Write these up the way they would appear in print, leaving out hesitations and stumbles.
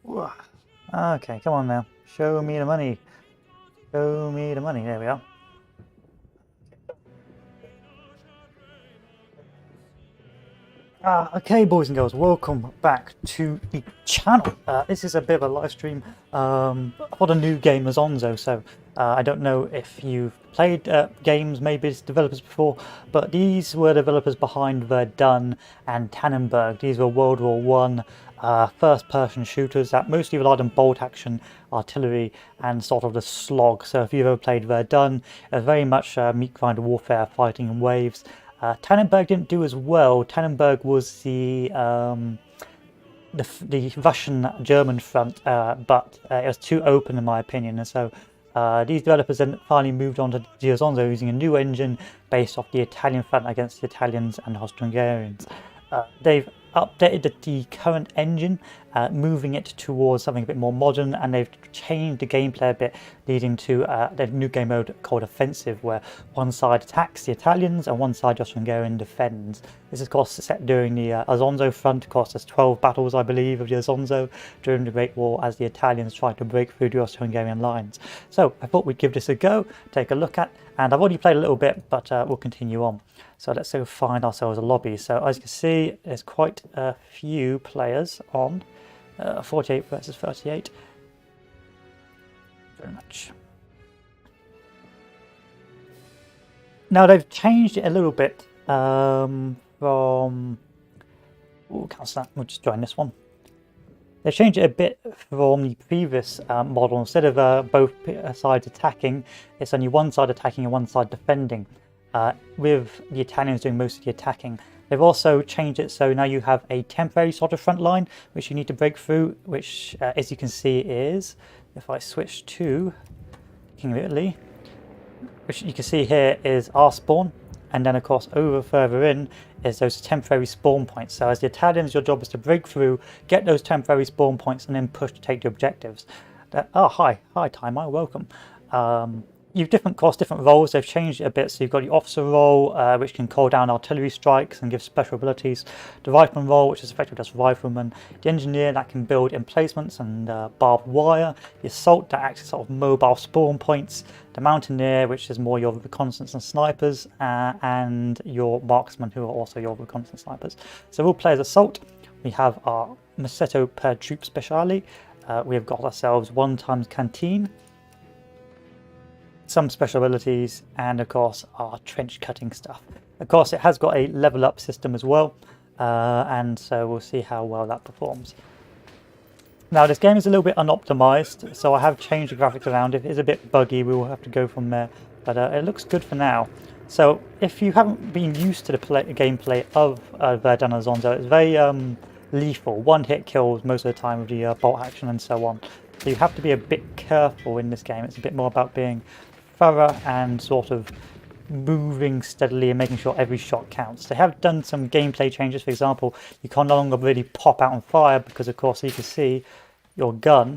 Whoa. Okay, come on now. Show me the money. Show me the money. There we are. Okay, boys and girls, welcome back to the channel. This is a bit of a live stream for the new game Isonzo. So I don't know if you've played games, maybe it's developers before, but these were developers behind Verdun and Tannenberg. These were World War One first-person shooters that mostly relied on bolt action, artillery, and sort of the slog. So if you've ever played Verdun, it's very much meat grinder warfare, fighting in waves. Tannenberg didn't do as well. Tannenberg was the Russian-German front, but it was too open in my opinion, and so these developers then finally moved on to Isonzo using a new engine based off the Italian front against the Italians and Austro-Hungarians. They've updated the current engine, moving it towards something a bit more modern, and they've changed the gameplay a bit, leading to the new game mode called Offensive, where one side attacks the Italians and one side Austro-Hungarian defends. This is of course set during the Isonzo front. Of course, there's 12 battles, I believe, of the Isonzo during the Great War as the Italians tried to break through the Austro-Hungarian lines. So I thought we'd give this a go, take a look at, and I've already played a little bit, but we'll continue on. So let's go find ourselves a lobby. So as you can see, there's quite a few players on. 48 versus 38. Very much. Now they've changed it a little bit from... Oh, cancel that. We'll just join this one. They've changed it a bit from the previous model. Instead of both sides attacking, it's only one side attacking and one side defending. With the Italians doing most of the attacking. They've also changed it so now you have a temporary sort of front line which you need to break through, which as you can see is, if I switch to King of Italy, which you can see here is our spawn, and then of course over further in is those temporary spawn points. So as the Italians, your job is to break through, get those temporary spawn points, and then push to take the objectives. Oh, hi Timer, welcome. You've different roles. They've changed it a bit, so you've got the officer role, which can call down artillery strikes and give special abilities. The rifleman role, which is effectively just rifleman. The engineer, that can build emplacements and barbed wire. The assault, that acts as sort of mobile spawn points. The mountaineer, which is more your reconnaissance and snipers, and your marksman, who are also your reconnaissance snipers. So we'll play as assault. We have our Massetto per troop speciale. We have got ourselves 1x canteen, some special abilities, and of course our trench cutting stuff. Of course it has got a level up system as well, and so we'll see how well that performs. Now this game is a little bit unoptimized, so I have changed the graphics around. It is a bit buggy, we will have to go from there, but it looks good for now. So if you haven't been used to the gameplay of Verdun and Isonzo, it's very lethal, one hit kills most of the time with the bolt action and so on. So you have to be a bit careful in this game. It's a bit more about being thorough and sort of moving steadily and making sure every shot counts. They have done some gameplay changes. For example, you can no longer really pop out on fire because of course you can see your gun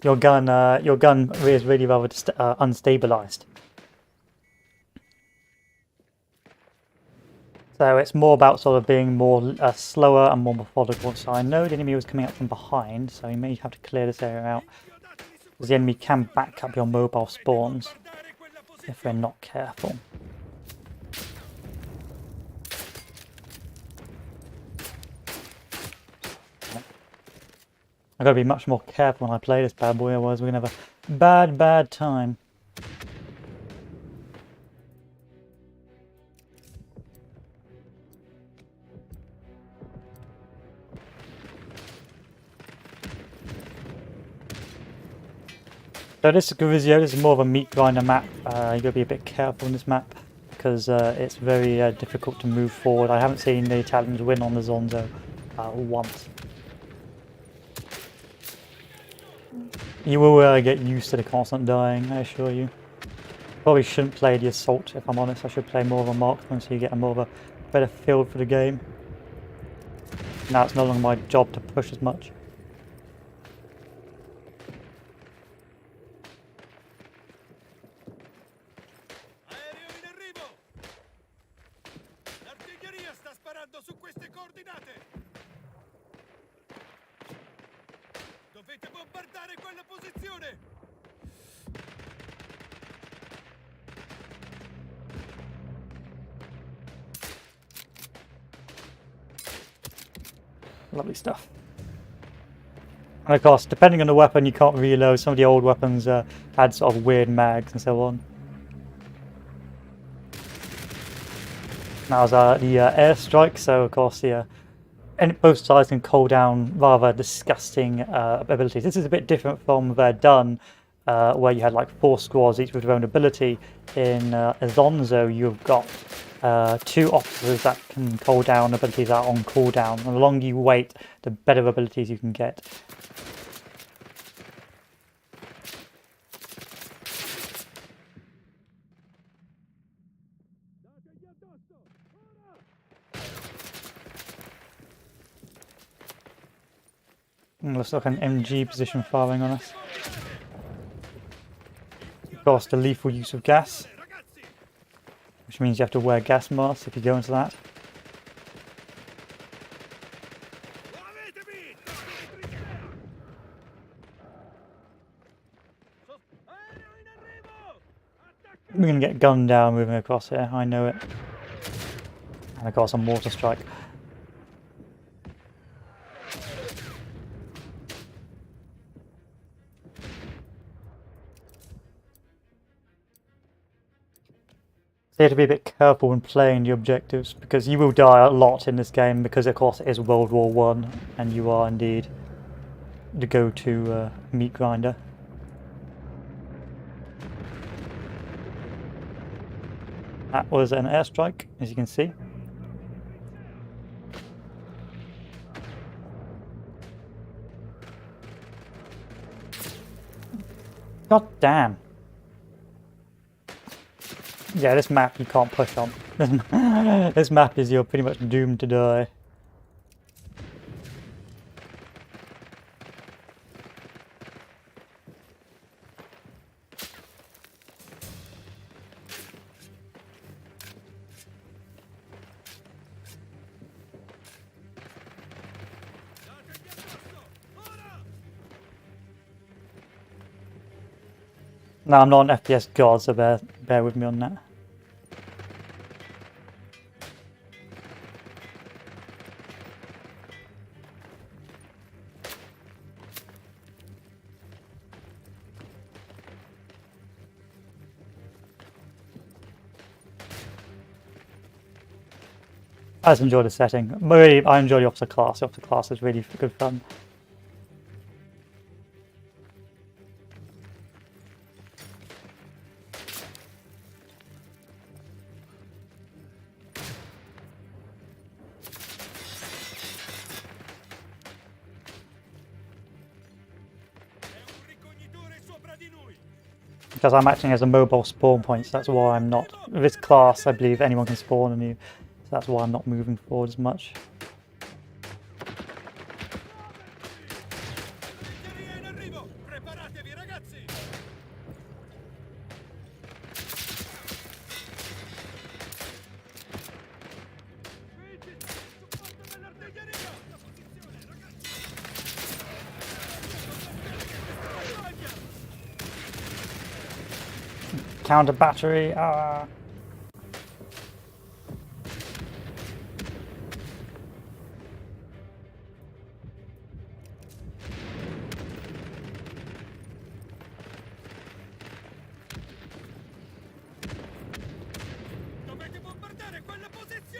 your gun is really rather unstabilized. So it's more about sort of being more slower and more methodical. So I know the enemy was coming up from behind, so you may have to clear this area out, because the enemy can back up your mobile spawns if we're not careful. I've got to be much more careful when I play this bad boy, otherwise we're going to have a bad time. So this is more of a meat grinder map. You got to be a bit careful in this map because it's very difficult to move forward. I haven't seen the Italians win on the Isonzo once. You will get used to the constant dying, I assure you. Probably shouldn't play the assault, if I'm honest. I should play more of a marksman so you get more of a better feel for the game. Now it's no longer my job to push as much. su queste coordinate! Dovete bombardare quella posizione! Lovely stuff. And of course, depending on the weapon, you can't reload. Some of the old weapons had sort of weird mags and so on. That was the airstrike, so of course both sides can call down rather disgusting abilities. This is a bit different from Verdun, where you had like 4 squads, each with their own ability. In Isonzo, you've got 2 officers that can call down abilities that are on cooldown. And the longer you wait, the better abilities you can get. Looks like an MG position firing on us. Of course, the lethal use of gas, which means you have to wear gas masks if you go into that. We're going to get gunned down moving across here, I know it. And of course a mortar strike. So you have to be a bit careful when playing the objectives, because you will die a lot in this game, because of course it is World War I, and you are indeed the go-to meat grinder. That was an airstrike, as you can see. God damn. Yeah, this map you can't push on. This map is you're pretty much doomed to die. No, I'm not an FPS god, so bear with me on that. I just enjoy the setting. Really, I enjoy the officer class. The officer class is really good fun. Because I'm acting as a mobile spawn point, so that's why I'm not. With this class, I believe anyone can spawn on you, so that's why I'm not moving forward as much. Counter battery, ah.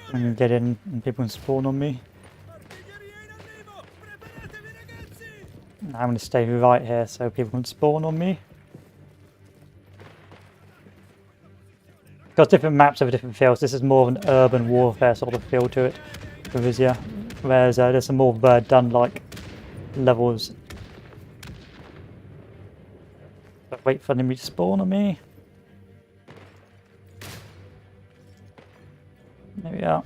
I can get in and people can spawn on me. I'm going to stay right here so people can spawn on me. Because different maps have different feels. This is more of an urban warfare sort of feel to it, Vizia. Whereas there's some more Verdun-like levels. But wait for them to spawn on me. There we are.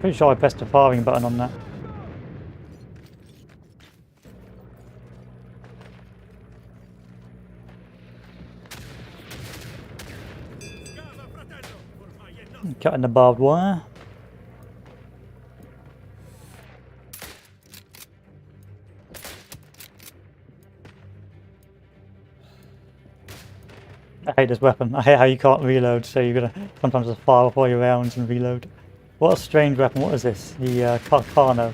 Pretty sure I pressed the firing button on that. Casa, fratello! Ormai è nostro! Cutting the barbed wire. I hate this weapon. I hate how you can't reload, so you're gonna sometimes just fire off all your rounds and reload. What a strange weapon. What is this? The Carcano.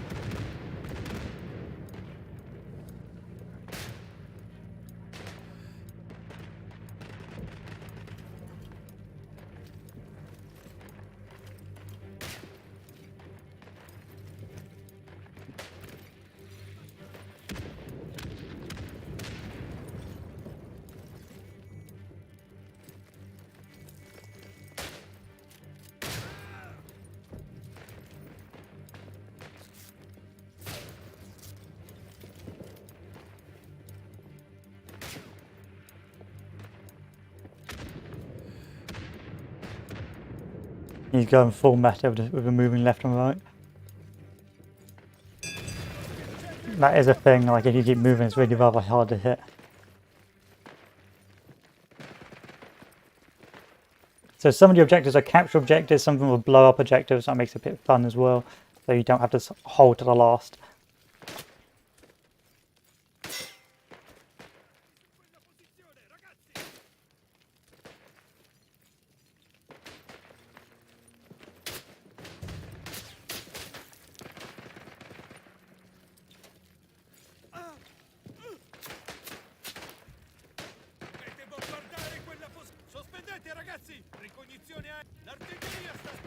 He's going full meta with moving left and right. That is a thing, like if you keep moving it's really rather hard to hit. So some of the objectives are capture objectives, some of them are blow up objectives, that makes it a bit fun as well. So you don't have to hold to the last.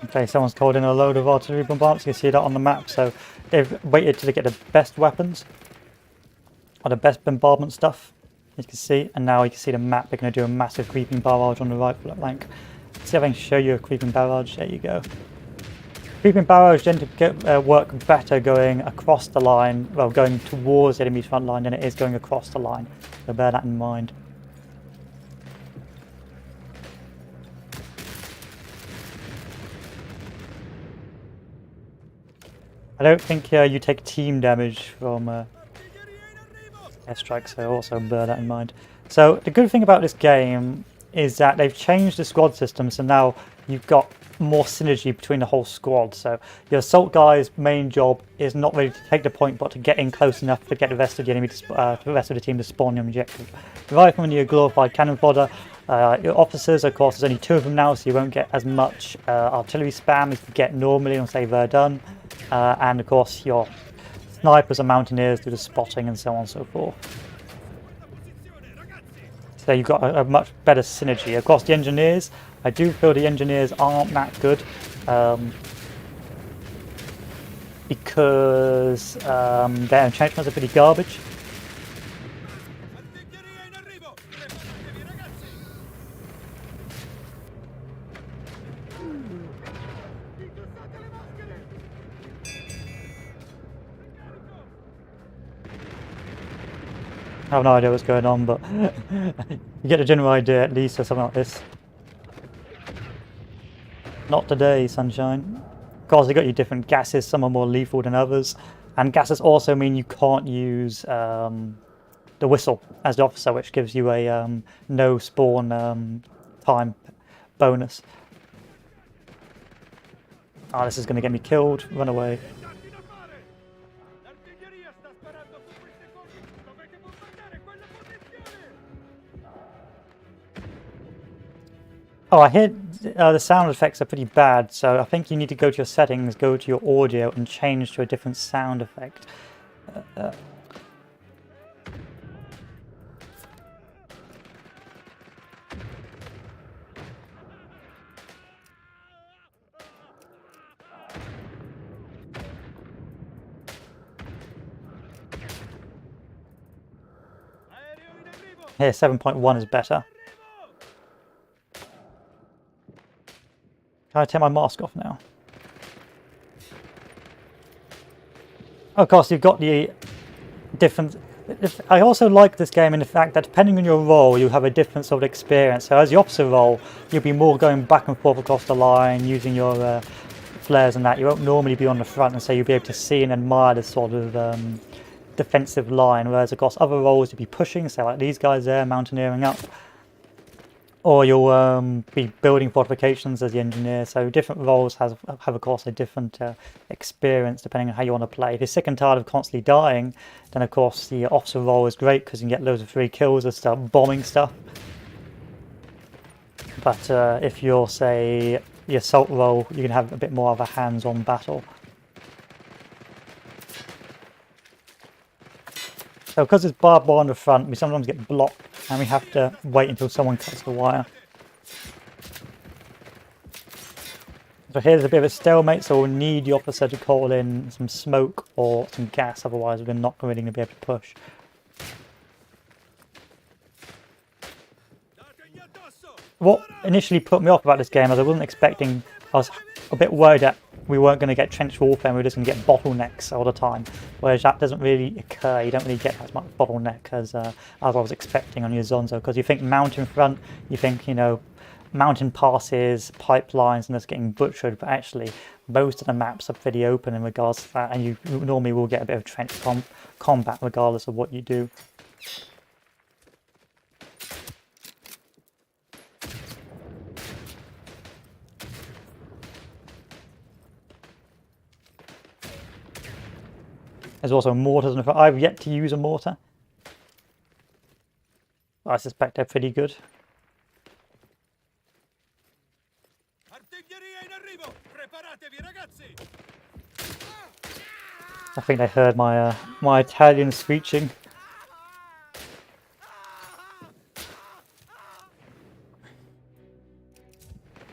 Okay, someone's called in a load of artillery bombardments. You can see that on the map. So they've waited to get the best weapons or the best bombardment stuff. You can see, and now you can see the map. They're going to do a massive creeping barrage on the right flank. See if I can show you a creeping barrage. There you go. Creeping barrage tend to work better going across the line, well, going towards the enemy's front line than it is going across the line. So bear that in mind. I don't think you take team damage from airstrikes, so also bear that in mind. So the good thing about this game is that they've changed the squad system, so now you've got more synergy between the whole squad. So your assault guy's main job is not really to take the point, but to get in close enough to get the rest of the enemy, the rest of the team to spawn the objective. Riflemen, you're glorified cannon fodder. Your officers, of course, there's only 2 of them now, so you won't get as much artillery spam as you get normally on, say, Verdun. And of course, your snipers and mountaineers do the spotting and so on and so forth. So you've got a much better synergy. Of course, the engineers, I do feel the engineers aren't that good because their entrenchments are pretty garbage. I have no idea what's going on, but you get a general idea at least of something like this. Not today, sunshine. Of course, you got your different gases. Some are more lethal than others, and gases also mean you can't use the whistle as the officer, which gives you a no spawn time bonus. Oh, this is going to get me killed. Run away. Oh, I hear the sound effects are pretty bad, so I think you need to go to your settings, go to your audio, and change to a different sound effect. Here, 7.1 is better. Can I take my mask off now? Of course, you've got the different... I also like this game in the fact that depending on your role, you have a different sort of experience. So as the officer role, you'll be more going back and forth across the line, using your flares and that, you won't normally be on the front, and so you'll be able to see and admire this sort of defensive line, whereas across other roles you'll be pushing, so like these guys there, mountaineering up, or you'll be building fortifications as the engineer. So different roles have of course a different experience depending on how you want to play. If you're sick and tired of constantly dying, then of course the officer role is great because you can get loads of free kills and start bombing stuff. But if you're, say, the assault role, you can have a bit more of a hands-on battle. So because it's barbed wire on the front, we sometimes get blocked and we have to wait until someone cuts the wire. So here's a bit of a stalemate, so we'll need the officer to call in some smoke or some gas, otherwise we're not really going to be able to push. What initially put me off about this game is I wasn't expecting, I was a bit worried that we weren't going to get trench warfare and we were just going to get bottlenecks all the time, whereas that doesn't really occur. You don't really get as much bottleneck as I was expecting on your Isonzo, because you think mountain front, you think, you know, mountain passes, pipelines, and just getting butchered, but actually most of the maps are pretty open in regards to that, and you normally will get a bit of trench combat regardless of what you do. There's also mortars in the front. I've yet to use a mortar. I suspect they're pretty good. I think they heard my my Italian screeching.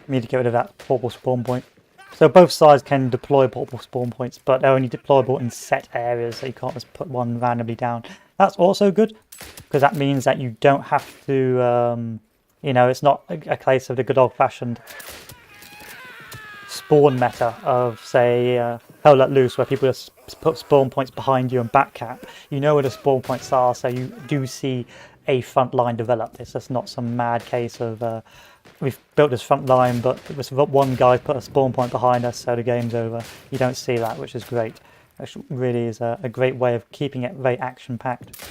Need to get rid of that portable spawn point. So both sides can deploy portable spawn points, but they're only deployable in set areas, so you can't just put one randomly down. That's also good, because that means that you don't have to, you know, it's not a case of the good old-fashioned spawn meta of, say, Hell Let Loose, where people just put spawn points behind you and backcap. You know where the spawn points are, so you do see a front line develop. It's just not some mad case of we've built this front line, but this one guy put a spawn point behind us, so the game's over. You don't see that, which is great. Which really is a great way of keeping it very action-packed.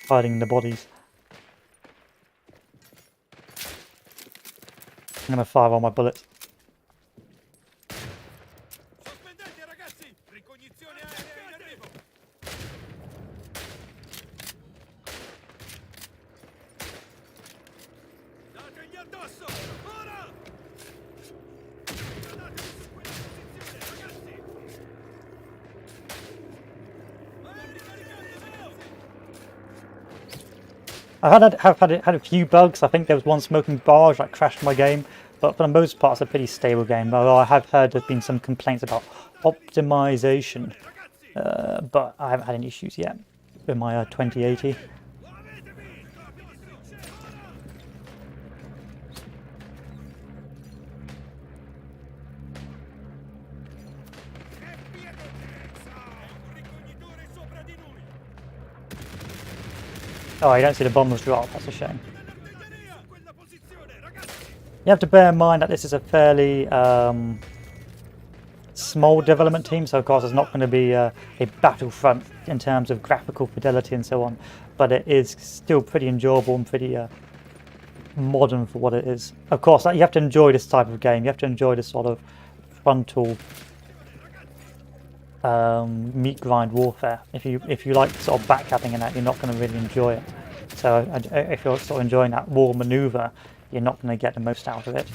Hiding the bodies. I'm gonna fire all my bullets. I have had a few bugs. I think there was one smoking barrage that crashed my game, but for the most part it's a pretty stable game. Although I have heard there's been some complaints about optimization, but I haven't had any issues yet with my 2080. Oh, you don't see the bombers drop, that's a shame. You have to bear in mind that this is a fairly small development team, so of course it's not going to be a battlefront in terms of graphical fidelity and so on, but it is still pretty enjoyable and pretty modern for what it is. Of course, you have to enjoy this type of game, you have to enjoy this sort of frontal meat grind warfare. If you like sort of backcapping and that, you're not going to really enjoy it. So if you're sort of enjoying that war maneuver, you're not going to get the most out of it.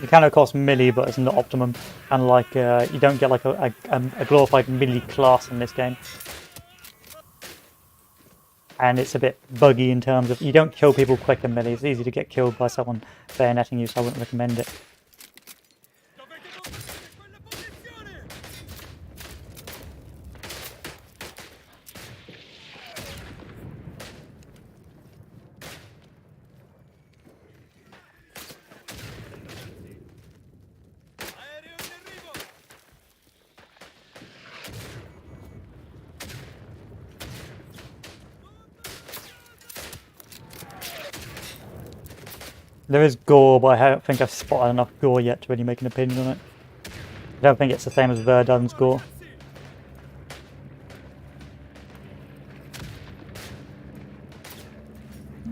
You can of course melee, but it's not optimum, and like you don't get like a glorified melee class in this game, and it's a bit buggy in terms of you don't kill people quick in melee. It's easy to get killed by someone bayoneting you, so I wouldn't recommend it. There is gore, but I don't think I've spotted enough gore yet to really make an opinion on it. I don't think it's the same as Verdun's gore.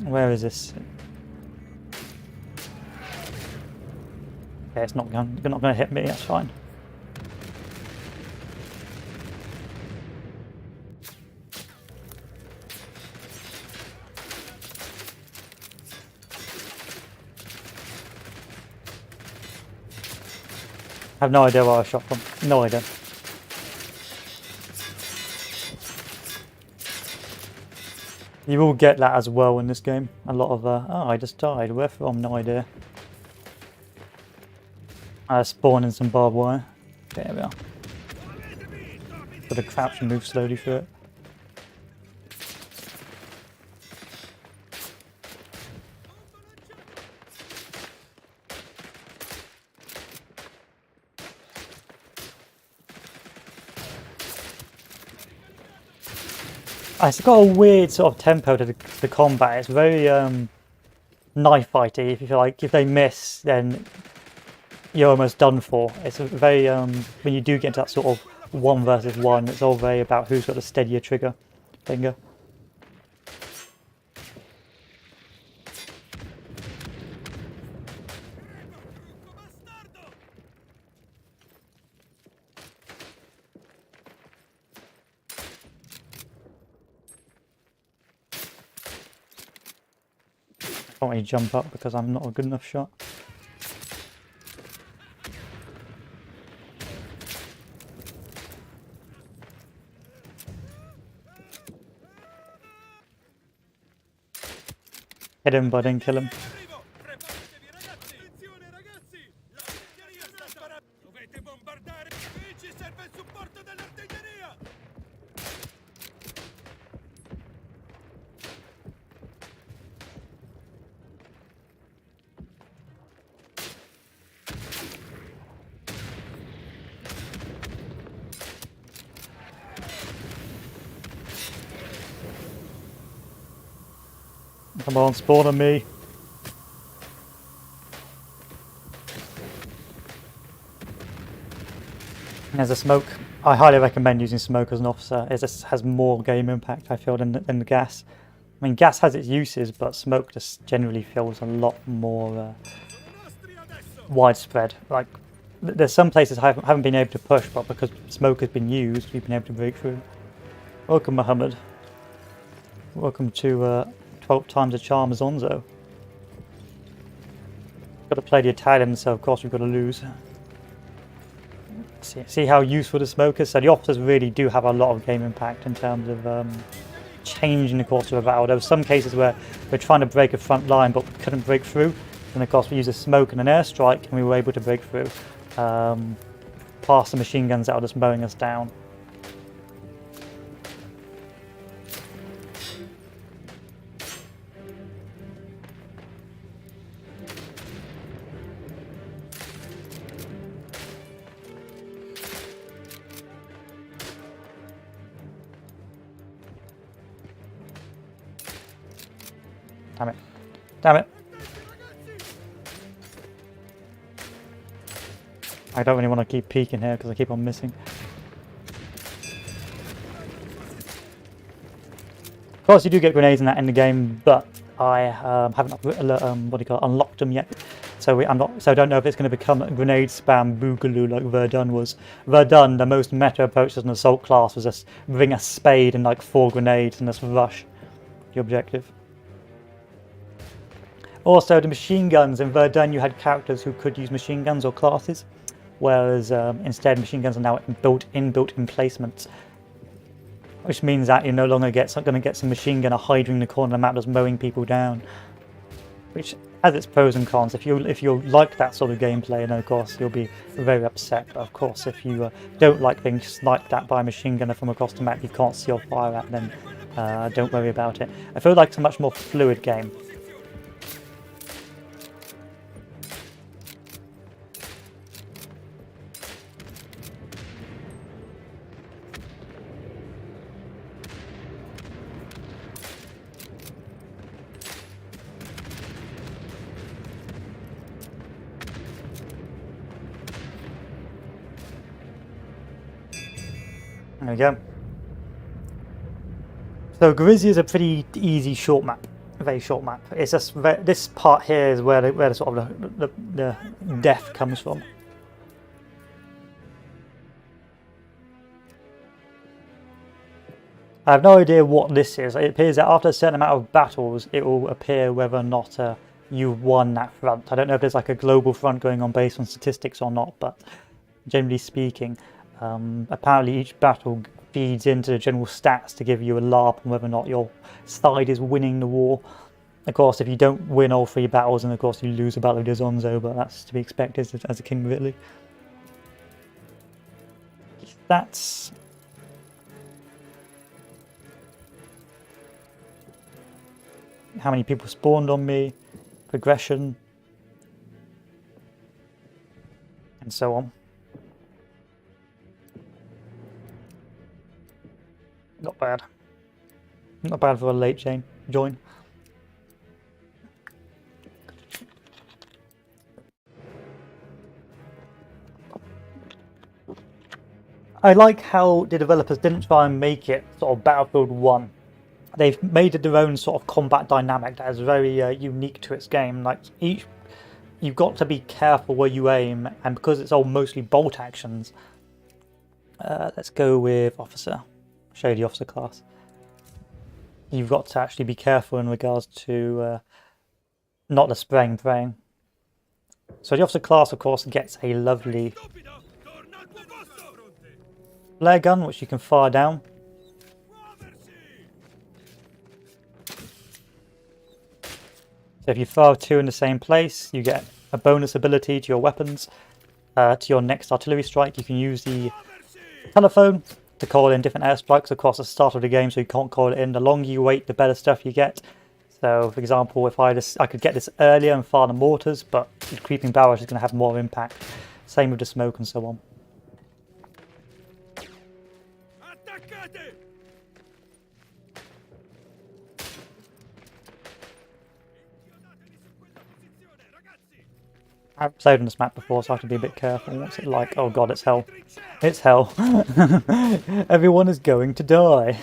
Where is this? Okay, it's not going to hit me, that's fine. I have no idea where I shot from. No idea. You will get that as well in this game. A lot of, oh, I just died. Where from? No idea. I spawned in some barbed wire. There we are. Got to crouch and move slowly through it. It's got a weird sort of tempo to the combat. It's very knife fighty. If you feel like if they miss, then you're almost done for. It's a very when you do get into that sort of 1 versus 1, it's all very about who's got the steadier trigger finger. I can't really jump up because I'm not a good enough shot. Hit him, but I didn't kill him. Come on, spawn on me. There's a smoke. I highly recommend using smoke as an officer. It just has more game impact, I feel, than the gas. I mean, gas has its uses, but smoke just generally feels a lot more widespread. Like, there's some places I haven't been able to push, but because smoke has been used, we've been able to break through. Welcome, Mohammed. Welcome to 12 times a charm, Isonzo. Got to play the Italian, so of course we've got to lose. See how useful the smoke is? So the officers really do have a lot of game impact in terms of changing the course of a battle. There were some cases where we're trying to break a front line but we couldn't break through. And of course we used a smoke and an airstrike and we were able to break through. Past the machine guns that were just mowing us down. Damn it. Damn it. I don't really want to keep peeking here because I keep on missing. Of course you do get grenades in that end of game, but I haven't unlocked them yet. So I don't know if it's going to become a grenade spam boogaloo like Verdun was. Verdun, the most meta approach as an assault class was just bring a spade and like 4 grenades and just rush the objective. Also, the machine guns in Verdun, you had characters who could use machine guns or classes, whereas instead machine guns are now built emplacements, which means that you're no longer going to get some machine gunner hiding in the corner of the map just mowing people down, which has its pros and cons. If you like that sort of gameplay, then of course you'll be very upset. But of course, if you don't like being sniped at by a machine gunner from across the map you can't see or fire at, then don't worry about it. I feel like it's a much more fluid game. There we go. So Gorizia is a pretty easy short map, a very short map. It's just this part here is where the sort of the death comes from. I have no idea what this is. It appears that after a certain amount of battles, it will appear whether or not you've won that front. I don't know if there's like a global front going on based on statistics or not, but generally speaking, apparently each battle feeds into the general stats to give you a LARP on whether or not your side is winning the war. Of course, if you don't win all 3 battles, then of course you lose a battle with Isonzo, but that's to be expected as a King of Italy. Stats. How many people spawned on me, progression, and so on. Not bad. Not bad for a late join. I like how the developers didn't try and make it sort of Battlefield 1. They've made it their own sort of combat dynamic that is very unique to its game. Like you've got to be careful where you aim, and because it's all mostly bolt actions. Let's go with officer. Show you the officer class. You've got to actually be careful in regards to not the spraying praying. So the officer class, of course, gets a lovely flare gun, which you can fire down. So if you fire 2 in the same place, you get a bonus ability to your weapons. To your next artillery strike, you can use the telephone to call in different airstrikes across the start of the game, so you can't call it in. The longer you wait, the better stuff you get. So, for example, if I could get this earlier and fire the mortars, but the creeping barrage is going to have more impact. Same with the smoke and so on. I've played on this map before, so I have to be a bit careful. What's it like? Oh god, it's hell. It's hell. Everyone is going to die.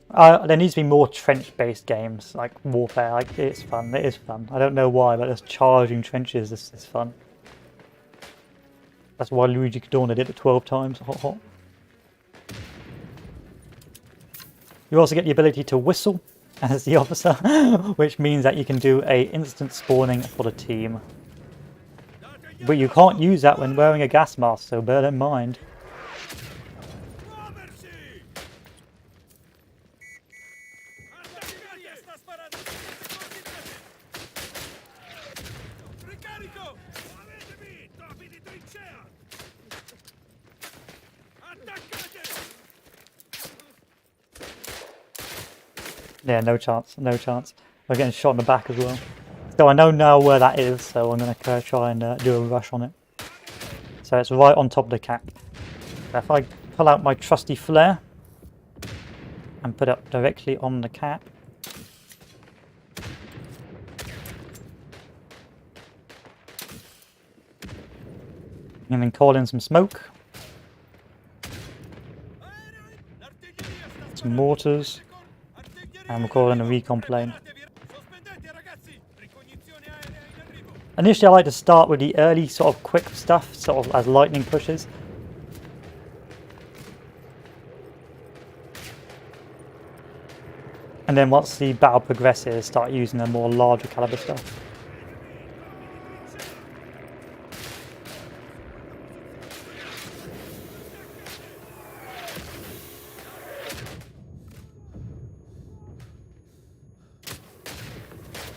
There needs to be more trench-based games, like Warfare. Like, it's fun. It is fun. I don't know why, but just charging trenches is fun. That's why Luigi Cadorna did it 12 times. Hot, hot. You also get the ability to whistle as the officer, which means that you can do a instant spawning for the team. But you can't use that when wearing a gas mask, so bear that in mind. Yeah, no chance, no chance. We're getting shot in the back as well. So I know now where that is, so I'm going to try and do a rush on it. So it's right on top of the cap. So if I pull out my trusty flare and put it directly on the cap. And then call in some smoke. Some mortars. And we'll call in a recon plane. Initially I like to start with the early sort of quick stuff, sort of as lightning pushes. And then once the battle progresses, start using the more larger caliber stuff.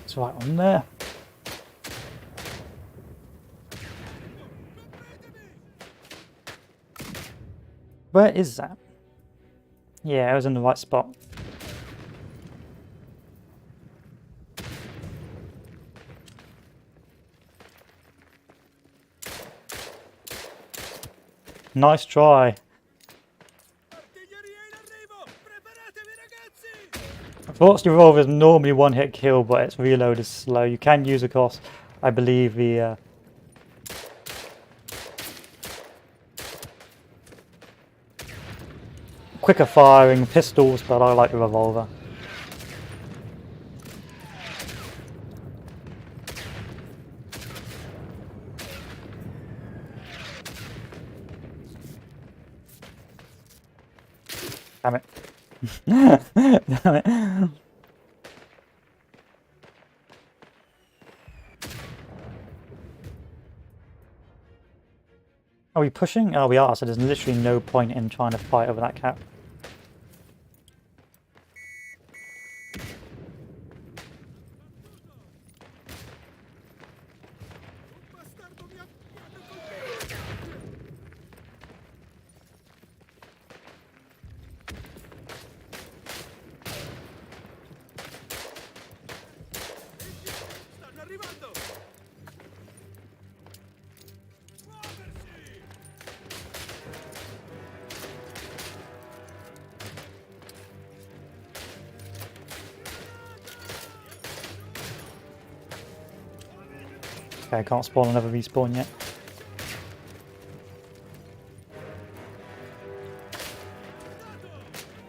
It's right on there. Where is that? Yeah, I was in the right spot. Nice try. Unfortunately, revolver is normally one hit kill, but its reload is slow. You can use, of course, I believe the quicker firing pistols, but I like the revolver. Damn it. Damn it. Are we pushing? Oh, we are, so there's literally no point in trying to fight over that cap. Stanno arrivando! Muoversi! Okay, I can't spawn another respawn yet.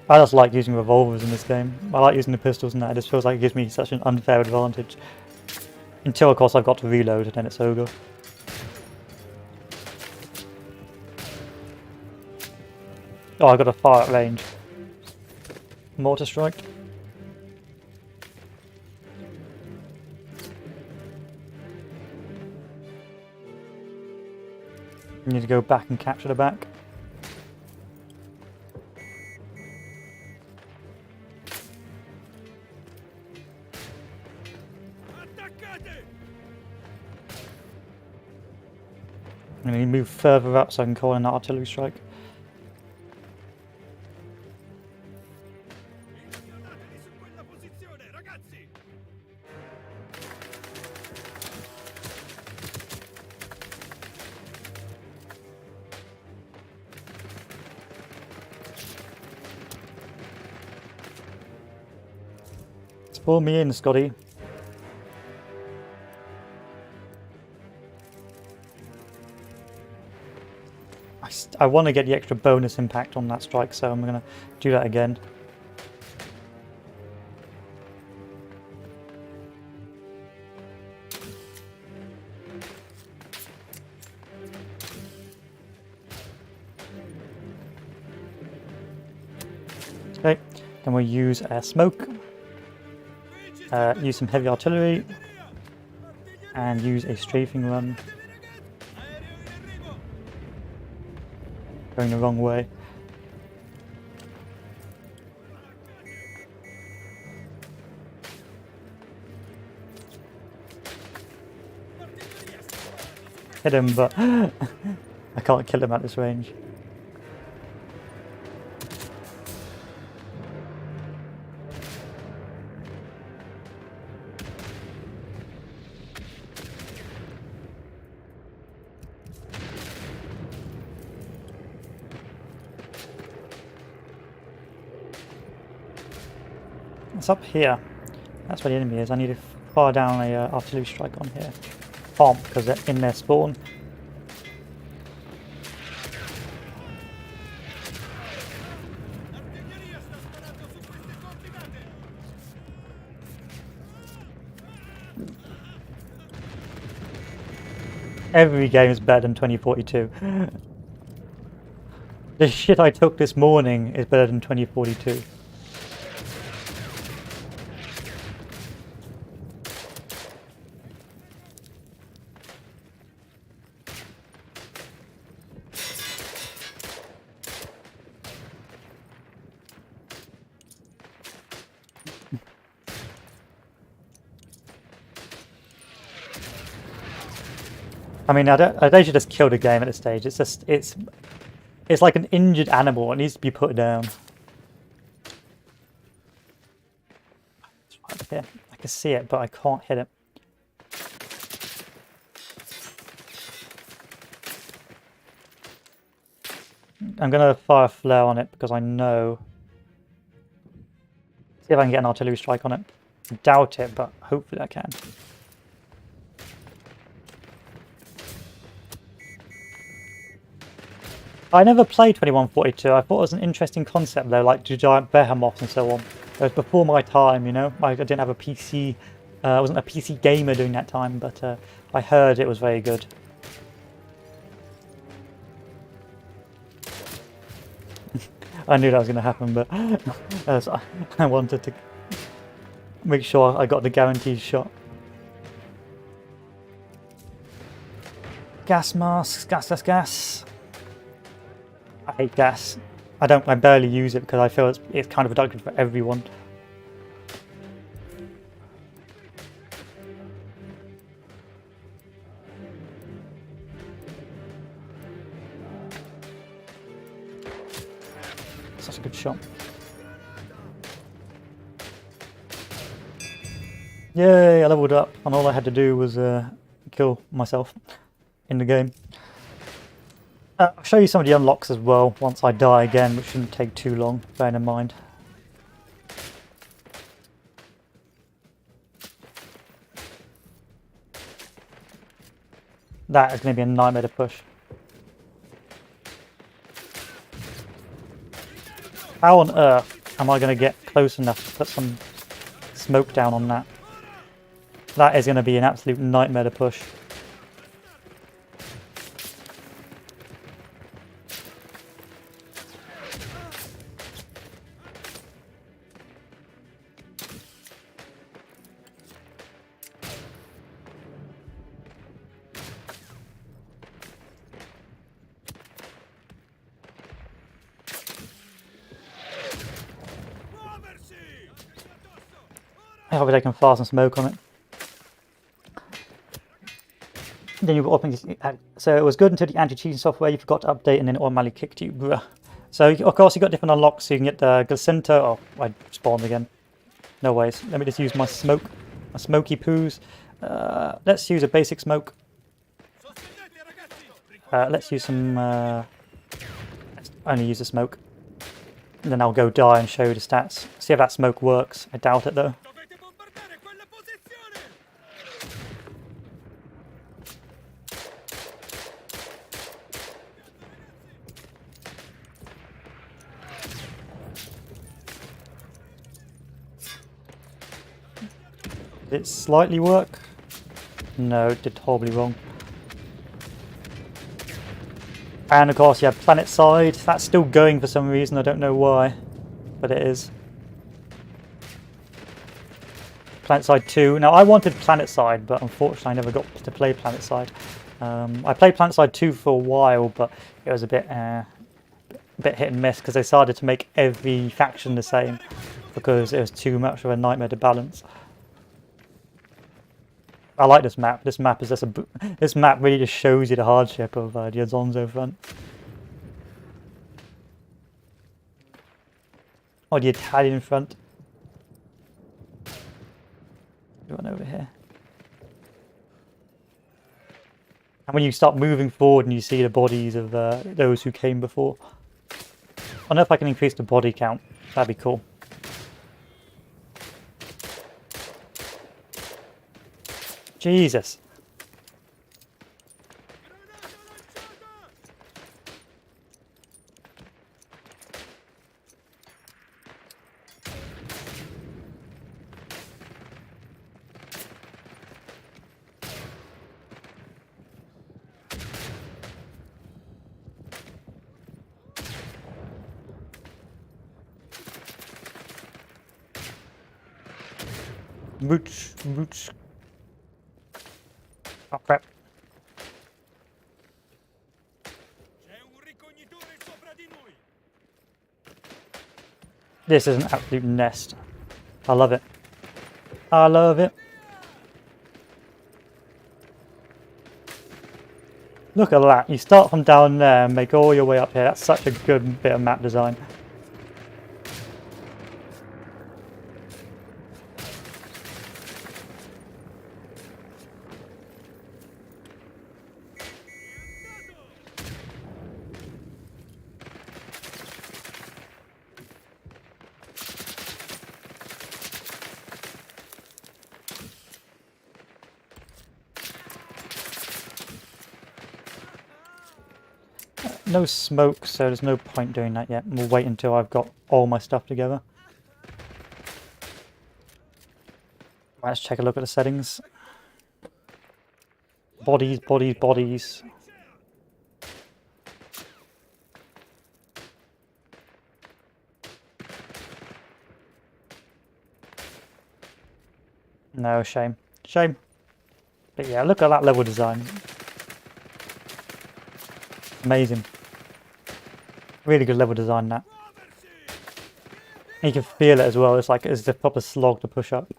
I just like using revolvers in this game. I like using the pistols and that. It just feels like it gives me such an unfair advantage. Until, of course, I've got to reload and then it's over. Oh, I got a fire at range. Mortar strike. You need to go back and capture the back. Attaccate! I'm going to move further up so I can call in that artillery strike. Inchiodatevi su quella posizione, ragazzi! Spawn me in, Scotty. I want to get the extra bonus impact on that strike, so I'm going to do that again. Okay, then we'll use smoke, use some heavy artillery, and use a strafing run. Going the wrong way. Hit him, but I can't kill him at this range. It's up here. That's where the enemy is. I need to fire down a artillery strike on here. Can't because they're in their spawn. L'artiglieria sta sparando su queste coordinate! Every game is better than 2042. The shit I took this morning is better than 2042. I mean, I don't should just kill the game at this stage. It's just, it's like an injured animal. It needs to be put down. It's right here. I can see it, but I can't hit it. I'm gonna fire a flare on it because I know. See if I can get an artillery strike on it. I doubt it, but hopefully I can. I never played 2142. I thought it was an interesting concept though, like giant behemoths and so on. It was before my time, you know. I didn't have a PC. I wasn't a PC gamer during that time, but I heard it was very good. I knew that was going to happen, but I wanted to make sure I got the guaranteed shot. Gas masks, gas. I hate gas. I barely use it because I feel it's kind of productive for everyone. Such a good shot. Yay, I leveled up and all I had to do was kill myself in the game. I'll show you some of the unlocks as well once I die again, which shouldn't take too long, bearing in mind. That is going to be a nightmare to push. How on earth am I going to get close enough to put some smoke down on that? That is going to be an absolute nightmare to push. I hope they can fasten smoke on it. Then you got up so it was good until the anti-cheating software you forgot to update and then it automatically kicked you. Bruh. So of course you got different unlocks, so you can get the Glacinta. Oh, I spawned again. No ways. Let me just use my smoke, my smoky poos. Let's use a basic smoke. Let's use some. Only use the smoke. And then I'll go die and show you the stats. See if that smoke works. I doubt it though. Did it slightly work? No, it did horribly wrong. And of course you have Planet Side. That's still going for some reason, I don't know why, but it is. Planet Side 2. Now I wanted Planet Side, but unfortunately I never got to play Planet Side. I played Planet Side 2 for a while, but it was a bit hit and miss because they started to make every faction the same because it was too much of a nightmare to balance. I like this map. This map is just this map really just shows you the hardship of the Isonzo front. Or the Italian front. One over here. And when you start moving forward and you see the bodies of those who came before. I don't know if I can increase the body count. That'd be cool. Jesus. Mooch. Oh crap. This is an absolute nest. I love it. I love it. Look at that. You start from down there and make all your way up here. That's such a good bit of map design. no smoke, so there's no point doing that yet. We'll wait until I've got all my stuff together. Let's check a look at the settings. Bodies, bodies, bodies. No, shame. Shame. But yeah, look at that level design. Amazing. Really good level design, that. You can feel it as well. It's like it's a proper slog to push up.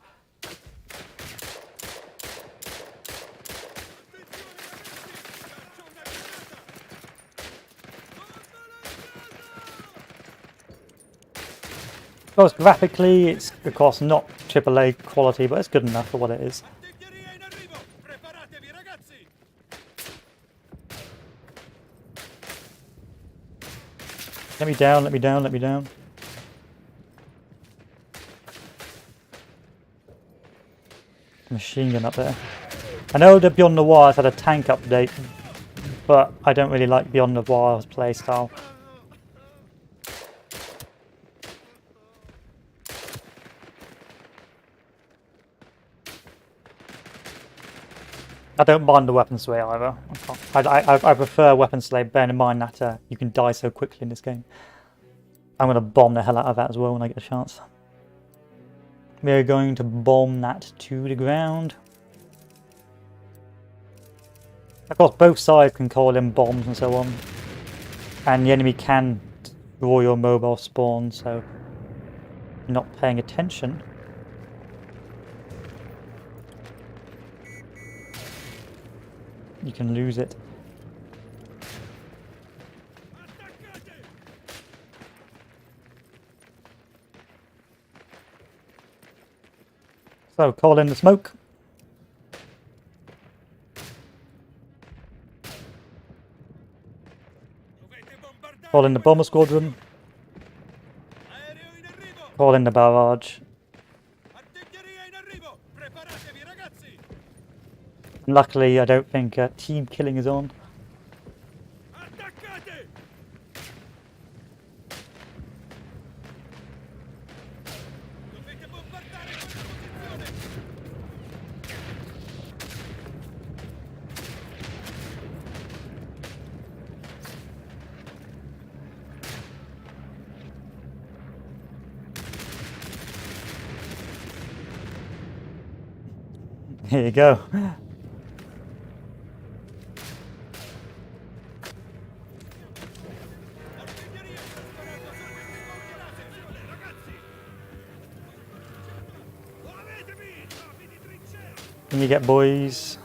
Of course, graphically, it's of course not AAA quality, but it's good enough for what it is. Let me down, let me down, let me down. Machine gun up there. I know that Beyond the Wires had a tank update, but I don't really like Beyond the Wires playstyle. I don't mind the weapon sway either. I prefer weapon sway, bearing in mind that you can die so quickly in this game. I'm going to bomb the hell out of that as well when I get a chance. We're going to bomb that to the ground. Of course, both sides can call in bombs and so on. And the enemy can destroy your mobile spawn, so if you're not paying attention. You can lose it. So, call in the smoke. Call in the bomber squadron. Call in the barrage. Luckily, I don't think team killing is on. Here you go. Can you get boys?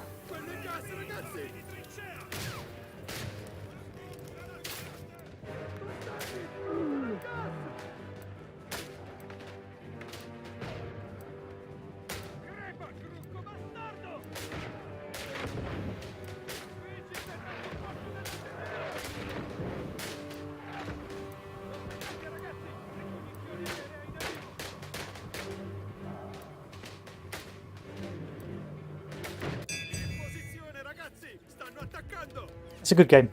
It's a good game.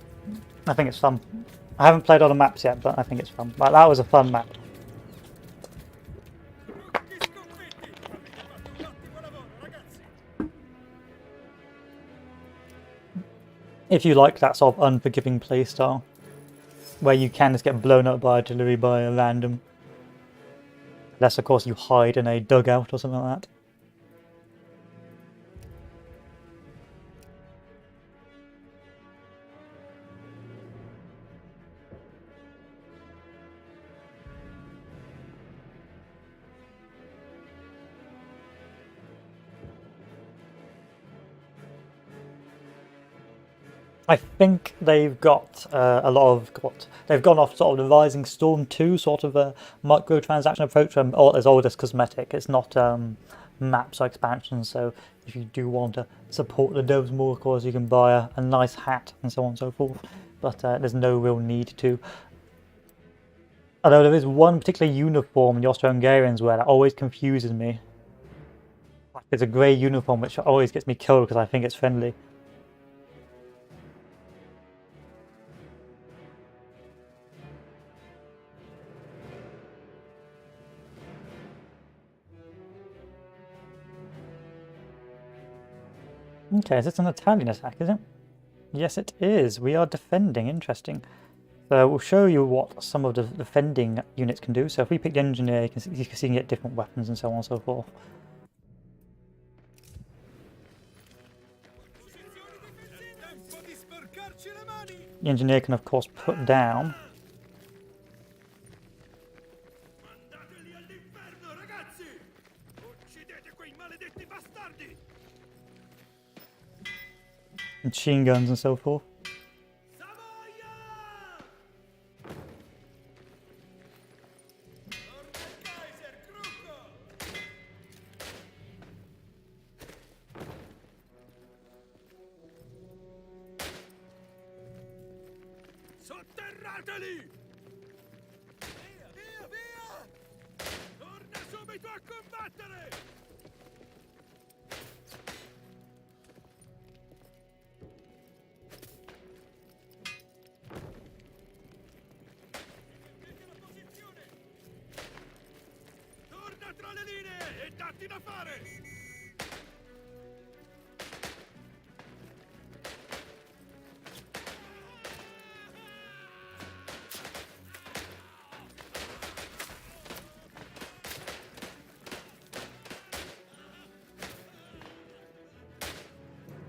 I think it's fun. I haven't played all the maps yet, but I think it's fun. Like, that was a fun map. If you like that sort of unforgiving playstyle, where you can just get blown up by artillery by a random, unless of course you hide in a dugout or something like that. I think they've got a lot of they've gone off sort of the Rising Storm 2 sort of a microtransaction approach, as old as cosmetic. It's not maps or expansions. So if you do want to support the devs more, of course, you can buy a nice hat and so on and so forth. But there's no real need to. Although there is one particular uniform in the Austro-Hungarians where that always confuses me. Like, there's a grey uniform which always gets me killed because I think it's friendly. Okay, is this an Italian attack, is it? Yes, it is. We are defending. Interesting. So we'll show you what some of the defending units can do. So if we pick the engineer, you can see you can get different weapons and so on and so forth. The engineer can, of course, put down. Mandateli all'inferno, ragazzi! Uccidete quei maledetti bastardi! Machine guns and so forth. Savoia! Torna il Kaiser, Crucco! Sotterrateli! Via, via, via! Torna subito a combattere! Torna tra le linee e datti da fare!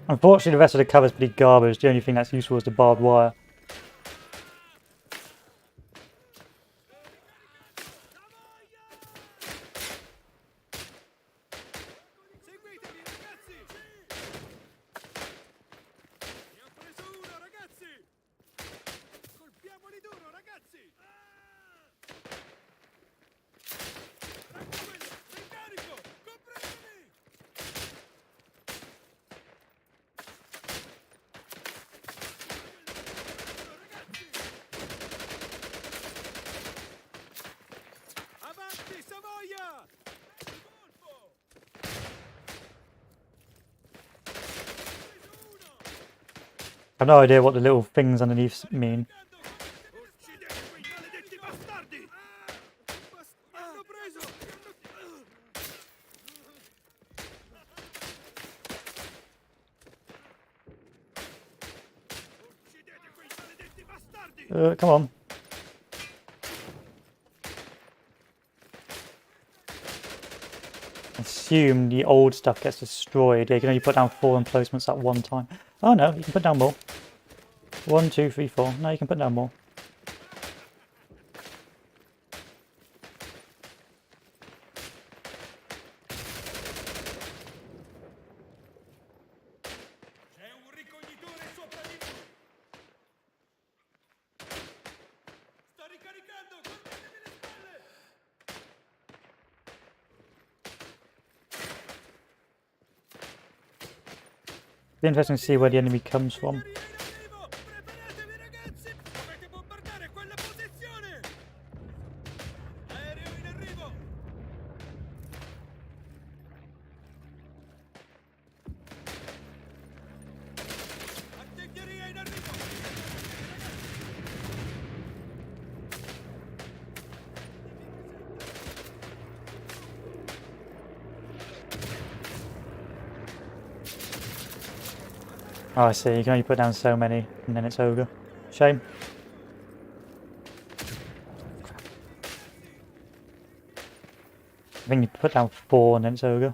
Unfortunately, the rest of the cover is pretty garbage. The only thing that's useful is the barbed wire. Seguitemi, ragazzi! Ne ho preso uno, ragazzi! Colpiamoli duro, ragazzi! Tranquillo, in carico! Comprendimi! Avanti, Savoia! Colpo! I have no idea what the little things underneath mean. Uccidete quei maledetti bastardi! Hanno preso! Uccidete quei maledetti bastardi! Come on. Assume the old stuff gets destroyed. Yeah, you can only put down 4 emplacements at one time. Oh no, you can put down more. 1, 2, 3, 4. No, you can put down more. C'è un ricognitore sopra di noi! Sto ricaricando! Guardatevi le spalle! It's interesting to see where the enemy comes from. Aerei in arrivo! Preparatevi, ragazzi! Dovete bombardare quella posizione! Aereo in arrivo! Artiglieria in arrivo! Oh, I see. You can only put down so many, and then it's over. Shame. I think you put down 4, and then it's over.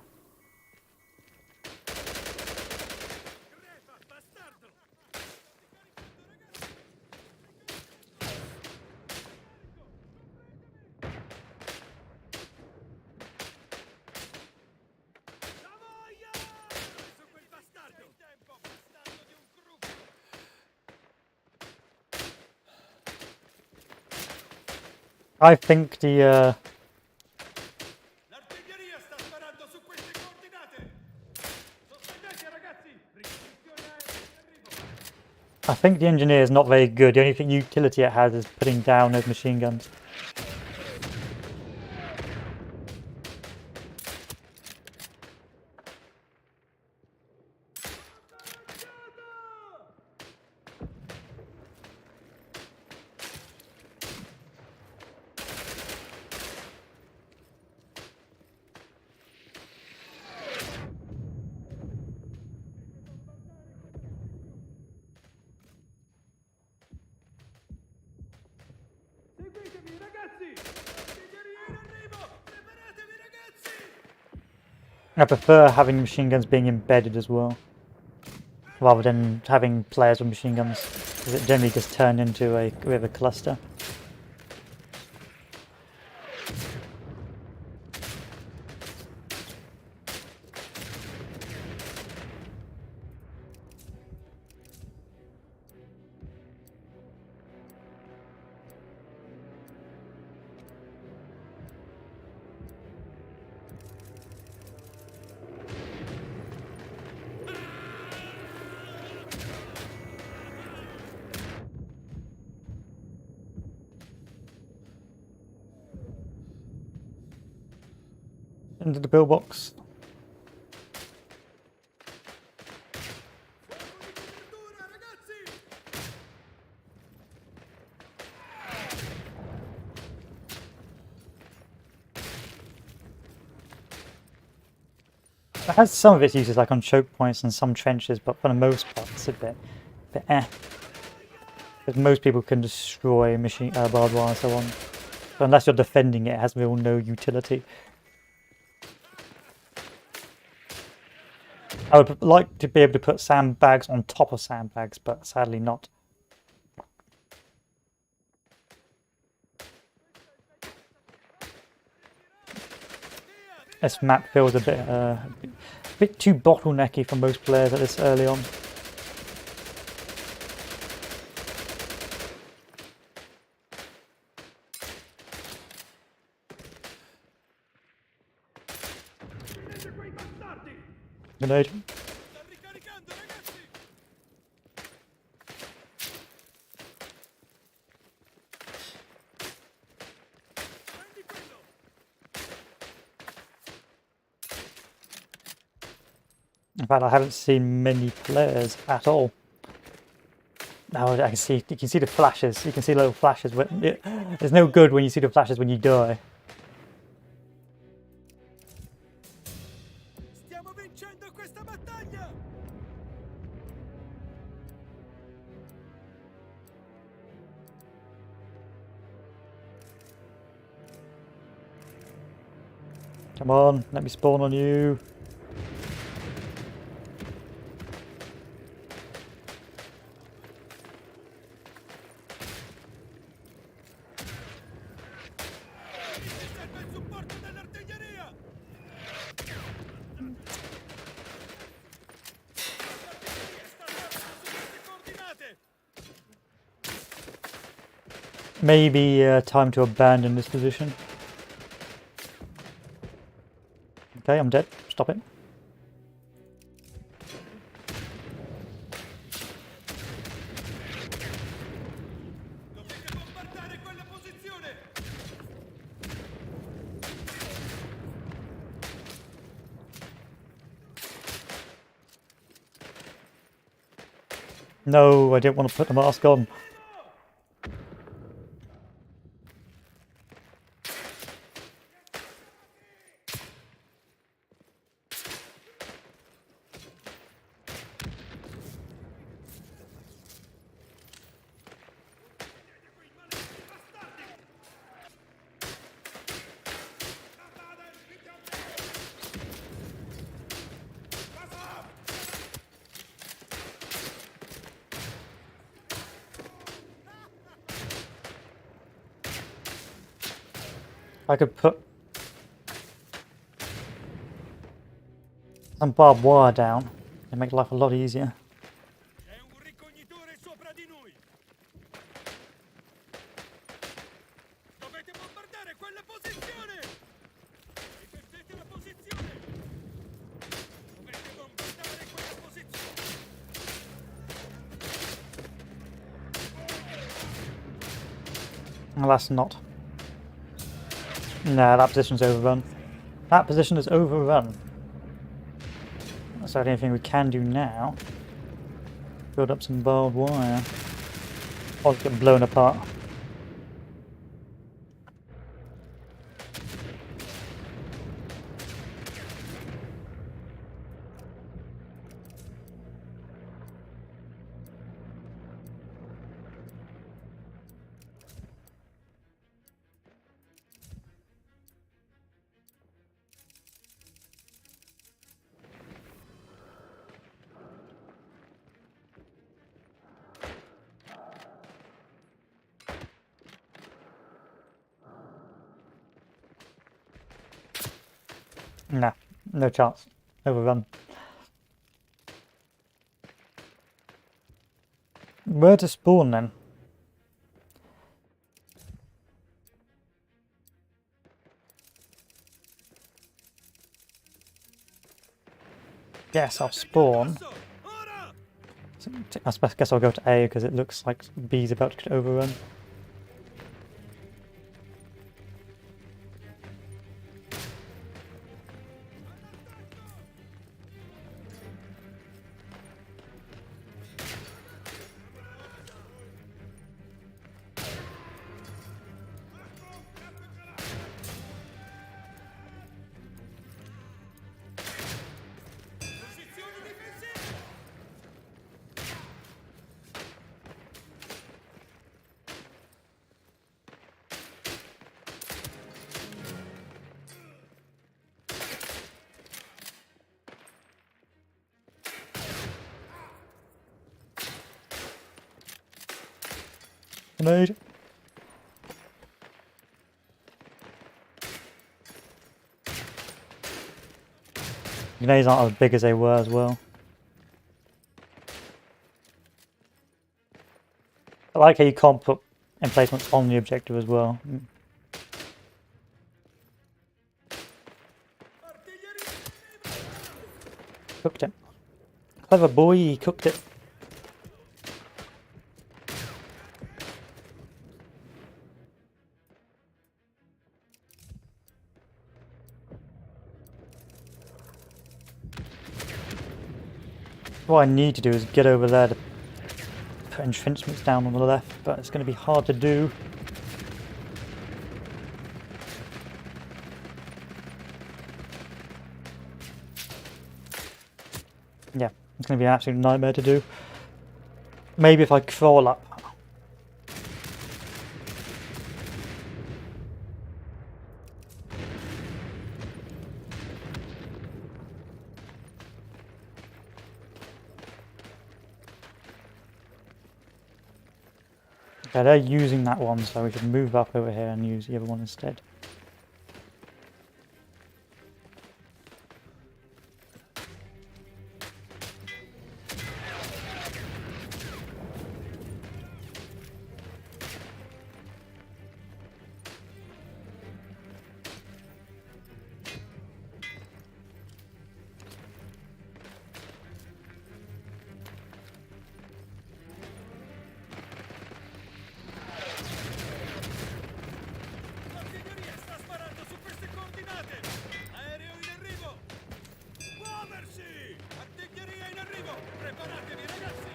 Crepa, bastardo! Savoia! Su quel bastardo! In tempo, bastardo di un gruppo! I think the L'artiglieria sta sparando su queste coordinate! Sospendete, ragazzi! Ricognizione aerea in arrivo! I think the engineer is not very good. The only thing utility it has is putting down those machine guns. I prefer having machine guns being embedded as well, rather than having players with machine guns, because it generally just turn into a bit of a cluster. Into the pillbox. Copertura, ragazzi! It has some of its uses, like on choke points and some trenches, but for the most part, it's a bit eh. Because most people can destroy machine barbed wire and so on. But unless you're defending it, it has real no utility. I would like to be able to put sandbags on top of sandbags, but sadly not. This map feels a bit too bottlenecky for most players at this early on. Prendete quei bastardi! Grenade. Sta ricaricando, ragazzi! Prendi quello! In fact, I haven't seen many players at all. Now I can see, you can see the flashes. You can see little flashes. It's no good when you see the flashes when you die. Stiamo vincendo questa battaglia! Come on, let me spawn on you. Mi serve il supporto dell'artiglieria! L'artiglieria sta andando su queste coordinate! Maybe time to abandon this position. Okay, I'm dead. Stop it. Dovete bombardare quella posizione! No, I didn't want to put the mask on. I could put some barbed wire down and make life a lot easier. C'è un ricognitore sopra di noi! Dovete bombardare quella posizione! Ripetete la posizione! Dovete bombardare quella posizione! Well, that's not. No, that position's overrun. That position is overrun. So the only thing we can do now, build up some barbed wire. Or get blown apart. Nah, no chance. Overrun. Where to spawn then? Yes, I'll spawn. I guess I'll go to A because it looks like B's about to get overrun. Grenade. Grenades aren't as big as they were as well. I like how you can't put emplacements on the objective as well. Cooked it. Clever boy, he cooked it. What I need to do is get over there to put entrenchments down on the left, but it's going to be hard to do. Yeah, it's going to be an absolute nightmare to do. Maybe if I crawl up. Okay, they're using that one, so we should move up over here and use the other one instead. L'artiglieria sta sparando su queste coordinate! Aereo in arrivo! Muoversi! Artiglieria in arrivo! Preparatevi, ragazzi!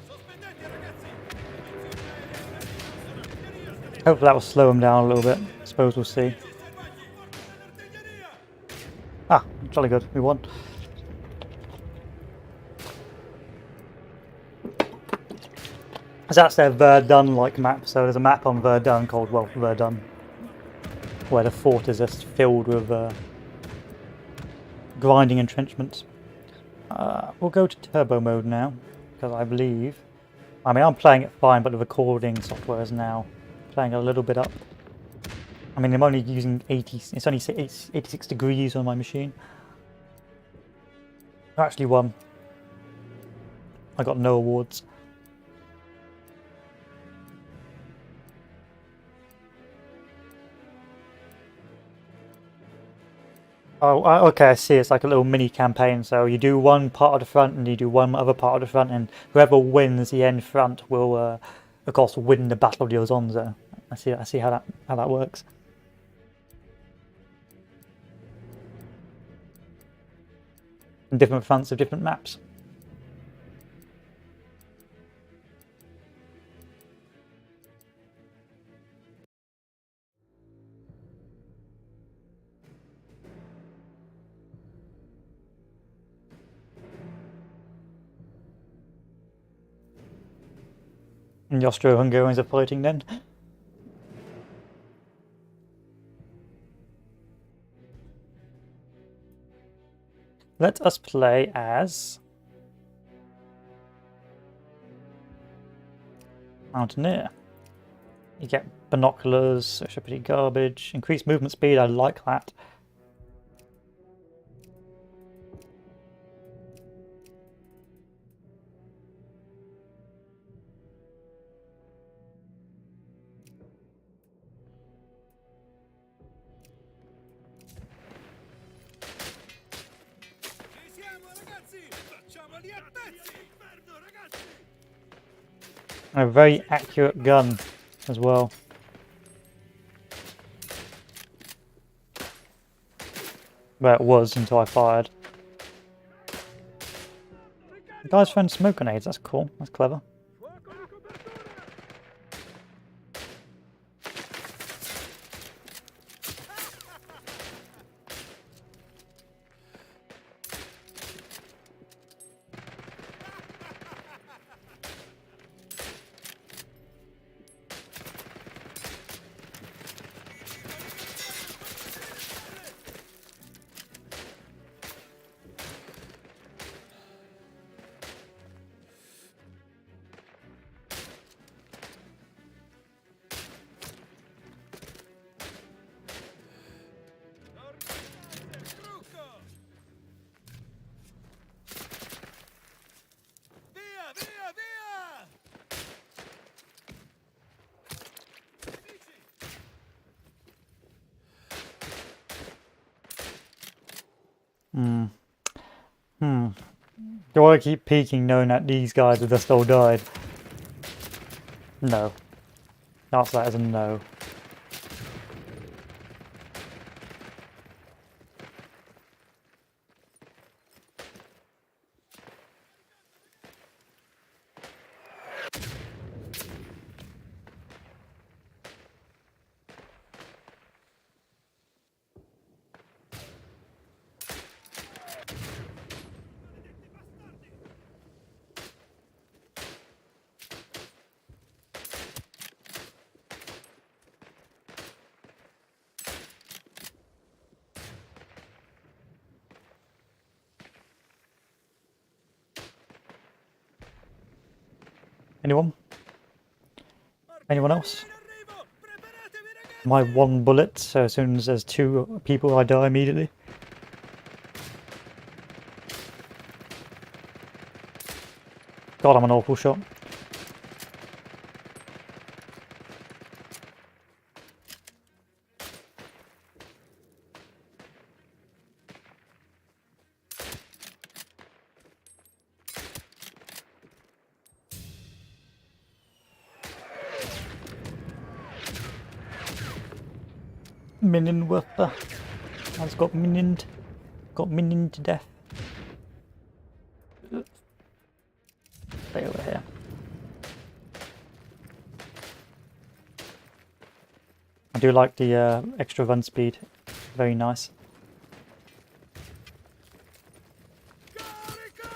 Sospendete, ragazzi! Munizioni aeree in arrivo! L'artiglieria sta lì! Hopefully that will slow them down a little bit. I suppose we'll see. Selvaggi, forza dell'artiglieria! Ah, jolly good. We won. So that's their Verdun-like map. So there's a map on Verdun called, well, Verdun, where the fort is just filled with grinding entrenchments. We'll go to turbo mode now, because I believe... I mean, I'm playing it fine, but the recording software is now playing a little bit up. I mean, I'm only using 80... It's only 86 degrees on my machine. I actually won. I got no awards. Oh, okay, I see. It's like a little mini campaign. So you do one part of the front and you do one other part of the front, and whoever wins the end front will, of course, win the Battle of the Isonzo. I see how that works. And different fronts of different maps. And the Austro-Hungarians are fighting then. Let us play as Mountaineer. You get binoculars, which are pretty garbage. Increased movement speed, I like that. Ci siamo, ragazzi! Facciamoli a pezzi! Inferno, ragazzi! A very accurate gun as well. Well, it was until I fired. The guy's throwing smoke grenades, that's cool, that's clever. Fuoco di copertura! Trucco! Via, via, via! Amici! Do I keep peeking knowing that these guys have just all died? No. The answer to that is a no. Anyone? Anyone else? In arrivo! Preparatevi, ragazzi! My one bullet, so as soon as there's two people I die immediately. God, I'm an awful shot. Minion Whopper. I've got minioned. Got minioned to death. Stay over here. I do like the extra run speed. Very nice. Carica!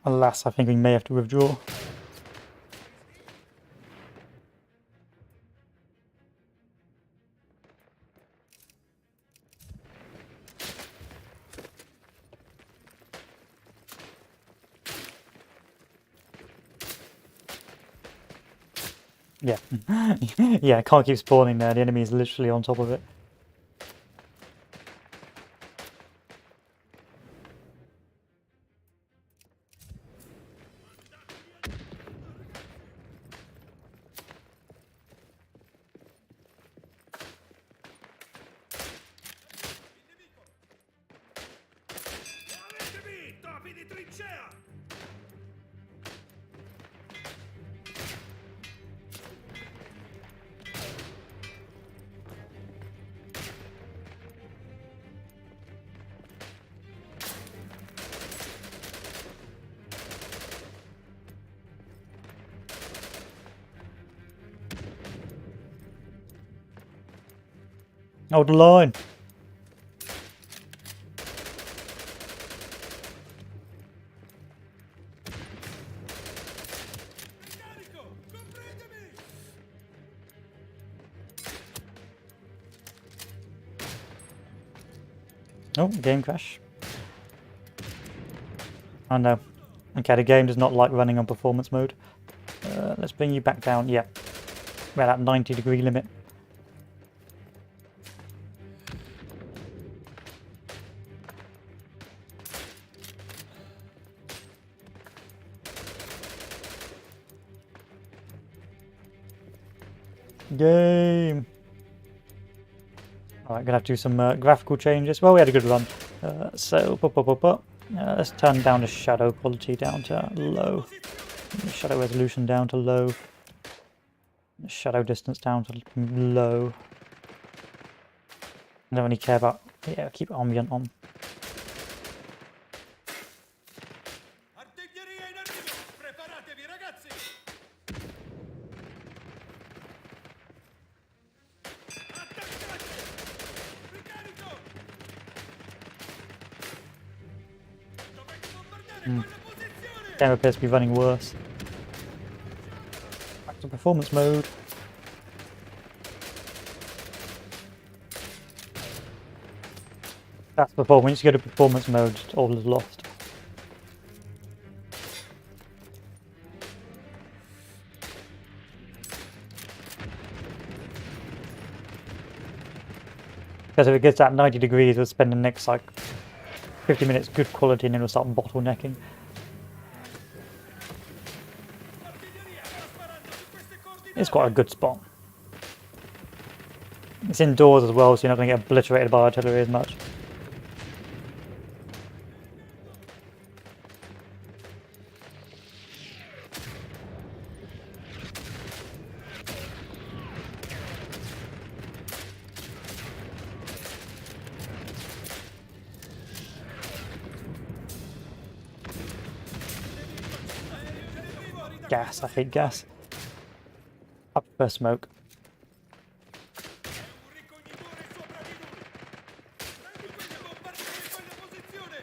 Alas, I think we may have to withdraw. Yeah. Yeah, I can't keep spawning there. The enemy is literally on top of it. Muovetevi, topi di trincea! Hold the line. Carico! Compretevi! Oh, game crash. Oh no. Okay, the game does not like running on performance mode. Let's bring you back down. Yeah. We're at that 90-degree limit. Game! Alright, gonna have to do some graphical changes. Well, we had a good run. Let's turn down the shadow quality down to low. The shadow resolution down to low. The shadow distance down to low. I don't really care about... Yeah, keep ambient on. Artiglieria in arrivo! Preparatevi, ragazzi! Attaccate! Ricarico! Dovete bombardare quella posizione! Game appears to be running worse. Back to performance mode. That's before. Once you go to performance mode, all is lost. Because if it gets at 90 degrees, we'll spend the next like 50 minutes good quality and then we'll start bottlenecking. It's quite a good spot. It's indoors as well, so you're not going to get obliterated by artillery as much. Gas, I hate gas. I prefer smoke. Un ricognitore sopra di lui! Dovete bombardare quella posizione!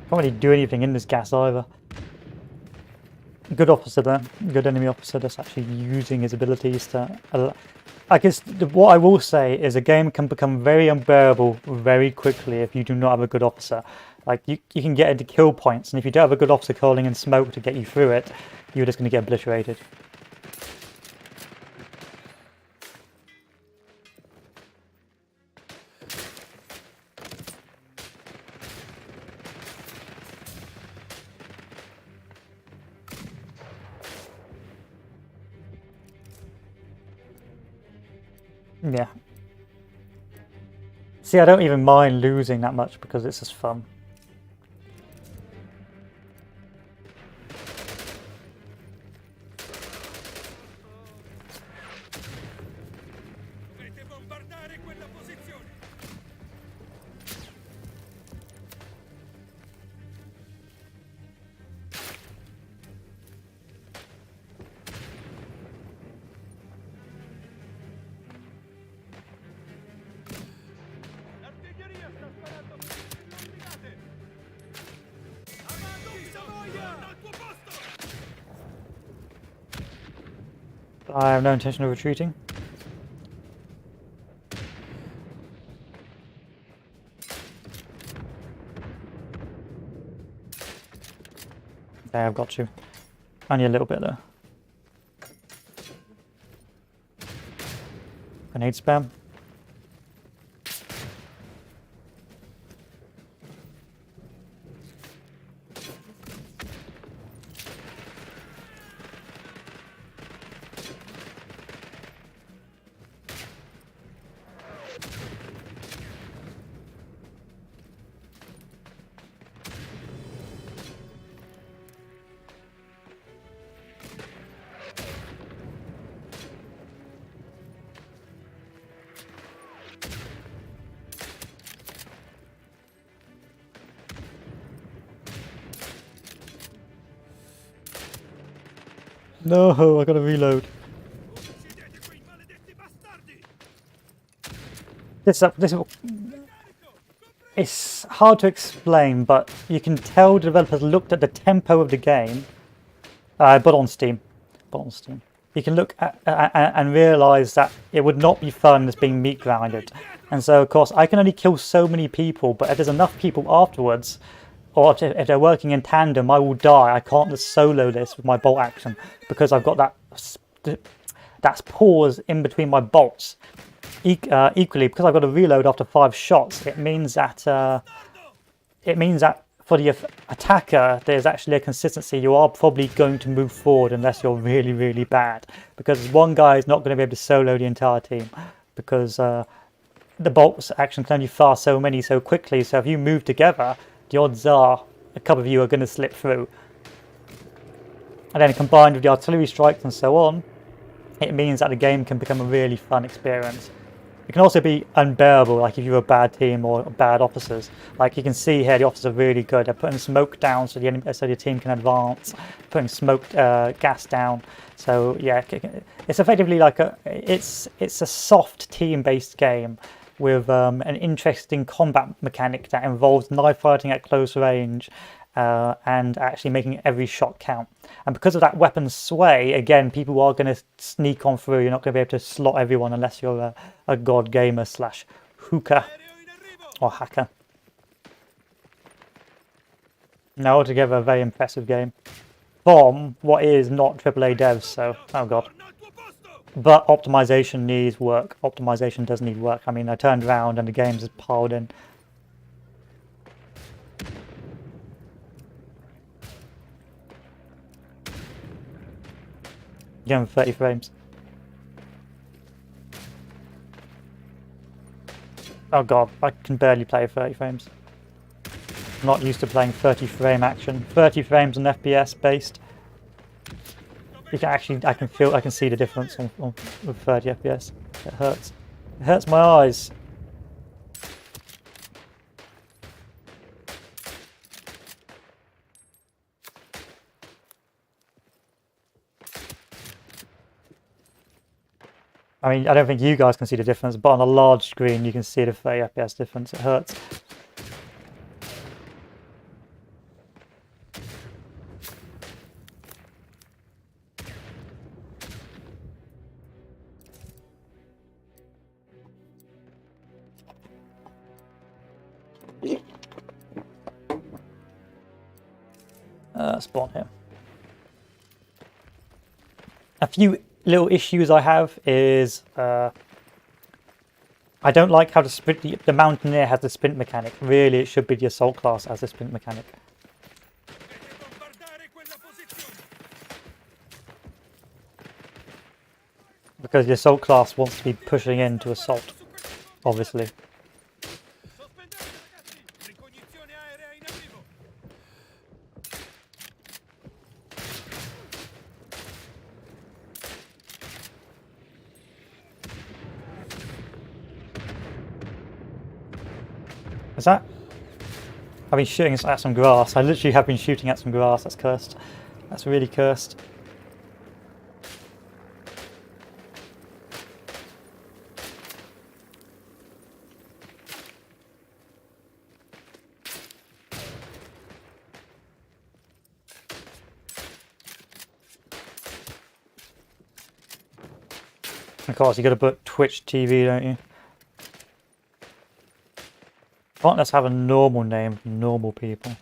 Can't really do anything in this gas either. Good officer there, good enemy officer that's actually using his abilities to... I guess what I will say is a game can become very unbearable very quickly if you do not have a good officer. Like, you can get into kill points, and if you don't have a good officer calling in smoke to get you through it, you're just going to get obliterated. Yeah. See, I don't even mind losing that much because it's just fun. Dovete bombardare quella posizione! L'artiglieria sta sparando posizioni coordinate! Amado di Savoia! Al tuo posto! I have no intention of retreating. Okay, I've got you. Only a little bit though. Grenade spam. No, I gotta reload. Uccidete quei maledetti bastardi! This it's hard to explain, but you can tell the developers looked at the tempo of the game. But on Steam, you can look at and realise that it would not be fun as being meat grounded. And so, of course, I can only kill so many people, but if there's enough people afterwards, or if they're working in tandem, I will die. I can't just solo this with my bolt action because I've got that pause in between my bolts. Equally, because I've got to reload after 5 shots, it means that for the attacker, there's actually a consistency. You are probably going to move forward unless you're really, really bad, because one guy is not going to be able to solo the entire team, because the bolts action can only fire so many so quickly. So if you move together, the odds are a couple of you are going to slip through. And then combined with the artillery strikes and so on, it means that the game can become a really fun experience. It can also be unbearable, like if you're a bad team or bad officers. Like you can see here, the officers are really good. They're putting smoke down so the team can advance, putting smoke gas down. So yeah, it's effectively like it's a soft team-based game with an interesting combat mechanic that involves knife fighting at close range. And actually making every shot count. And because of that weapon sway, again, people are going to sneak on through. You're not going to be able to slot everyone unless you're a god gamer / hooker or hacker. No, altogether a very impressive game. From what is not AAA devs, so, oh god. But optimization needs work. Optimization does need work. I mean, I turned around and the game's just piled in. Give him 30 frames. Oh god, I can barely play 30 frames. I'm not used to playing 30 frame action. 30 frames on FPS based. You can actually, I can see the difference with 30 FPS. It hurts. It hurts my eyes. I mean, I don't think you guys can see the difference, but on a large screen you can see the 30 FPS difference. It hurts. Spawn here. A few little issues I have is I don't like how the Mountaineer has the sprint mechanic. Really, it should be the Assault class as a sprint mechanic. Because the Assault class wants to be pushing into Assault, obviously. Is that? I've been shooting at some grass. I literally have been shooting at some grass. That's cursed. That's really cursed. Of course, you got to put Twitch TV, don't you? Can't let's have a normal name for normal people.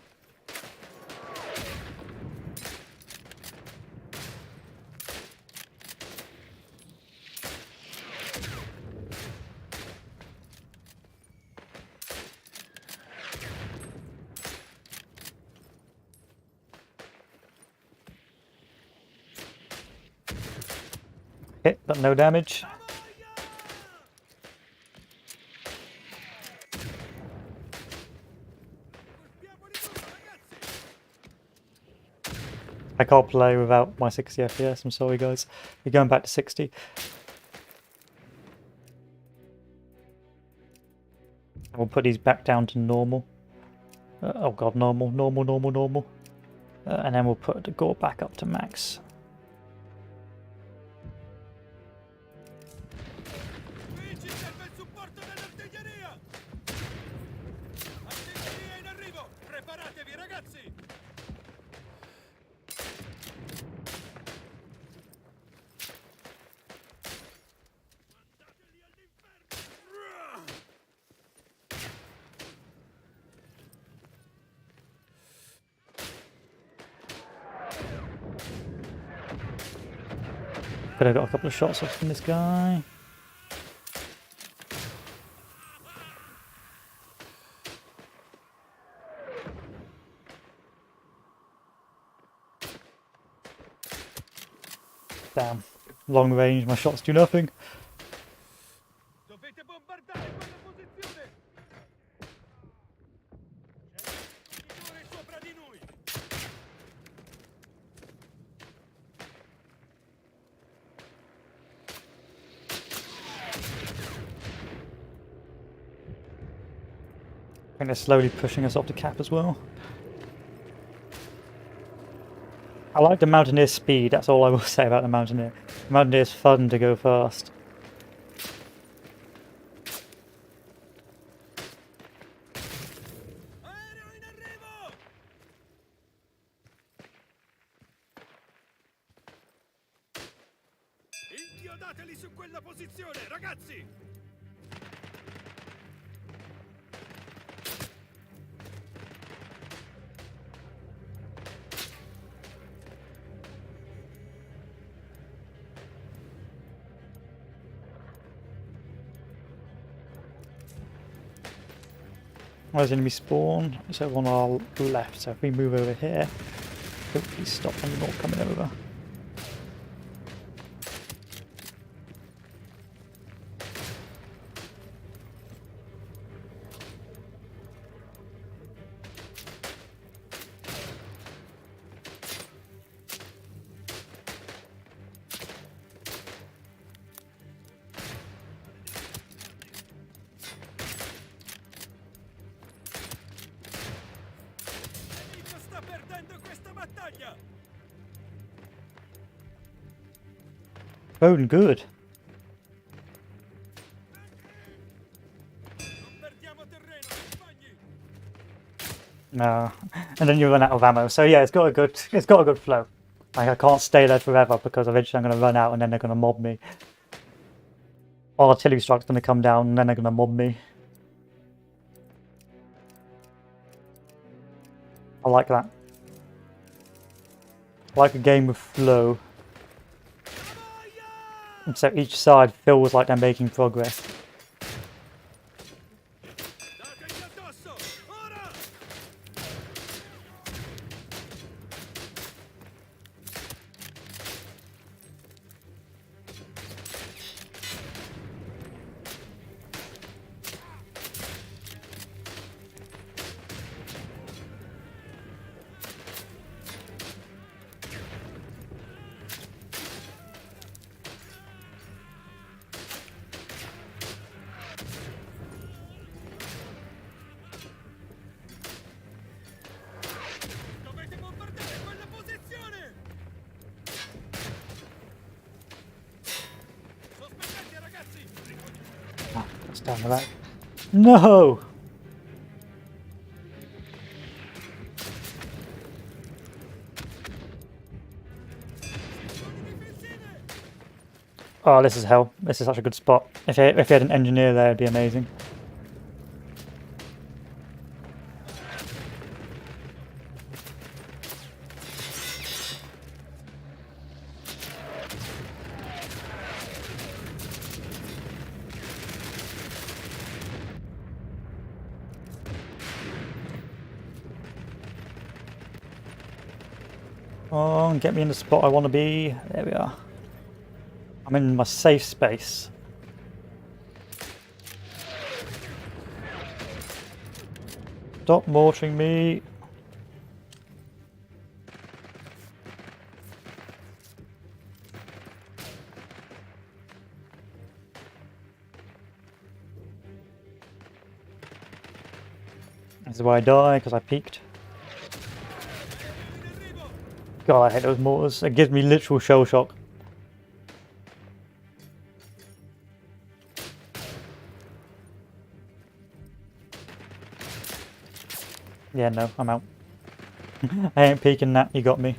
Hit, but no damage. I can't play without my 60 FPS, I'm sorry guys. We're going back to 60. We'll put these back down to normal. Oh god, normal. And then we'll put the gore back up to max. Could have got a couple of shots off from this guy. Damn. Long range, my shots do nothing. Dovete bombardare quella posizione! C'è un inseguitore sopra di noi! I think they're slowly pushing us off the cap as well. I like the Mountaineer's speed, that's all I will say about the Mountaineer. The Mountaineer's fun to go fast. Aereo in arrivo! Inchiodateli su quella posizione, ragazzi! Where's the enemy spawn? It's over on our left, so if we move over here, hopefully stop them not coming over. Nemico sta perdendo questa battaglia! Bowden, good. Non perdiamo terreno, compagni! No, and then you run out of ammo. So yeah, it's got a good flow. Like I can't stay there forever because eventually I'm going to run out and then they're going to mob me. Artillery strike's going to come down and then they're going to mob me. I like that. I like a game with flow. And so each side feels like they're making progress. Dategli addosso! Ora! Dovete bombardare quella posizione! Sospettati, ragazzi! Ah, that's down the back. No! Posizioni difensive! Oh, this is hell. This is such a good spot. If you had an engineer there, it'd be amazing. Oh, get me in the spot I want to be. There we are. I'm in my safe space. Stop mortaring me. This is why I die, because I peeked. God, I hate those mortars. It gives me literal shell shock. Yeah, no, I'm out. I ain't peeking that, you got me.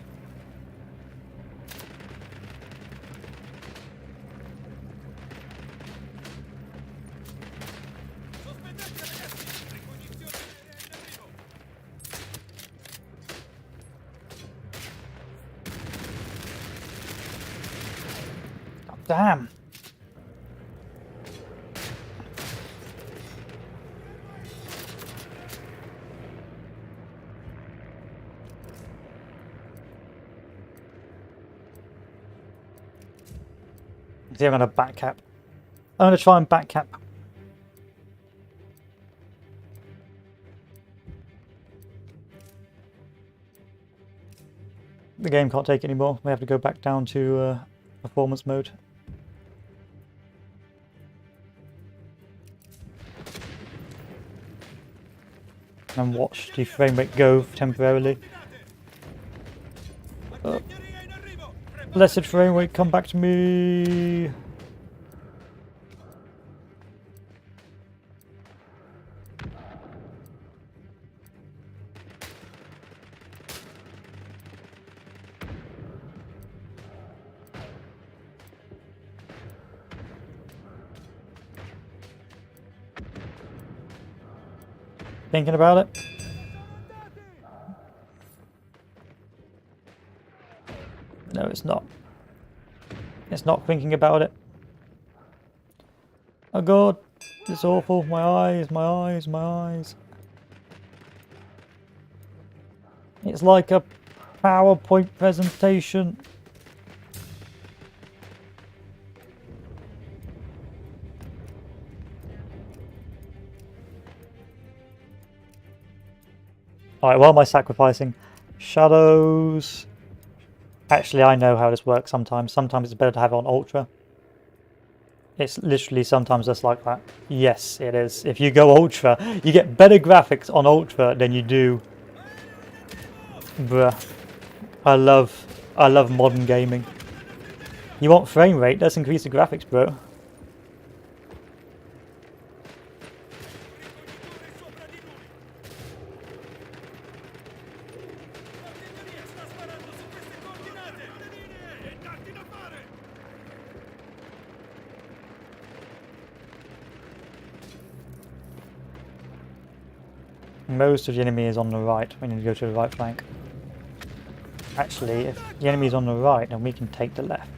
Sospettate, ragazzi! Ricognizione aerea in arrivo! Damn. See, I'm gonna back cap. I'm gonna try and back cap. The game can't take it anymore. We have to go back down to performance mode. And watch the frame rate go temporarily. Blessed frame rate, come back to me. Thinking about it? No, it's not. It's not thinking about it. Oh god, it's awful. My eyes, my eyes, my eyes. It's like a PowerPoint presentation. Alright, what am I sacrificing? Shadows. Actually, I know how this works sometimes. Sometimes it's better to have it on Ultra. It's literally sometimes just like that. Yes, it is. If you go Ultra, you get better graphics on Ultra than you do. Bruh. I love modern gaming. You want frame rate? Let's increase the graphics, bro. Most of the enemy is on the right. We need to go to the right flank. Actually, if the enemy is on the right, then we can take the left.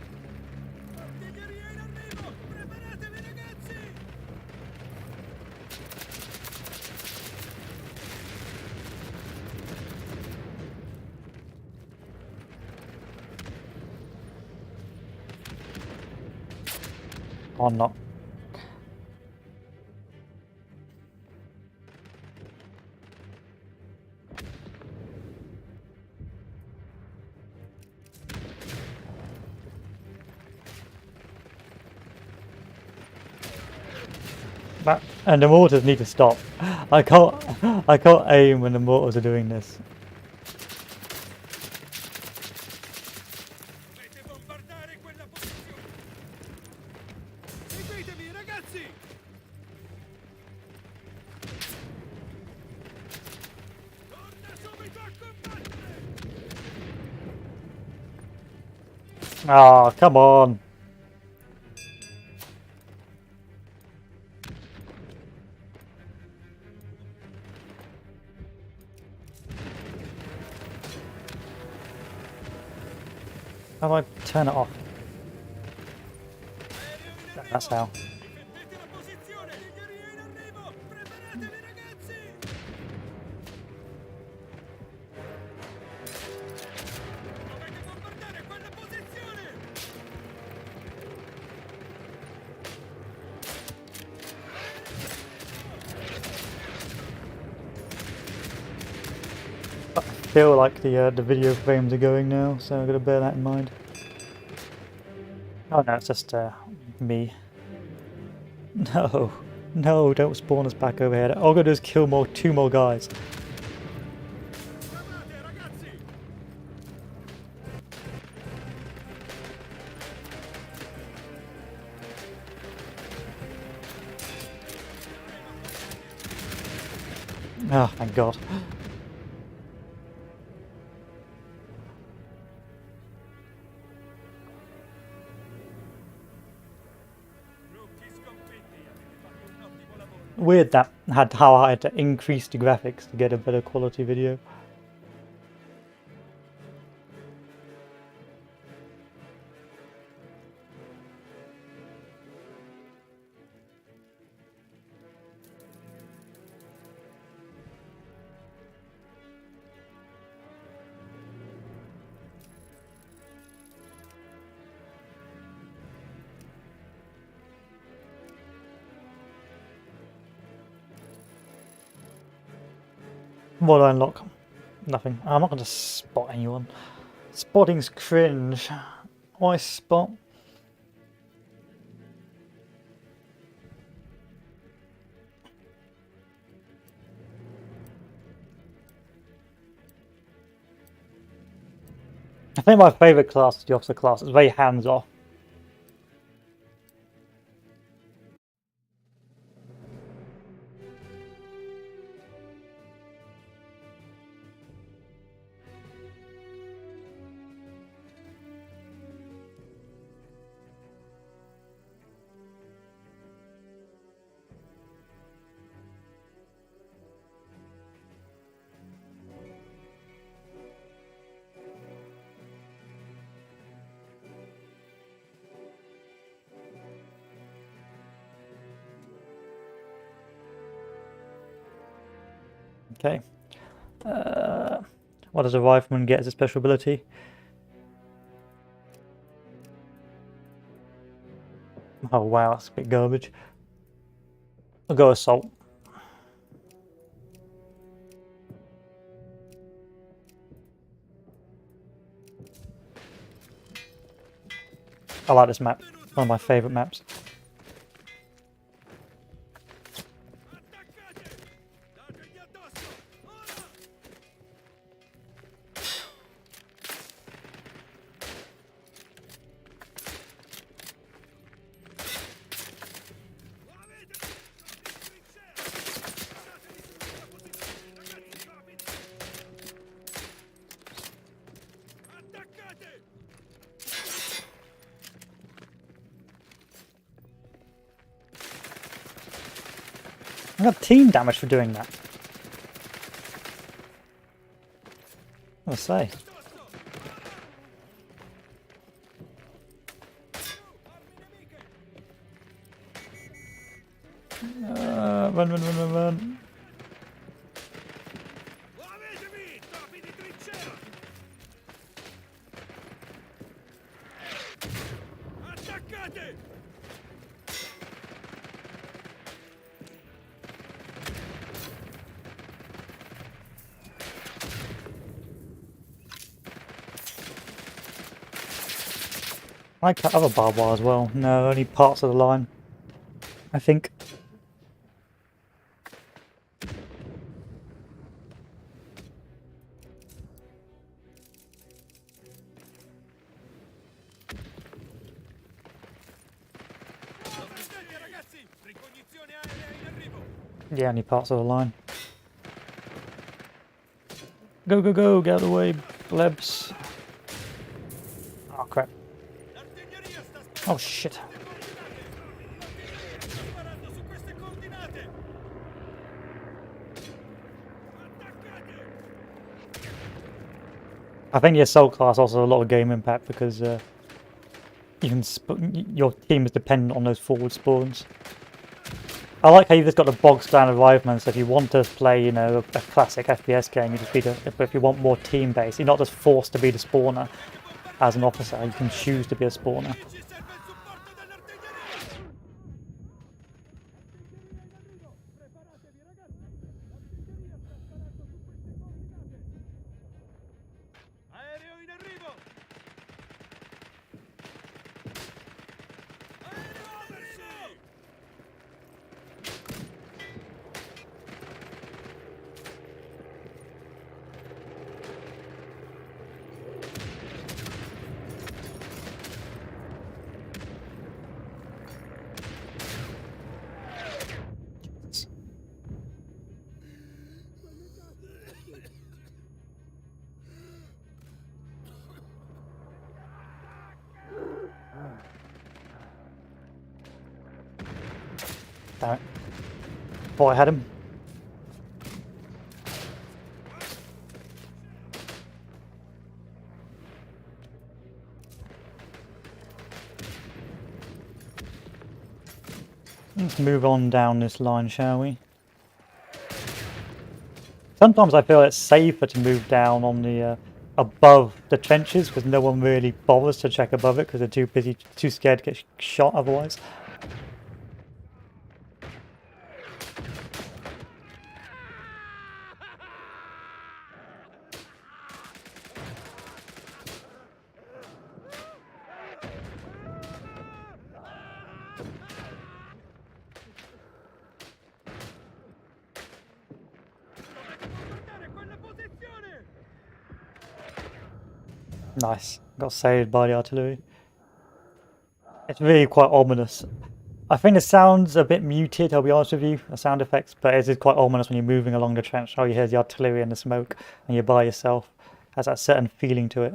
Or not. And the mortars need to stop. I can't aim when the mortars are doing this. Ah, come on. How do I turn it off? That's how. I feel like the video frames are going now, so I've got to bear that in mind. Oh no, it's just me. No, no, don't spawn us back over here. All I'm gonna do is kill two more guys. Oh, thank God. Weird that how I had to increase the graphics to get a better quality video. What do I unlock? Nothing. I'm not going to spot anyone. Spotting's cringe. Why spot? I think my favourite class is the officer class. It's very hands-off. Okay. What does a rifleman get as a special ability? Oh wow, that's a bit garbage. I'll go assault. I like this map. One of my favourite maps. Dategli addosso! Ora! Lo avete visto? In trincea! Dategli subito la posizione, ragazzi, rapidi! Attaccate! I got team damage for doing that. I say. Addosso! Armi nemiche! Run. Lo avete visto? Api di trincea! Attaccate! I like that other barbed wire as well. No, only parts of the line. I think. Attenti, ragazzi! Ricognizione aerea in arrivo! Yeah, only parts of the line. Go! Get out of the way, plebs. Oh crap. L'artiglieria sta Oh shit. sparando su queste coordinate! Attaccate! I think the assault class also has a lot of game impact because you can your team is dependent on those forward spawns. I like how you've just got the bog standard rifleman, so if you want to play, you know, a classic FPS game, you just be but if you want more team based, you're not just forced to be the spawner as an officer, you can choose to be a spawner. Ci serve il supporto dell'artiglieria! Artiglieria in arrivo! Preparatevi, ragazzi! L'artiglieria sta sparando su queste coordinate! Aereo in arrivo! Aereo in arrivo! Damn it. Thought I had him. Let's move on down this line, shall we? Sometimes I feel it's safer to move down on the above the trenches because no one really bothers to check above it because they're too scared to get shot otherwise. Nice. Got saved by the artillery. It's really quite ominous. I think it sounds a bit muted, I'll be honest with you, the sound effects, but it is quite ominous when you're moving along the trench. How you hear the artillery and the smoke and you're by yourself. It has that certain feeling to it.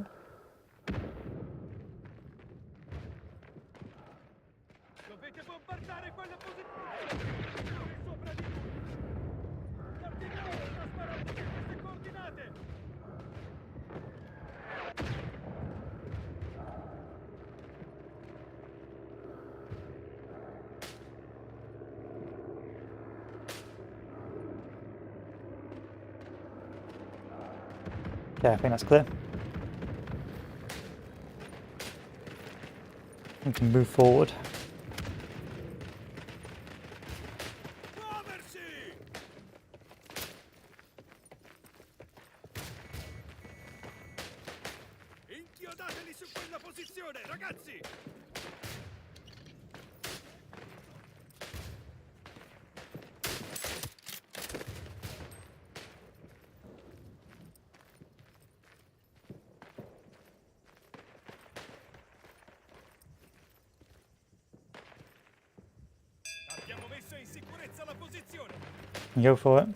Dovete bombardare quella posizione! Sopra di voi! L'artiglieria sta sparando su queste coordinate! Yeah, I think that's clear. We can move forward. Muoversi! Inchiodateli su quella posizione, ragazzi! Abbiamo messo in sicurezza la posizione! Go for it.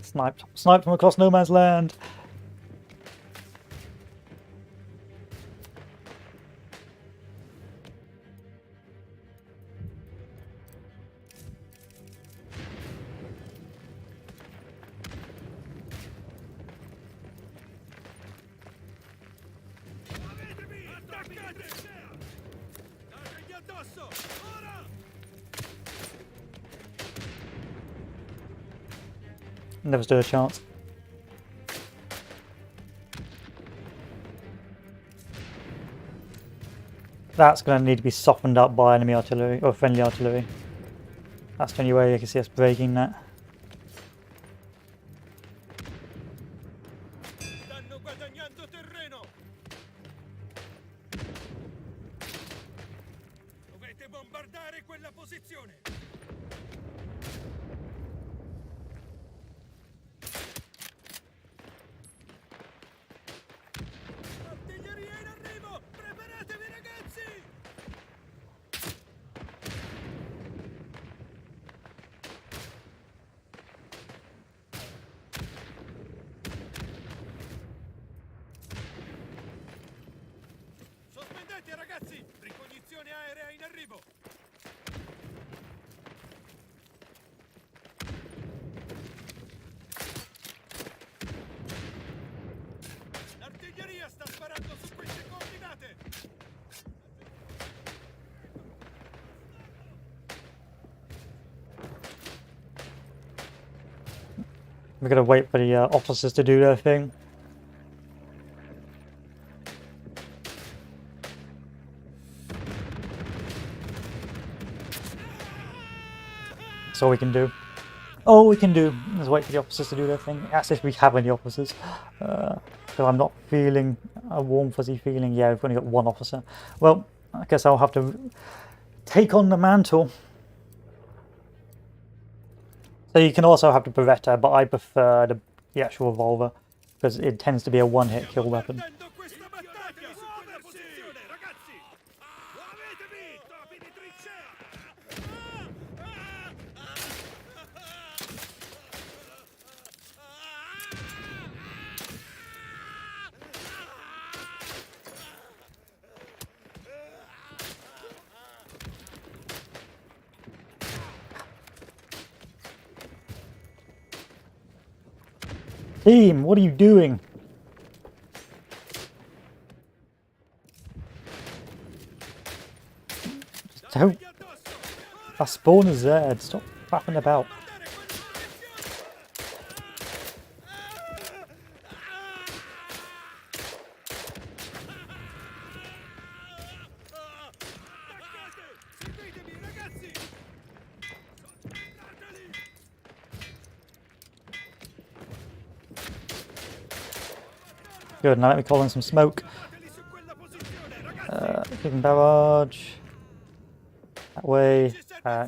Sniped. Sniped from across no man's land. Muovetevi! Attaccate! Dategli addosso! Ora! Never stood a chance. That's going to need to be softened up by enemy artillery, or friendly artillery. That's the only way you can see us breaking that. Stanno guadagnando terreno! Dovete bombardare quella posizione! Artiglieria in arrivo! Preparatevi, ragazzi! Sospendete, ragazzi! Ricognizione aerea in arrivo! L'artiglieria sta sparando su queste coordinate! We're going to wait for the officers to do their thing. That's all we can do. All we can do is wait for the officers to do their thing. As if we have any officers. So I'm not feeling a warm fuzzy feeling. Yeah, we've only got one officer. Well, I guess I'll have to take on the mantle. So you can also have the Beretta, but I prefer the actual revolver because it tends to be a one-hit kill weapon. Perdendo questa battaglia su quella posizione, ragazzi! Muovetevi, topi di Team, what are you doing? Don't. Our spawn is there. Stop faffing about. Seguitemi, ragazzi! Good, now let me call in some smoke. Creeping barrage. That way.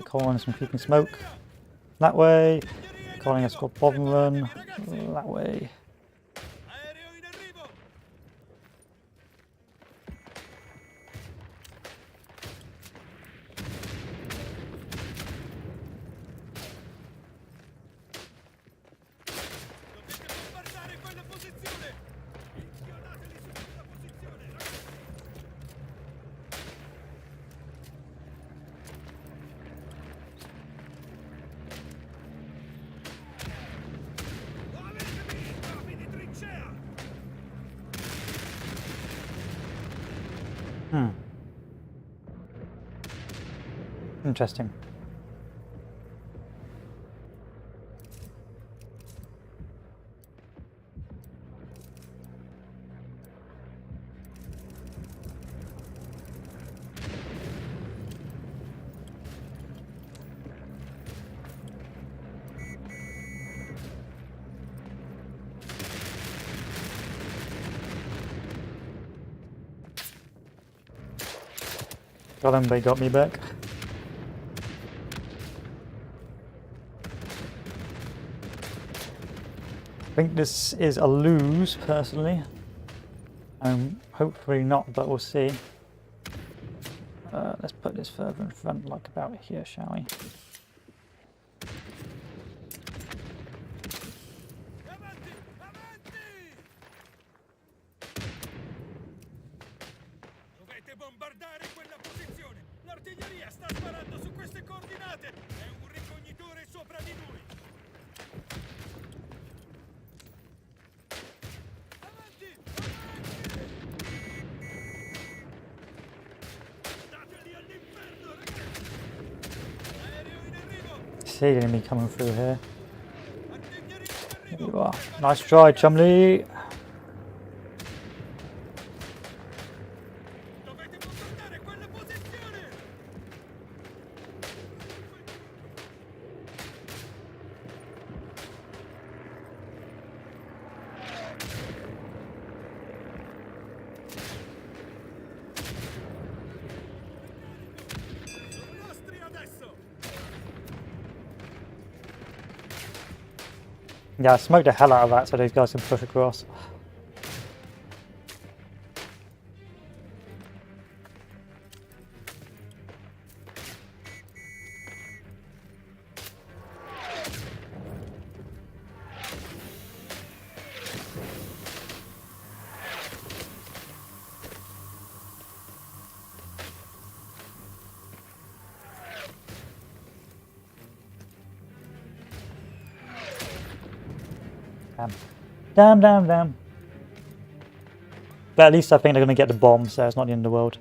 Call in some creeping smoke. That way. Calling a squad bomb run. That way. Hmm. Interesting. Got him, but he got me back. I think this is a lose, personally. Hopefully not, but we'll see. Let's put this further in front, like about here, shall we? Avanti! Avanti! Dovete bombardare quella posizione! L'artiglieria sta sparando su queste coordinate! È un ricognitore sopra di noi! Avanti! Avanti! Dateli all'inferno, ragazzi! Aereo in arrivo! See the enemy coming through here. Artiglieria in There arrivo! you are. Nice try, Chumley. Dovete bombardare quella posizione! Sono nostri adesso! Yeah, I smoked the hell out of that so these guys can push across. Damn. But at least I think they're going to get the bomb, so it's not the end of the world.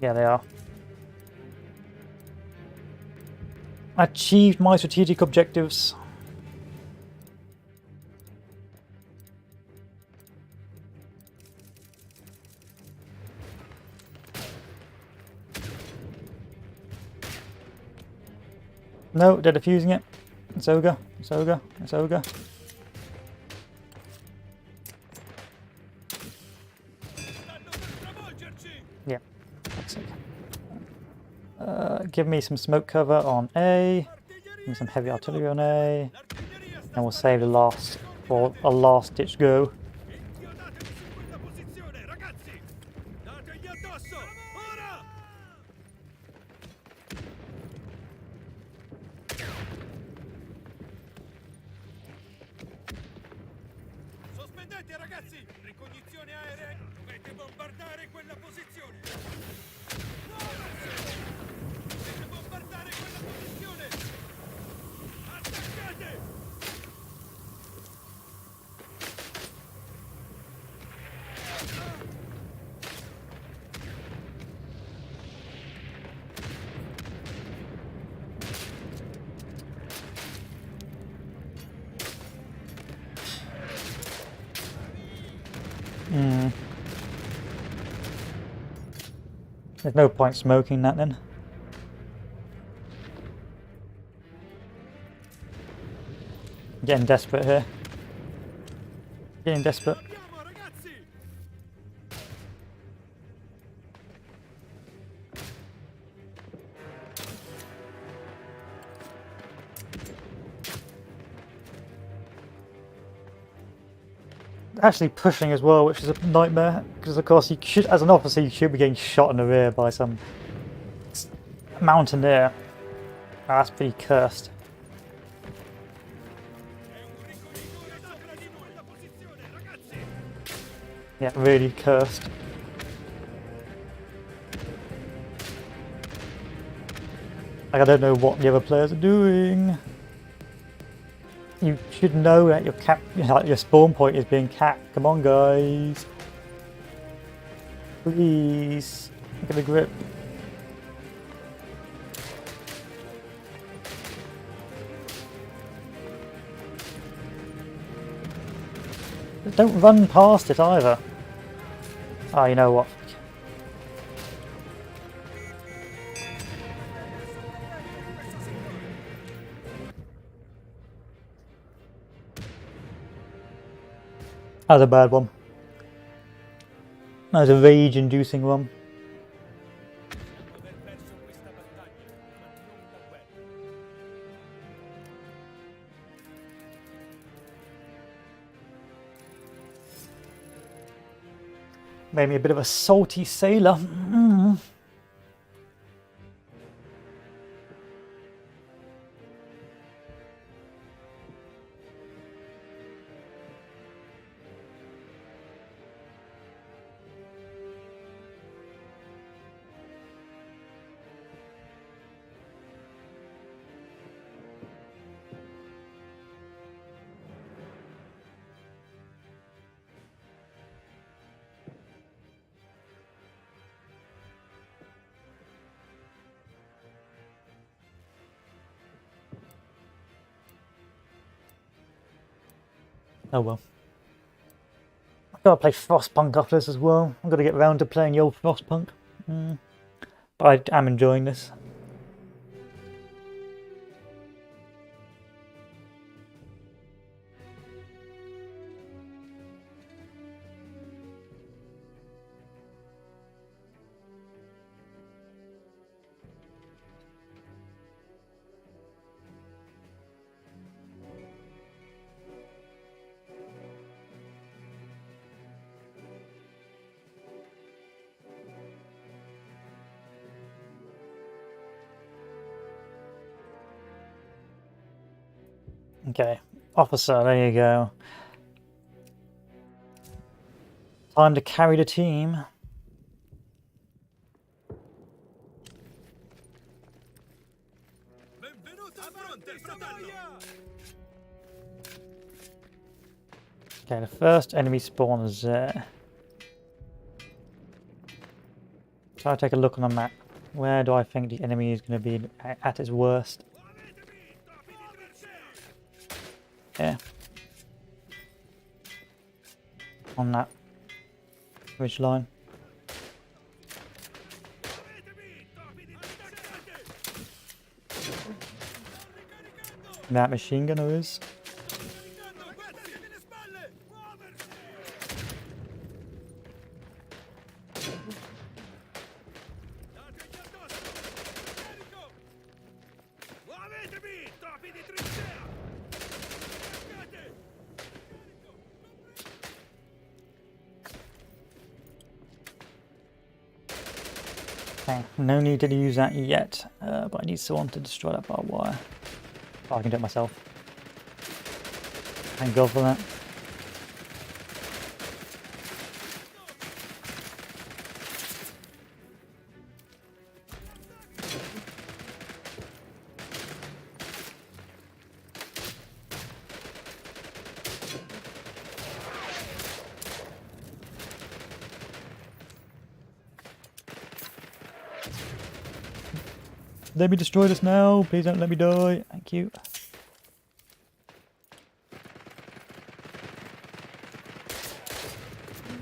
Yeah, they are. Achieved my strategic objectives. No, they're defusing it. It's ogre. It's ogre. It's ogre. Stanno per travolgerci! Yeah. That's it. Give me some smoke cover on A. Give me some heavy artillery on A. L'artiglieria sta And we'll save the last for a last ditch go. Inchiodatevi su quella posizione, ragazzi! Dategli addosso! Ora! Sospendete, ragazzi! Ricognizione aerea! Dovete bombardare quella posizione! Muoversi! Dovete bombardare quella posizione! Attaccate! There's no point smoking that then. I'm getting desperate here. Getting desperate. Abbiamo, ragazzi! Actually pushing as well, which is a nightmare, because of course you should, as an officer, you should be getting shot in the rear by some mountaineer. Oh, that's pretty cursed. È un ricognitore sopra di quella posizione, ragazzi! Yeah, really cursed. Like, I don't know what the other players are doing. You should know that your spawn point is being capped. Come on, guys. Please. Look at the grip. Don't run past it either. Oh, you know what? That was a bad one. That was a rage-inducing one. Aver perso questa battaglia, ma non la guerra. Made me a bit of a salty sailor. Oh well. I've got to play Frostpunk after this as well. I've got to get round to playing the old Frostpunk. But I am enjoying this. Okay, officer, there you go. Time to carry the team. Benvenuto al fronte, fratello! Okay, the first enemy spawn is there. Try to take a look on the map. Where do I think the enemy is going to be at its worst? Yeah. On that ridge line. That machine gunner is. Okay, no need to use that yet, but I need someone to destroy that barbed wire. Oh, I can do it myself. Thank God for that. Let me destroy this now. Please don't let me die. Thank you.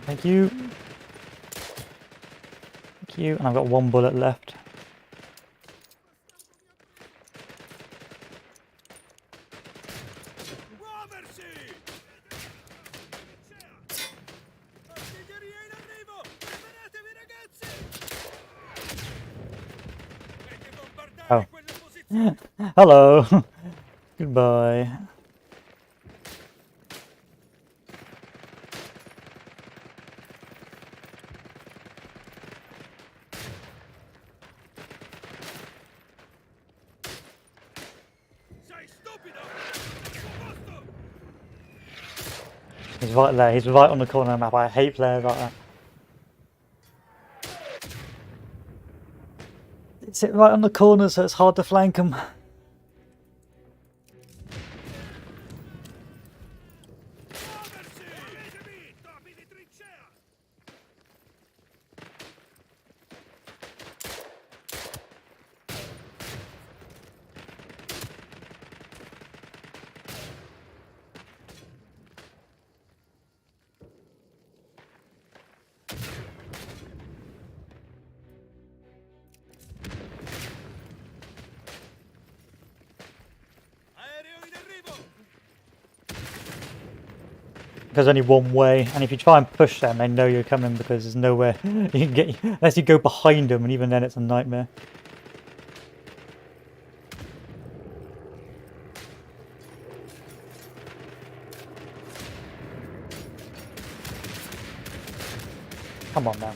Thank you. Thank you. And I've got one bullet left. Oh. Hello. Goodbye. He's right there. He's right on the corner of the map. I hate players like that. It's right on the corner, so it's hard to flank him. There's only one way, and if you try and push them, they know you're coming because there's nowhere you can get unless you go behind them, and even then it's a nightmare. Come on now.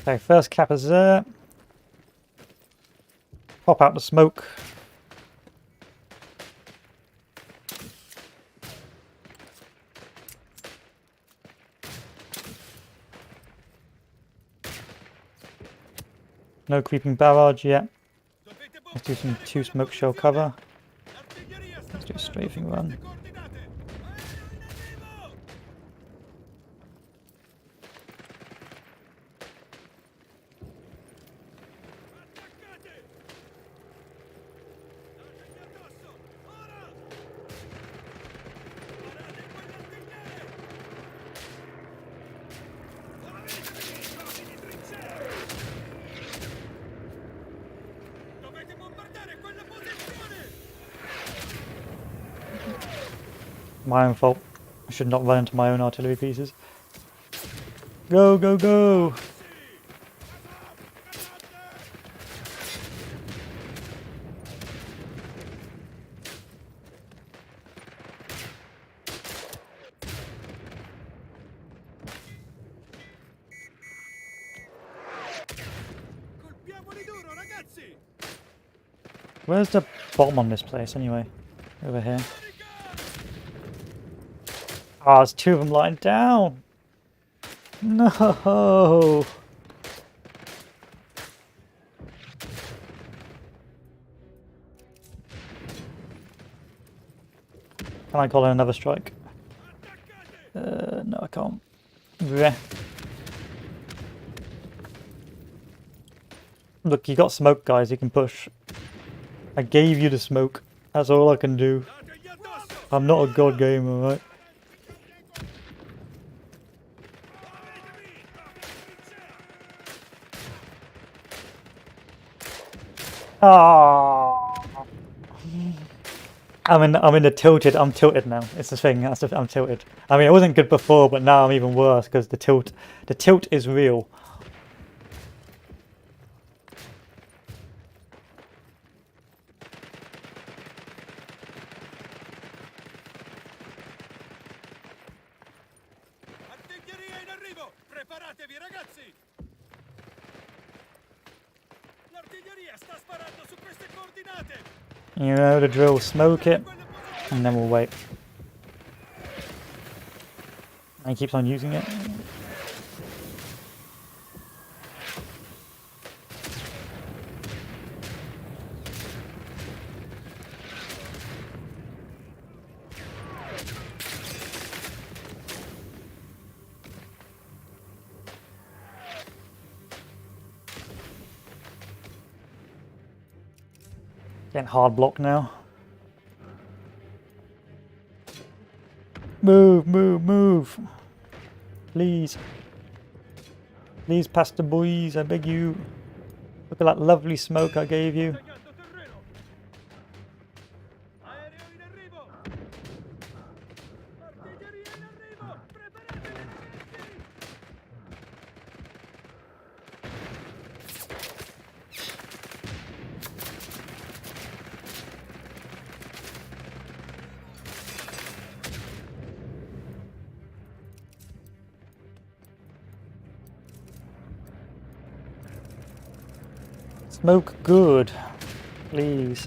Okay, first cap is there. Pop out the smoke. No creeping barrage yet. Let's do some 2 smoke shell cover. Let's do a strafing run. My own fault. I should not run into my own artillery pieces. Go, go, go! Where's the bomb on this place anyway? Over here. Ah, there's 2 of them lying down! No! Can I call in another strike? No, I can't. Bleh. Look, you got smoke, guys. You can push. I gave you the smoke. That's all I can do. I'm not a god gamer, right? Ah! I'm in the tilted. I'm tilted now. It's the thing. I'm tilted. I mean, it wasn't good before, but now I'm even worse because the tilt is real. Artiglieria in arrivo! Preparatevi, ragazzi! L'artiglieria sta sparando su queste coordinate! You know the drill. Smoke it, and then we'll wait. And he keeps on using it. Getting hard blocked now. Move, move, move. Please. Please pass the boys, I beg you. Look at that lovely smoke I gave you. Smoke good, please.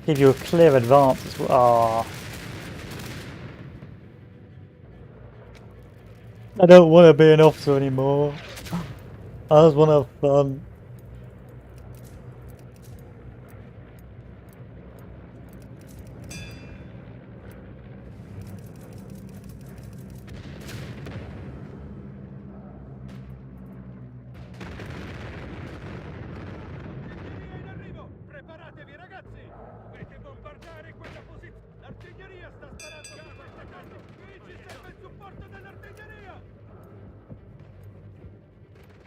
Give you a clear advance as well. Ah. I don't want to be an officer anymore. I just want to have fun. ragazzi! Dovete bombardare quella posizione! L'artiglieria sta sparando! Qui ci serve il supporto dell'artiglieria!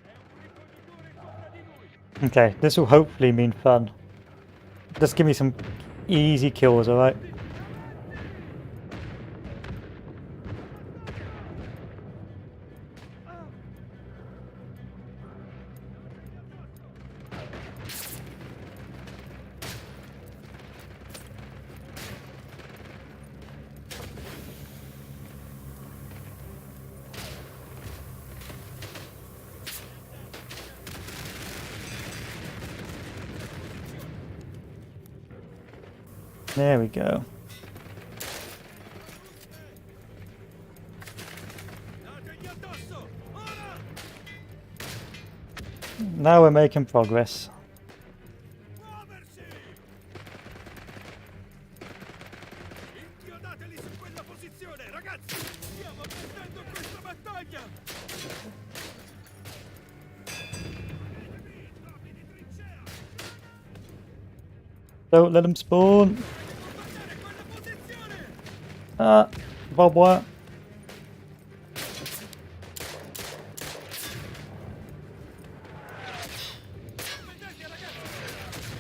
È un ricognitore sopra di lui! Okay, this will hopefully mean fun. Just give me some easy kills, alright? There we go. Dategli addosso! Ora! Now we're making progress. Muoversi! Inchiodateli su quella posizione, ragazzi! Stiamo perdendo questa battaglia! Tropi di trincea! Don't let them spawn. Bombardare quella posizione! Ah, barbed wire. Vedete, ragazzi! Sto ricaricando!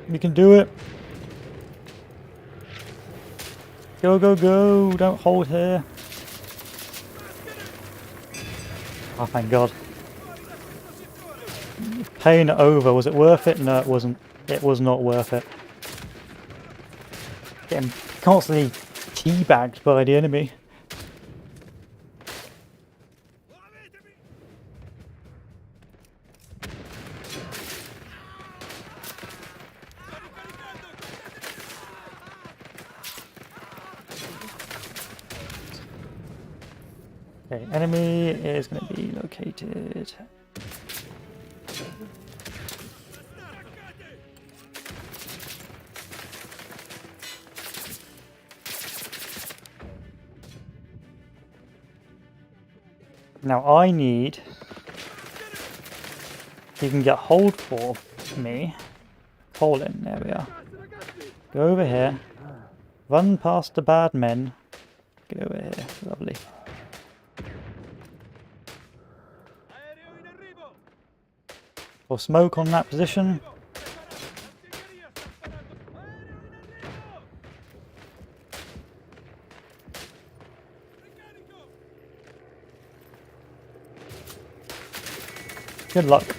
You can do it. Go, go, go. Don't hold here. Oh, thank God. Paying it over. Was it worth it? No, it wasn't. It was not worth it. Getting constantly teabagged by the enemy. Muovetevi! Sto ricaricando! Okay, enemy is going to be located. Attaccate! Now I need. You can get hold for me. Colin, there we are. Go over here. Run past the bad men. Get over here. Lovely. Aereo in arrivo! Or smoke on that position. L'artiglieria sta sparando! Aereo in arrivo! Ricarico! Good luck.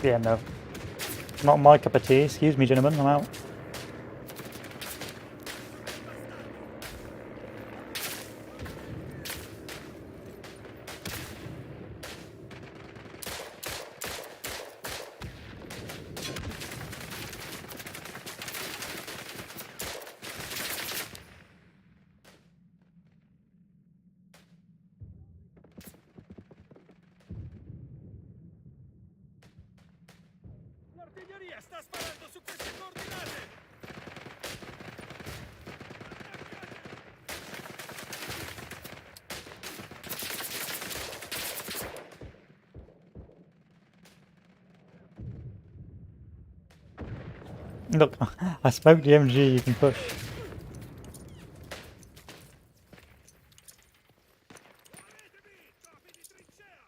Yeah, no. Not my cup of tea. Excuse me, gentlemen. I'm out. L'artiglieria sta sparando su queste coordinate! Look, I smoked the MG. You can push. Muovetevi! Tropi di trincea!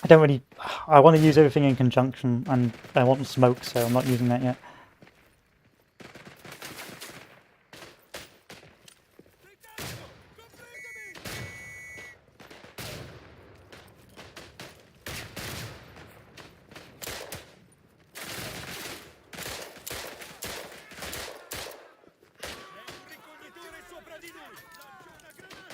I don't really. I want to use everything in conjunction, and I want smoke, so I'm not using that yet. Ricarico! Copritemi! C'è un ricognitore sopra di noi! Lancio una granata!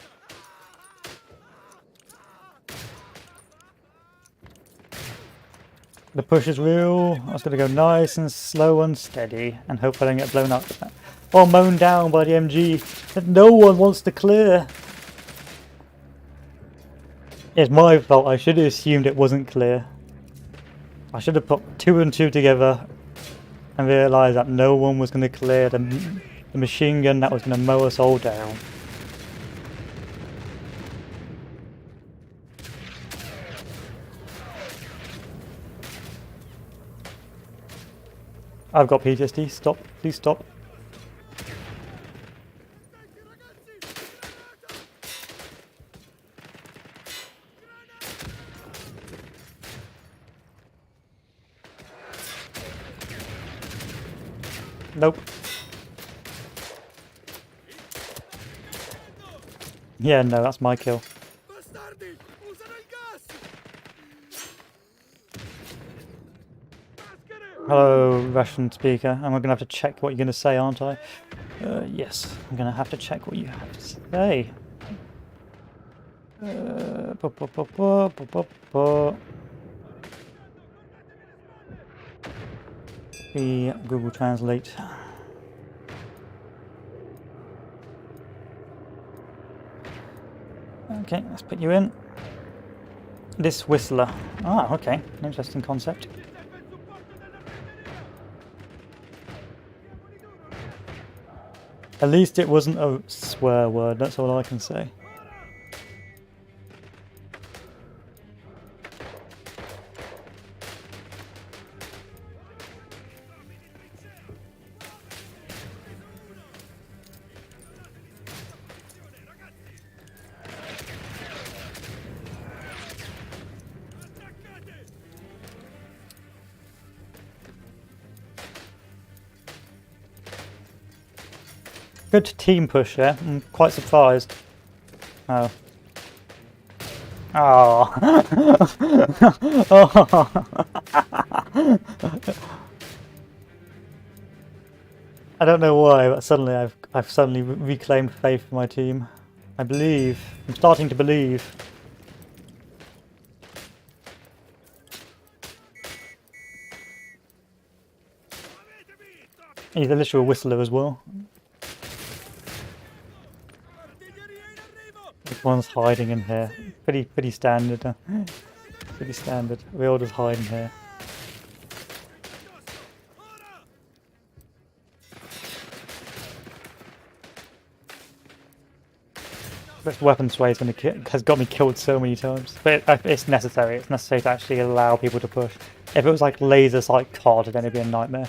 The push is real. I was going to go nice and slow and steady, and hope I don't get blown up. Or mown down by the MG that no one wants to clear. It's my fault. I should have assumed it wasn't clear. I should have put 2 and 2 together and realised that no one was going to clear the machine gun that was going to mow us all down. I've got PTSD. Stop. Please stop. Nope. Yeah, no, that's my kill. Bastardi! Usano il gas! Maschere! Hello, Russian speaker. I'm going to have to check what you're going to say, aren't I? Yes, I'm going to have to check what you have to say. The Google Translate. Okay, let's put you in. This Whistler. Ah, okay. An interesting concept. At least it wasn't a swear word, that's all I can say. Good team push there. I'm quite surprised. Oh. Oh. Oh. I don't know why, but suddenly I've suddenly reclaimed faith in my team. I believe. I'm starting to believe. He's a literal whistler as well. This one's hiding in here. Pretty standard. Pretty standard. We all just hide in here. This weapon sway has got me killed so many times. But it's necessary. It's necessary to actually allow people to push. If it was like laser sight COD, then it'd be a nightmare.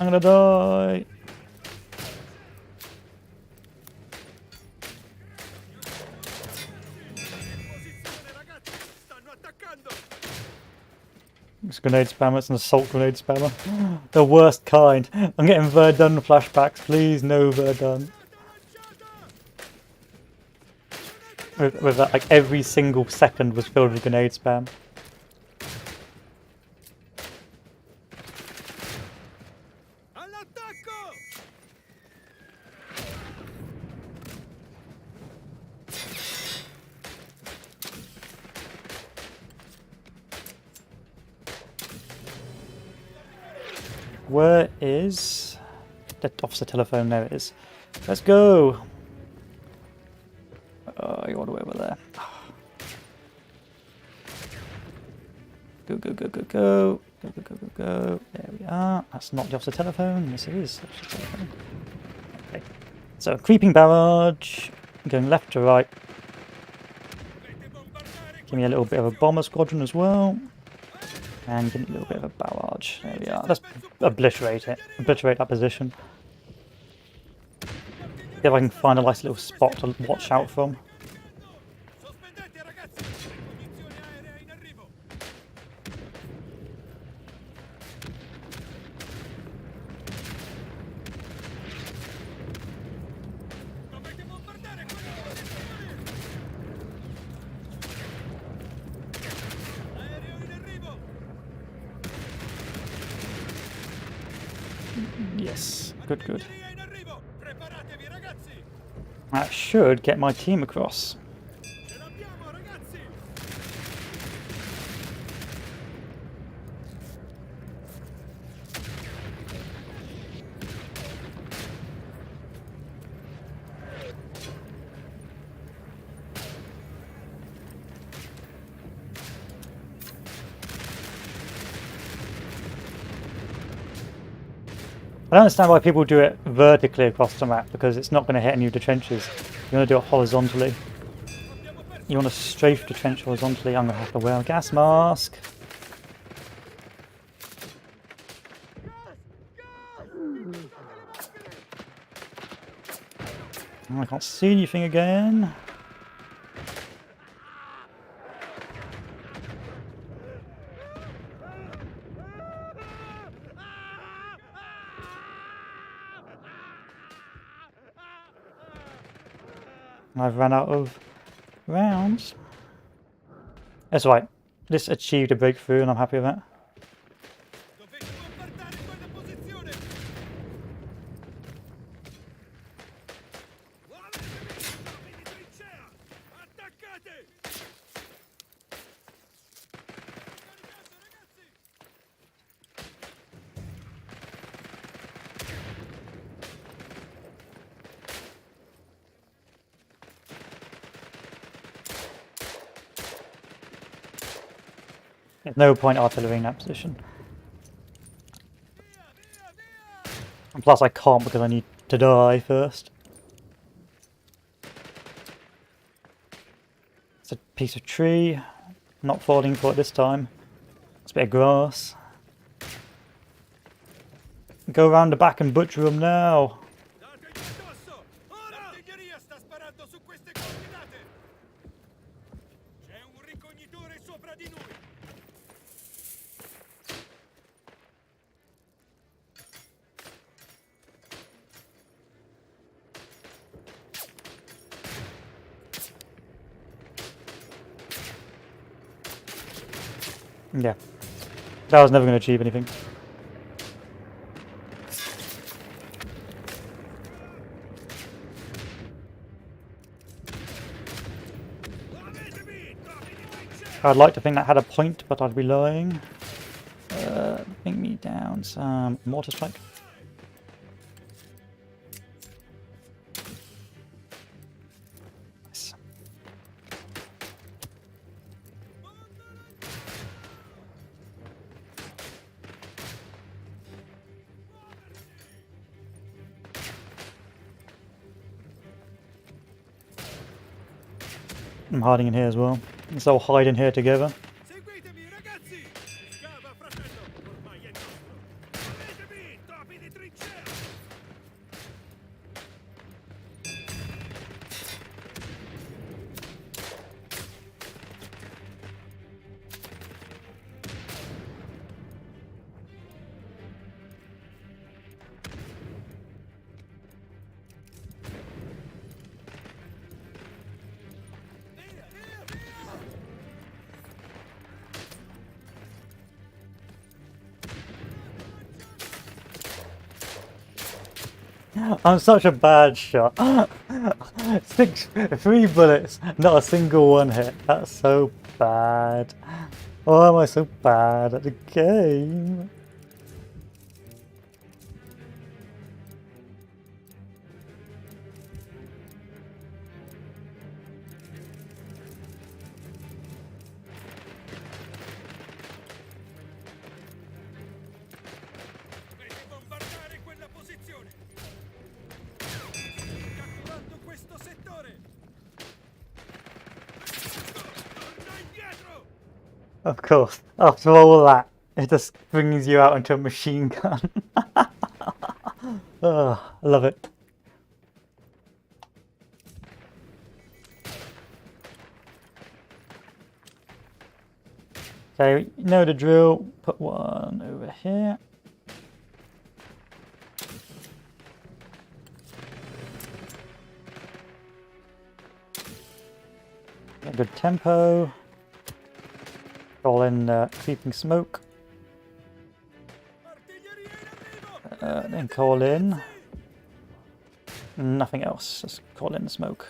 I'm gonna die. It's grenade spammer, it's an assault grenade spammer. The worst kind. I'm getting Verdun flashbacks, please no Verdun. With that, like every single second was filled with grenade spam. Where is the officer telephone? There it is. Let's go. Oh, you're all the way over there. Go, go, go, go, go. Go, go, go, go, go. There we are. That's not the officer telephone. Yes, it is. Officer telephone. Okay. So, creeping barrage. Going left to right. Give me a little bit of a bomber squadron as well. And give me a little bit of a barrage. There we are. Let's obliterate it. Obliterate that position. See if I can find a nice little spot to watch out from. Yes, good, good. That should get my team across. Ce l'abbiamo, ragazzi! I don't understand why people do it vertically across the map, because it's not going to hit any of the trenches. You want to do it horizontally. You want to strafe the trench horizontally. I'm going to have to wear a gas mask. I can't see anything again. I've run out of rounds. That's right. This achieved a breakthrough and I'm happy with that. Dovete bombardare quella posizione! Uomini di trincea! Attaccate! Caricate, ragazzi! There's no point artillery in that position. Via, via, via! And plus I can't because I need to die first. It's a piece of tree. Not falling for it this time. It's a bit of grass. Go around the back and butcher them now. Dategli addosso! Ora! L'artiglieria sta sparando su queste coordinate! C'è un ricognitore sopra di noi! Yeah. That was never going to achieve anything. Avete vinto, uomini di trincea! I'd like to think that had a point, but I'd be lying. Bring me down some mortar strike. Nice. I'm hiding in here as well. Let's all hide in here together. Seguitemi, ragazzi! Scava, fratello! Ormai è nostro! Avete vinto, api di trincea! Via, via, via! I'm such a bad shot. Three bullets, not a single one hit. That's so bad. Why am I so bad at the game? Dovete bombardare quella posizione! Catturando questo settore! Torna indietro! Of course, after all that, it just brings you out into a machine gun. Oh, I love it. So, you know the drill, put one over here. Get good tempo. Roll in creeping smoke. Artiglieria in arrivo! Then call in Nothing else. Just call in the smoke.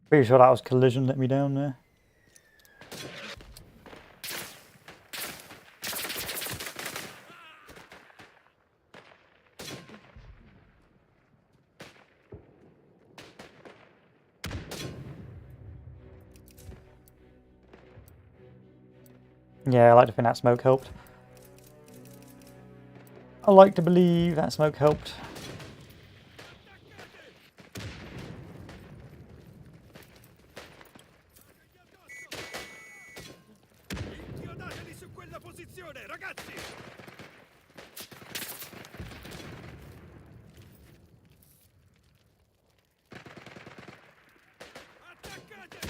Pretty sure that was collision let me down there. Yeah, I like to think that smoke helped. I like to believe that smoke helped. Inchiodateli su quella posizione, ragazzi! Attaccate!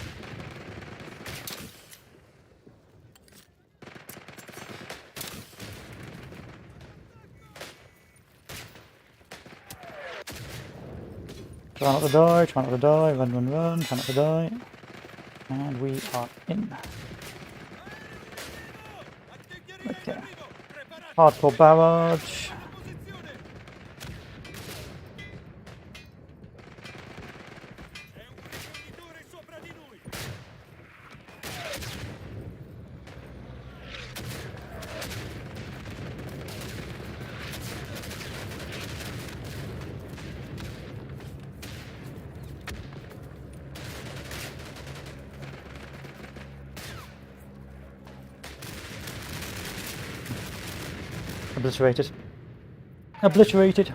Try not to die, try not to die, run, run, run, try not to die. And we are in. Okay. Hardcore barrage. Posizione! È un rifornitore sopra di noi! Obliterated. Obliterated.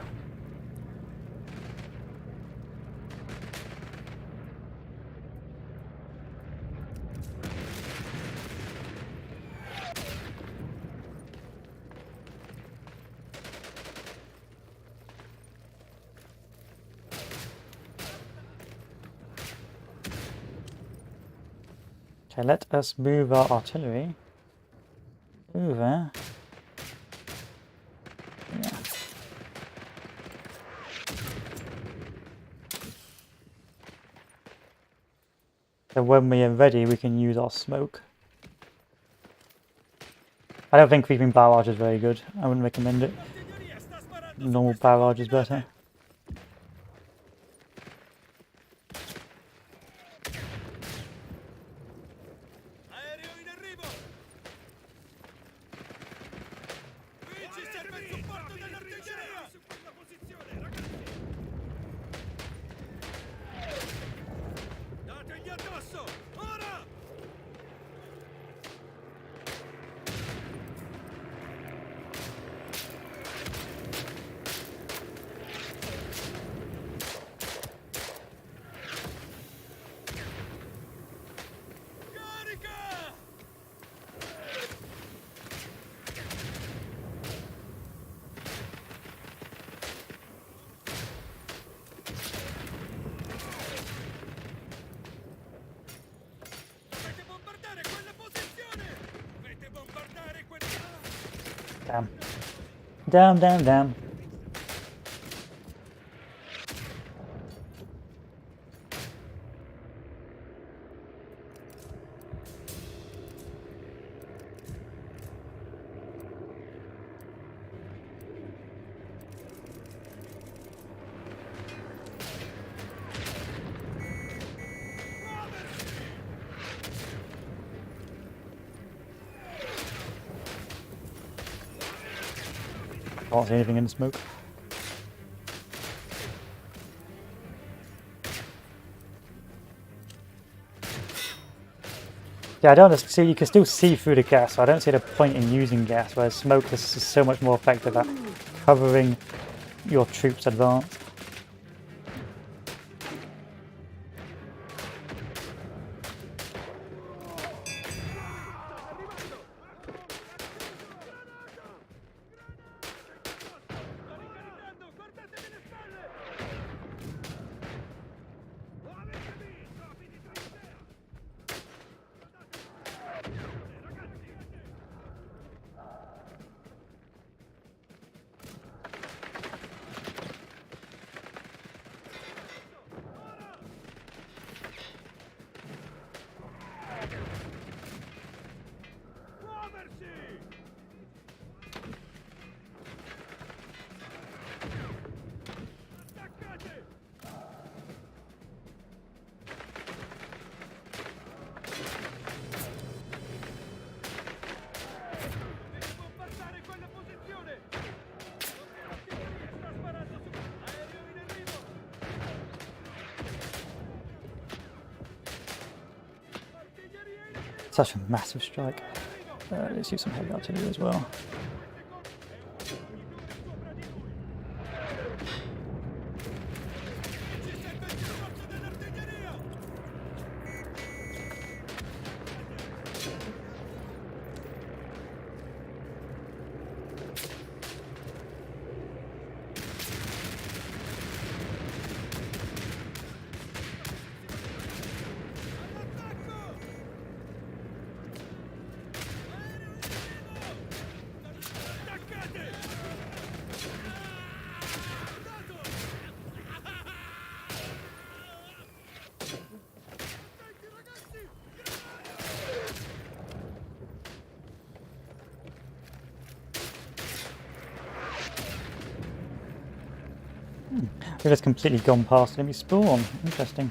Okay, let us move our artillery over. Yeah. So when we are ready, we can use our smoke. I don't think creeping barrage is very good. I wouldn't recommend it. L'artiglieria sta sparando su Normal queste barrage is coordinate! better. Aereo in arrivo! Qui ci serve il supporto dell'artiglieria! Su quella posizione, ragazzi! Dategli addosso! Ora! Carica! Dovete bombardare quella posizione! Dovete bombardare quella... Damn. Damn, damn, damn. Can't see anything in the smoke. Yeah, I don't see. You can still see through the gas, so I don't see the point in using gas. Whereas smoke is so much more effective at covering your troops' advance. Ricaricando, guardatevi le spalle! Lo avete visto, tropi di trincea! Ragazzi! Such a massive strike. Let's use some heavy artillery as well. We've just completely gone past enemy spawn. Interesting.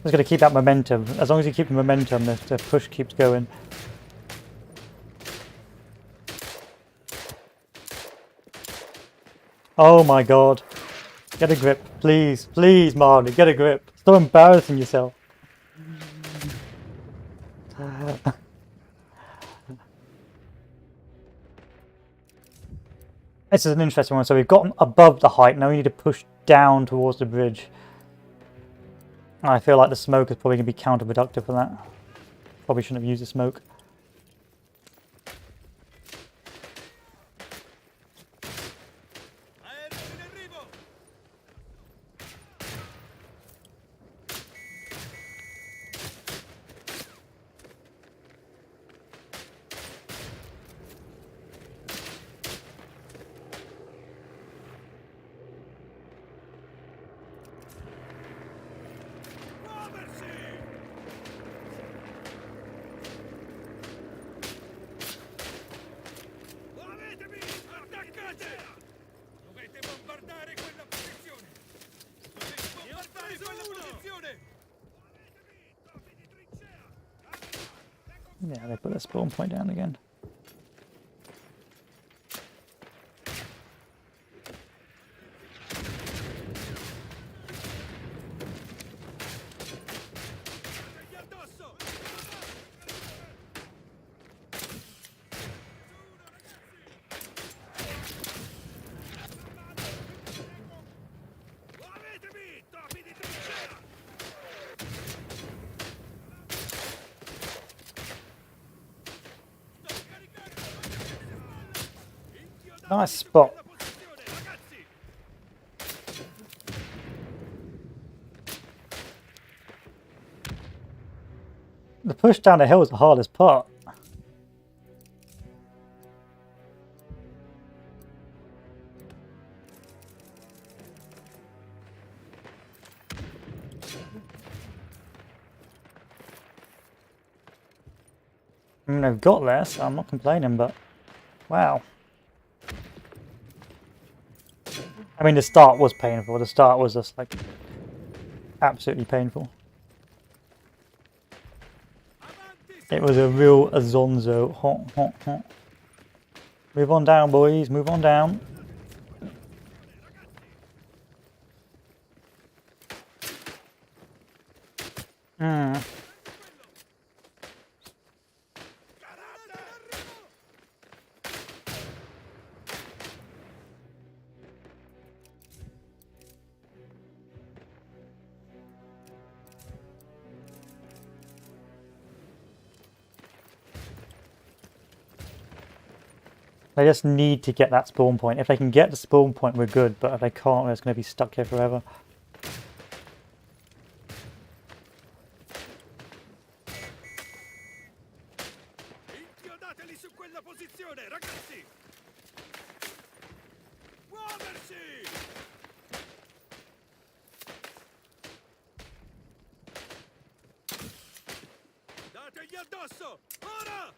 Just got to keep that momentum. As long as you keep the momentum, the push keeps going. Oh my god. Get a grip. Please, please, Marley, get a grip. Stop embarrassing yourself. This is an interesting one. So we've gotten above the height. Now we need to push down towards the bridge. I feel like the smoke is probably going to be counterproductive for that. Probably shouldn't have used the smoke. Yeah, they put their spawn point down again. Nice spot. The push down the hill is the hardest part. I mean, they've got less, so I'm not complaining, but wow. I mean, the start was painful. The start was just like absolutely painful. It was a real Isonzo. Hot, hot, hot. Move on down, boys. Move on down. They just need to get that spawn point. If they can get the spawn point, we're good. But if they can't, we're just going to be stuck here forever. Dategli addosso! Ora!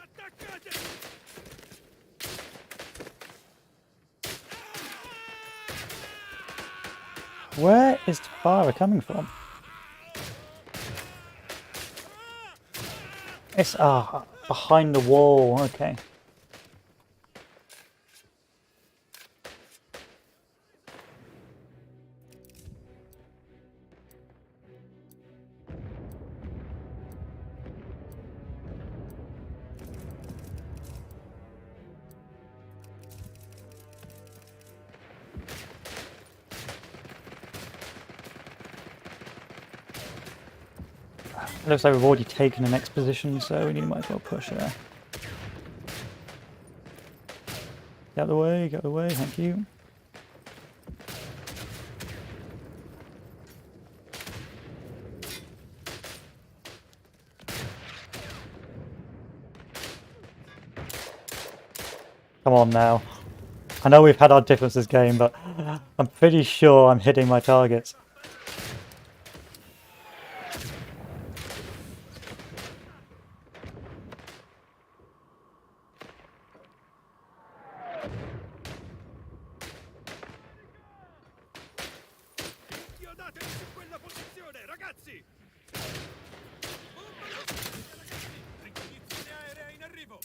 Attaccate! Where is the fire coming from? It's behind the wall. Okay. Looks like we've already taken the next position, so we might as well push there. Get out of the way, get out of the way, thank you. Come on now. I know we've had our differences game, but I'm pretty sure I'm hitting my targets. Inchiodatevi su quella posizione, ragazzi! Ragazzi, ricognizione aerea in arrivo!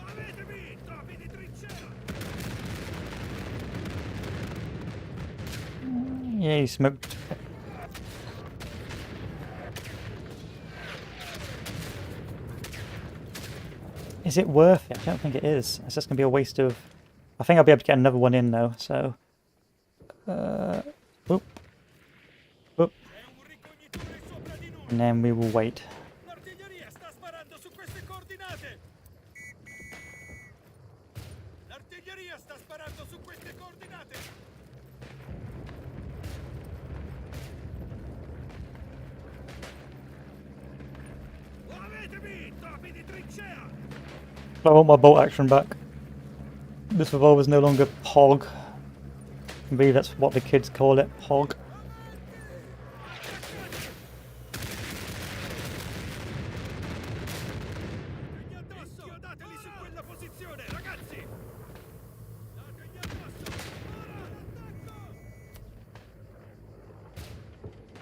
Avete vinto, api di trincea! Yeah, he smoked. Is it worth it? I don't think it is. It's just going to be a waste of... I think I'll be able to get another one in though, so... Oop. Oop. È un ricognitore sopra di noi! And then we will wait. L'artiglieria sta sparando su queste coordinate! L'artiglieria sta sparando su queste coordinate! Avete vinto, api di trincea! I want my bolt action back. This revolver is no longer POG. I believe that's what the kids call it, POG. Inchiodatevi su quella posizione, ragazzi! Dategli addosso! Ora, attacco!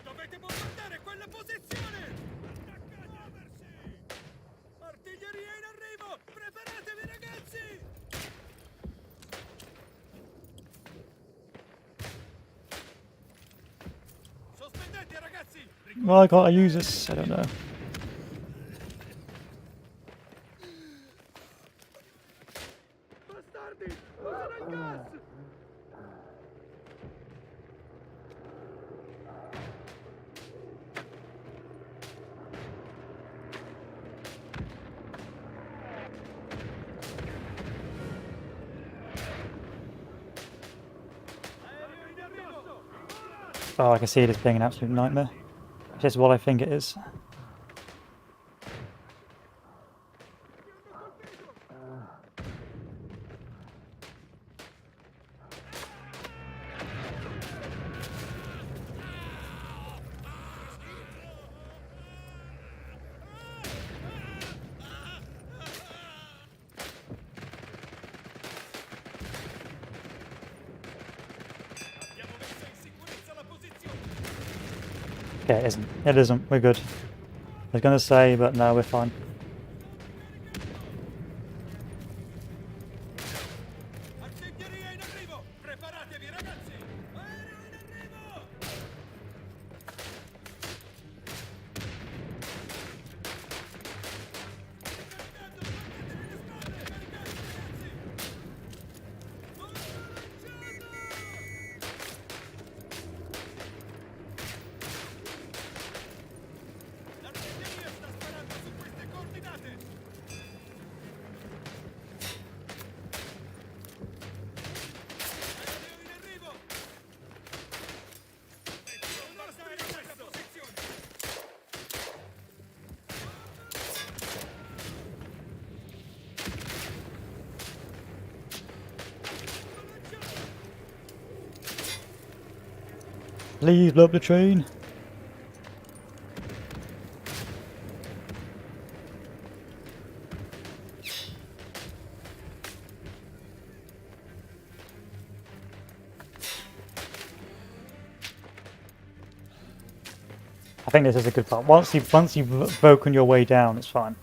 Dovete bombardare quella posizione! Attaccate! Muoversi! Artiglieria in arrivo! Preparatevi, ragazzi! Sospendete, ragazzi! Why can't I use this? I don't know. Bastardi! Usano il gas! Aereo in arrivo! Ora! Oh, I can see this being an absolute nightmare. Which is what I think it is. Abbiamo messo in sicurezza la posizione! Yeah, it isn't. It isn't. We're good. I was gonna say, but no, we're fine. Artiglieria in arrivo! Preparatevi, ragazzi! Aereo in arrivo! Caricando, battetevi le spalle! Caricate, ragazzi! Sono lanciato! L'artiglieria sta sparando su queste coordinate! Please blow up the train. I think this is a good part. Once you've broken your way down, it's fine.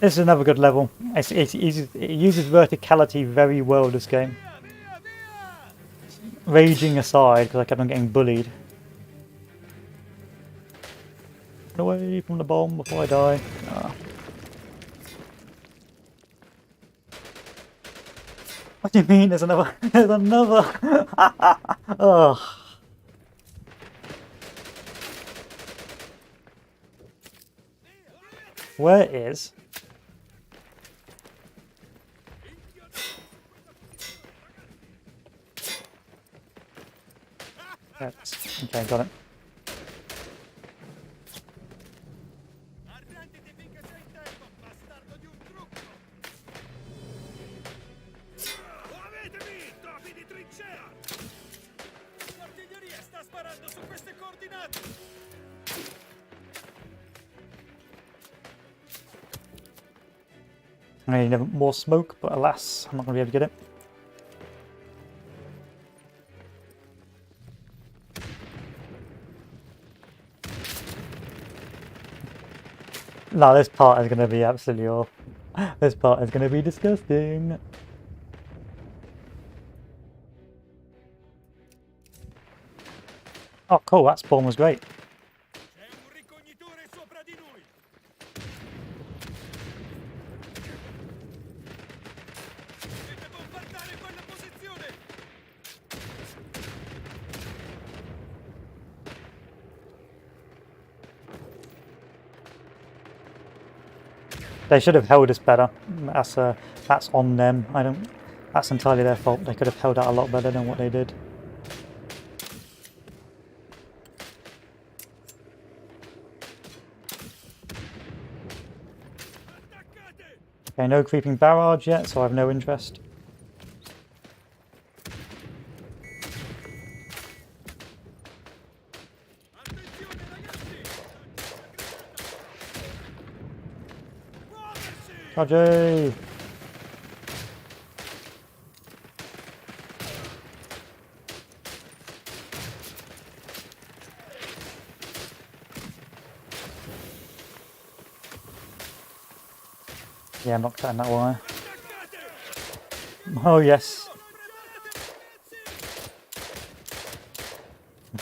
This is another good level. It uses verticality very well, this game. Via, via! Raging aside, because I kept on getting bullied. Get away from the bomb before I die. Ah. What do you mean? There's another. There's another. Ugh. Where is? That's, okay, got it. Arrenditi finché sei in tempo, bastardo di un trucco! Lo avete visto, topi di trincea! L'artiglieria sta sparando su queste coordinate! I need more smoke, but alas, I'm not going to be able to get it. No, this part is going to be absolutely awful. This part is going to be disgusting. Oh, cool, that spawn was great. C'è un ricognitore sopra di noi! Dovete bombardare quella posizione! They should have held us better. That's on them. I don't. That's entirely their fault. They could have held out a lot better than what they did. Attaccate! Okay, no creeping barrage yet, so I have no interest. Attenzione ragazzi! Muoversi! Raji! Yeah, I'm not cutting that wire. Attaccate! Oh yes.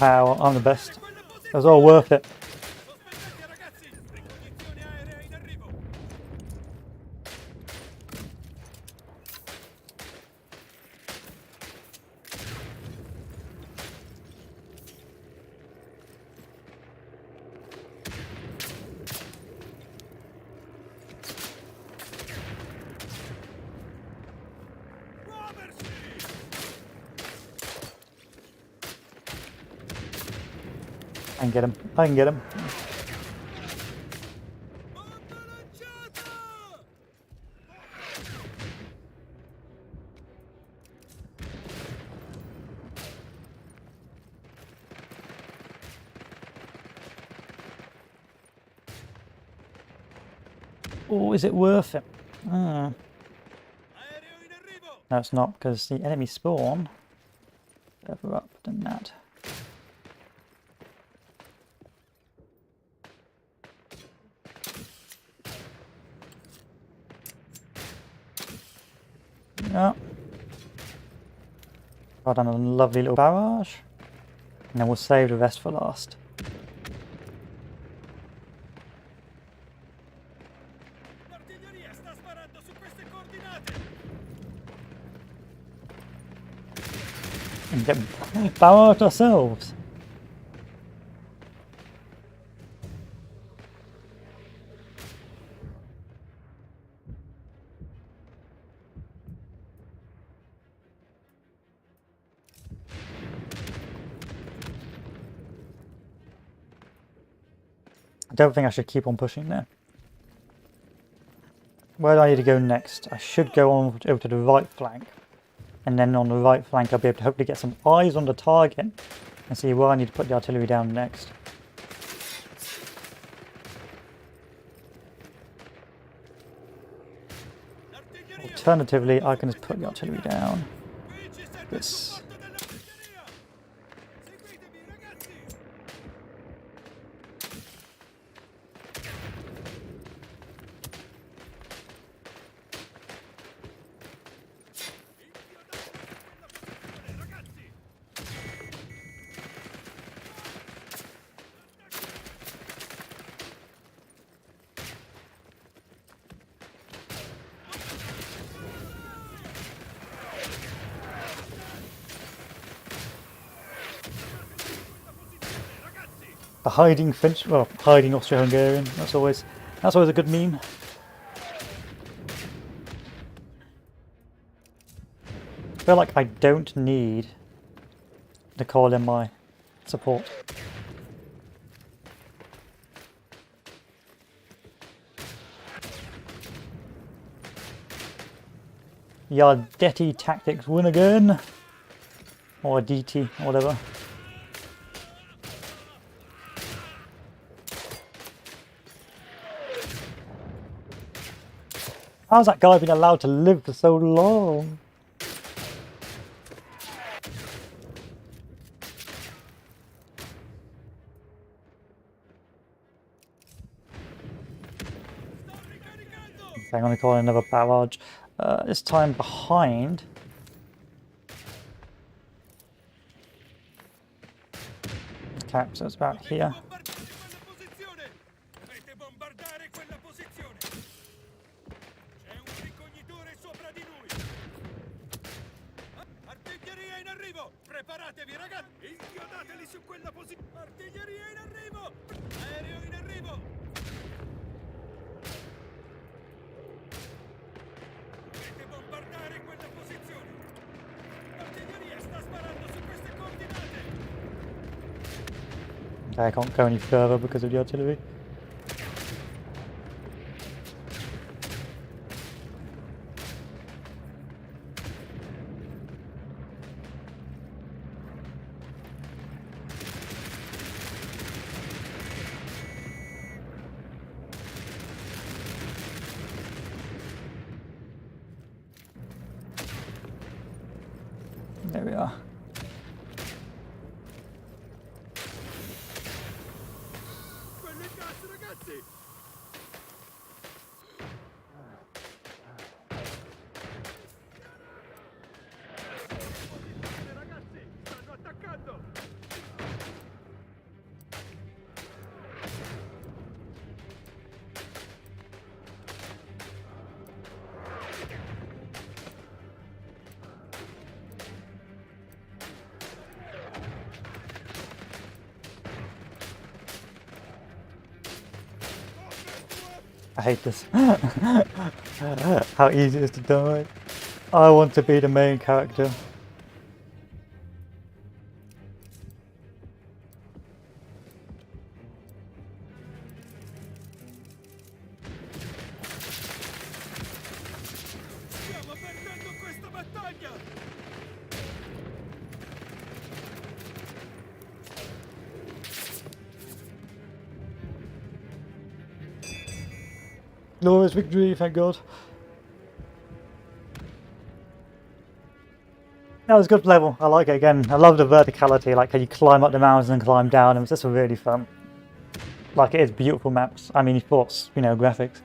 Wow, I'm the best. It was all worth it. Sospettati ragazzi! Ricognizione aerea in arrivo! Muoversi! I can get him. I can get him. Bomba lanciata! Oh, is it worth it? Ah. Aereo in arrivo! No, it's not, because the enemy spawn further up than that. Yeah. I've done a lovely little barrage. And then we'll save the rest for last. L'artiglieria sta sparando su queste coordinate! And get barrage ourselves. I don't think I should keep on pushing there. Where do I need to go next? I should go on over to the right flank. And then on the right flank, I'll be able to hopefully get some eyes on the target and see where I need to put the artillery down next. Alternatively, I can just put the artillery down. This. The hiding French, well, hiding Austro-Hungarian. That's always a good meme. I feel like I don't need to call in my support. Yardetti tactics win again, or DT, or whatever. How's that guy been allowed to live for so long? Okay, I'm going to call another barrage. This time behind. Okay, so it's about here. Preparatevi ragazzi! Inchiodateli su quella posizione! Artiglieria in arrivo! Aereo in arrivo! Dovete bombardare quella posizione! L'artiglieria sta sparando su queste coordinate! Okay, I can't go any further because of the artillery. There we are. Quello in gas, ragazzi! Ragazzi, stanno attaccando! I hate this. How easy it is to die. I want to be the main character. Stiamo perdendo questa battaglia! Glorious victory, thank God. That was a good level. I like it again. I love the verticality, like how you climb up the mountains and climb down. It was just really fun. Like, it is beautiful maps. I mean, of course, you know, graphics.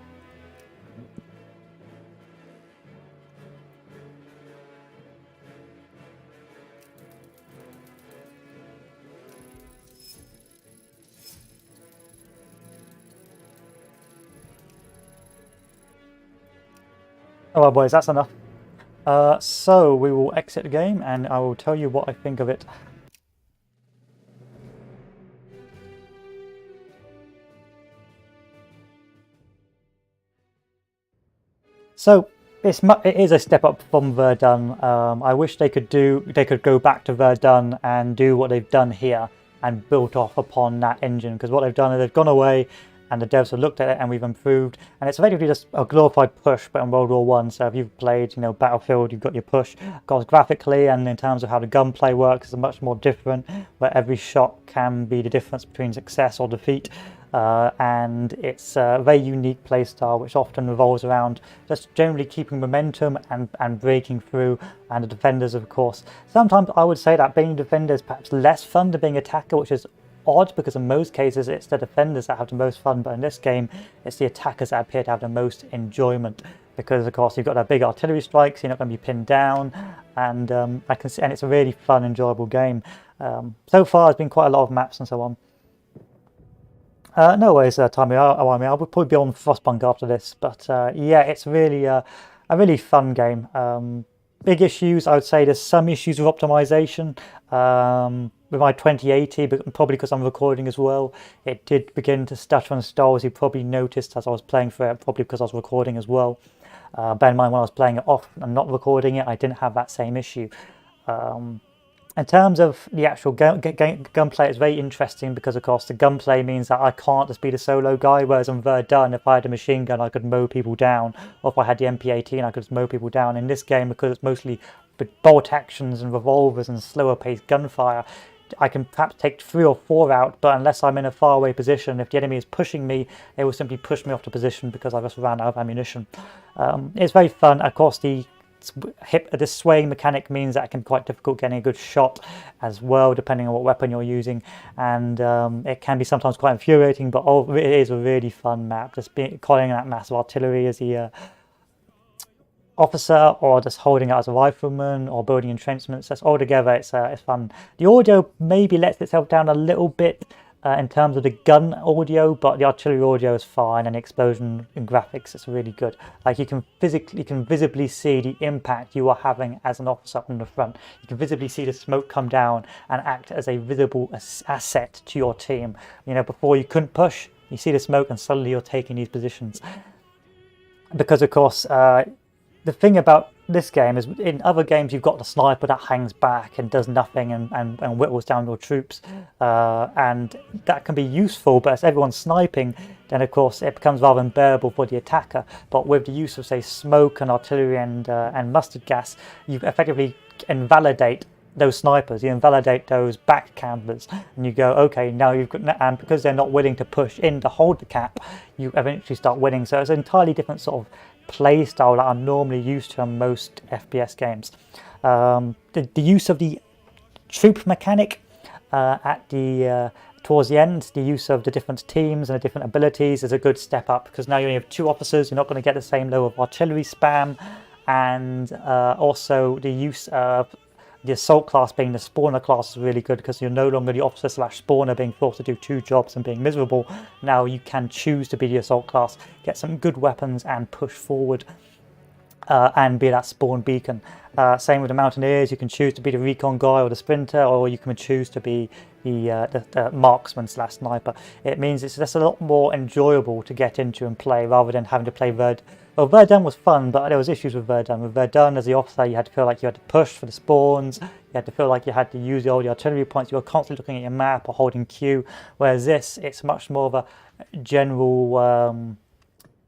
Oh well, boys, that's enough. So we will exit the game and I will tell you what I think of it. So it is a step up from Verdun. I wish they could go back to Verdun and do what they've done here and built off upon that engine, because what they've done is they've gone away and the devs have looked at it and we've improved, and it's effectively just a glorified push but in World War One. So if you've played, you know, Battlefield, you've got your push. Of course, graphically and in terms of how the gunplay works, it's much more different, where every shot can be the difference between success or defeat. And it's a very unique playstyle, which often revolves around just generally keeping momentum and breaking through. And the defenders, of course, sometimes I would say that being a defender is perhaps less fun than being an attacker, which is odd because in most cases it's the defenders that have the most fun, but in this game it's the attackers that appear to have the most enjoyment, because of course you've got that big artillery strikes, you're not going to be pinned down, and I can see, and it's a really fun, enjoyable game. So far there's been quite a lot of maps and so on. No worries, Tommy. I will probably be on Frostpunk after this, but yeah, it's really a really fun game. Big issues, I would say there's some issues with optimization. With my 2080, but probably because I'm recording as well, it did begin to stutter and stall, as you probably noticed as I was playing through it, probably because I was recording as well. Bear in mind, when I was playing it off and not recording it, I didn't have that same issue. In terms of the actual gunplay, it's very interesting because, of course, the gunplay means that I can't just be the solo guy, whereas on Verdun, if I had a machine gun, I could mow people down, or if I had the MP18, I could just mow people down. In this game, because it's mostly bolt actions and revolvers and slower paced gunfire, I can perhaps take 3 or 4 out, but unless I'm in a faraway position, if the enemy is pushing me, they will simply push me off the position because I just ran out of ammunition. It's very fun. Of course, the swaying mechanic means that it can be quite difficult getting a good shot as well, depending on what weapon you're using, and it can be sometimes quite infuriating, but it is a really fun map. Just calling that massive artillery as the officer, or just holding it as a rifleman, or building entrenchments, that's all together, it's fun. The audio maybe lets itself down a little bit in terms of the gun audio, but the artillery audio is fine, and the explosion and graphics, it's really good. Like you can visibly see the impact you are having as an officer on the front. You can visibly see the smoke come down and act as a visible asset to your team. You know, before you couldn't push, you see the smoke and suddenly you're taking these positions. Because of course, the thing about this game is, in other games you've got the sniper that hangs back and does nothing and whittles down your troops, and that can be useful, but as everyone's sniping, then of course it becomes rather unbearable for the attacker. But with the use of, say, smoke and artillery and mustard gas, you effectively invalidate those snipers, you invalidate those back campers, and you go, okay, now you've got, and because they're not willing to push in to hold the cap, you eventually start winning. So it's an entirely different sort of play style that I'm normally used to in most FPS games. The use of the troop mechanic towards the end, the use of the different teams and the different abilities is a good step up, because now you only have 2 officers, you're not going to get the same level of artillery spam, and also the use of the assault class being the spawner class is really good, because you're no longer the officer / spawner being forced to do 2 jobs and being miserable. Now you can choose to be the assault class, get some good weapons and push forward, and be that spawn beacon. Same with the mountaineers, you can choose to be the recon guy or the sprinter, or you can choose to be the marksman / sniper. It means it's just a lot more enjoyable to get into and play, rather than having to play Well, Verdun was fun, but there was issues with Verdun. With Verdun, as the officer, you had to feel like you had to push for the spawns. You had to feel like you had to use all the artillery points. You were constantly looking at your map or holding Q. Whereas this, it's much more of a general,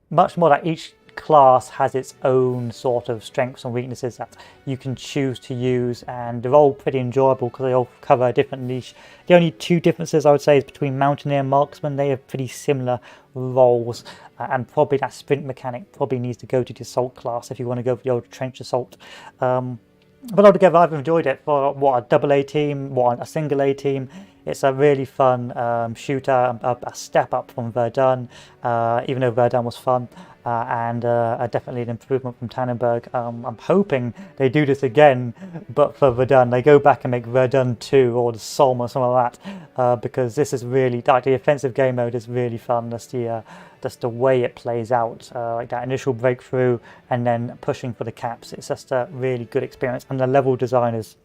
much more that each class has its own sort of strengths and weaknesses that you can choose to use, and they're all pretty enjoyable because they all cover a different niche. The only 2 differences I would say is between Mountaineer and Marksman. They have pretty similar roles, and probably that sprint mechanic probably needs to go to the assault class if you want to go for the old trench assault. But altogether, I've enjoyed it for what, a double A team, what, a single A team. It's a really fun shooter, a step up from Verdun, even though Verdun was fun, and definitely an improvement from Tannenberg. I'm hoping they do this again, but for Verdun, they go back and make Verdun 2 or the Somme or something like that, because this is really, like, the offensive game mode is really fun. Just the way it plays out, like that initial breakthrough and then pushing for the caps. It's just a really good experience, and the level design is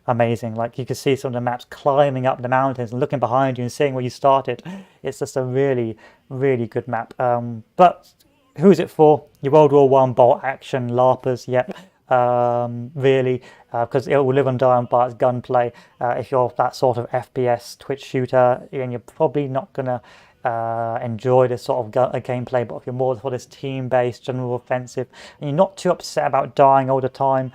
amazing. Like, you can see some of the maps climbing up the mountains and looking behind you and seeing where you started. It's just a really, really good map. But who is it for? Your World War One bolt action LARPers, yep. Really, because it will live and die by its gunplay. If you're that sort of FPS Twitch shooter, then you're probably not gonna enjoy this sort of gameplay, but if you're more for this team-based general offensive and you're not too upset about dying all the time,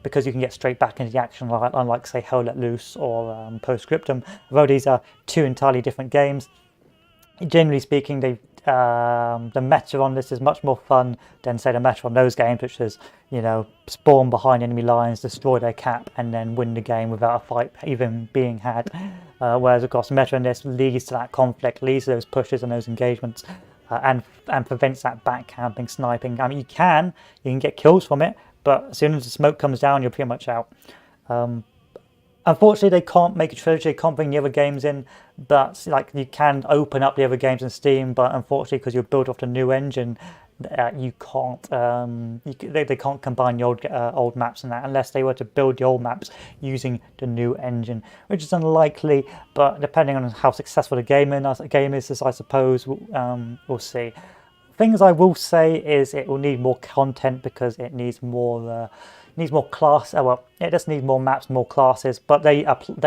because you can get straight back into the action, unlike say Hell Let Loose or Postscriptum, although these are two entirely different games, generally speaking, the meta on this is much more fun than say the meta on those games, which is, you know, spawn behind enemy lines, destroy their cap, and then win the game without a fight even being had. Whereas of course the meta in this leads to that conflict, leads to those pushes and those engagements, and prevents that back camping, sniping. I mean, you can get kills from it, but as soon as the smoke comes down, you're pretty much out. Unfortunately, they can't make a trilogy, they can't bring the other games in, but like you can open up the other games in Steam, but unfortunately, because you're built off the new engine, you can't. They can't combine the old maps and that unless they were to build the old maps using the new engine, which is unlikely. But depending on how successful the game is, I suppose we'll see. Things I will say is it will need more content because it needs more. Needs more class. Well, it just needs more maps, more classes. But they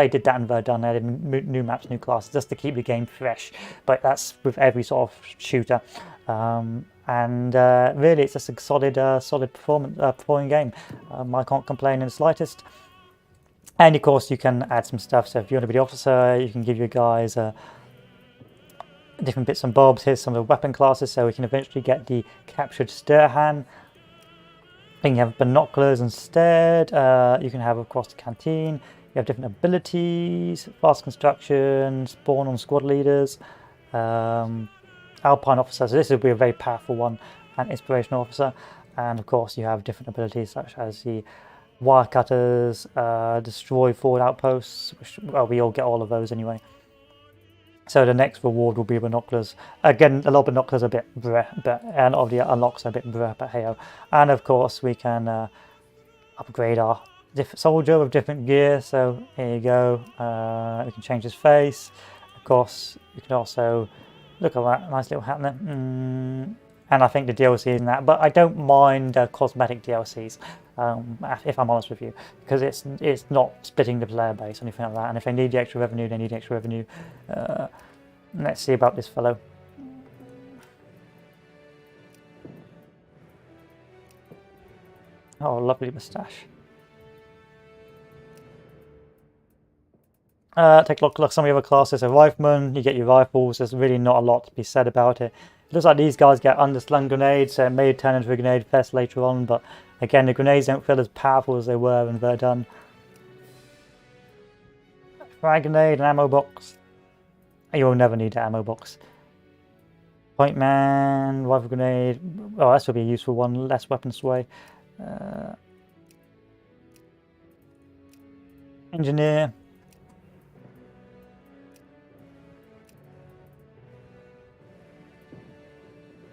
did that in Verdun. They did new maps, new classes, just to keep the game fresh. But that's with every sort of shooter. Really, it's just a solid performing game. I can't complain in the slightest. And of course, you can add some stuff. So if you want to be the officer, you can give your guys different bits and bobs. Here's some of the weapon classes, so we can eventually get the captured Sturhan. You can have binoculars instead. You can have, of course, the canteen. You have different abilities, fast construction, spawn on squad leaders, Alpine officer. So this will be a very powerful one, and inspirational officer. And of course, you have different abilities such as the wire cutters, destroy forward outposts. Which, well, we all get all of those anyway. So the next reward will be binoculars. Again, a lot of binoculars are a bit bleh, but a lot of the unlocks are a bit bleh, but hey-oh. And of course, we can upgrade our soldier with different gear. So here you go. We can change his face. Of course, you can also look at that nice little hat there. And I think the DLC is in that, but I don't mind cosmetic DLCs. If I'm honest with you, because it's not splitting the player base or anything like that. And if they need the extra revenue, they need the extra revenue. Let's see about this fellow. Oh, lovely moustache. Take a look at some of the other classes. A rifleman, you get your rifles. There's really not a lot to be said about it. It looks like these guys get underslung grenades, so it may turn into a grenade fest later on, but again, the grenades don't feel as powerful as they were in Verdun. Frag grenade, an ammo box. You will never need an ammo box. Point man, rifle grenade. Oh, this will be a useful one. Less weapon sway. Engineer.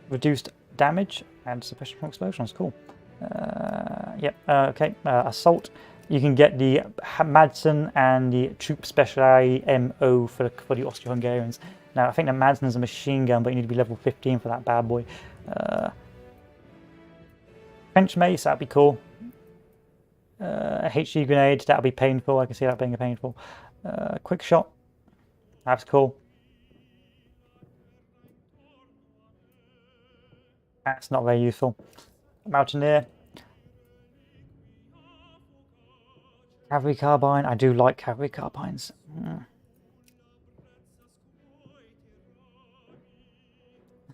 Reduced damage and suppression from explosions. Cool. Yep. Okay. Assault. You can get the Madsen and the Troop Speciality MO for the Austro-Hungarians. Now, I think the Madsen is a machine gun, but you need to be level 15 for that bad boy. French mace, that'd be cool. A HG grenade, that'll be painful. I can see that being painful. Quick shot. That's cool. That's not very useful. Mountaineer. Cavalry carbine. I do like cavalry carbines.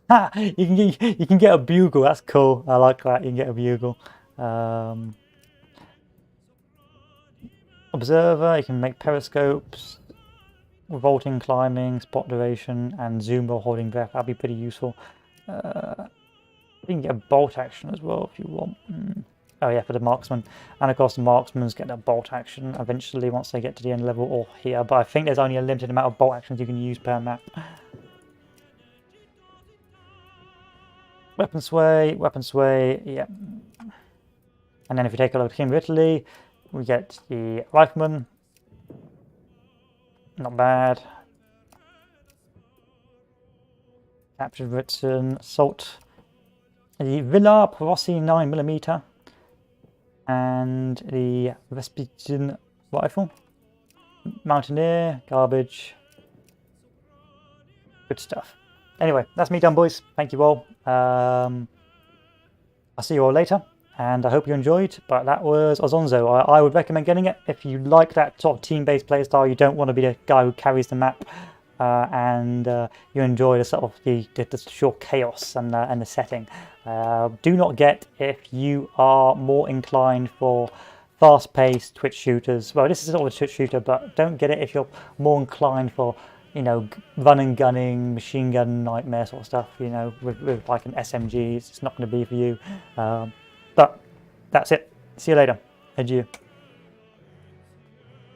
Ha! You can get a bugle. That's cool. I like that. You can get a bugle. Observer. You can make periscopes. Revolting climbing, spot duration, and zoom while holding breath. That'd be pretty useful. You can get a bolt action as well if you want. Oh yeah, for the marksman. And of course the marksmans get that bolt action eventually once they get to the end level or here. But I think there's only a limited amount of bolt actions you can use per map. Weapon sway, yeah. And then if you take a look at King of Italy, we get the rifleman. Not bad. Captured Ritson, assault. The Villa Perossi 9mm and the Vespuccian rifle. Mountaineer, garbage. Good stuff. Anyway, that's me done, boys. Thank you all. I'll see you all later, and I hope you enjoyed. But that was Isonzo. I would recommend getting it if you like that sort of team-based playstyle. You don't want to be the guy who carries the map, and you enjoy the sort of the sheer chaos and the setting. Do not get if you are more inclined for fast-paced twitch shooters. Well, this is sort of a twitch shooter, but don't get it if you're more inclined for, you know, run and gunning, machine gun nightmare sort of stuff, you know, with like an SMG. It's not going to be for you. But that's it. See you later. Adieu.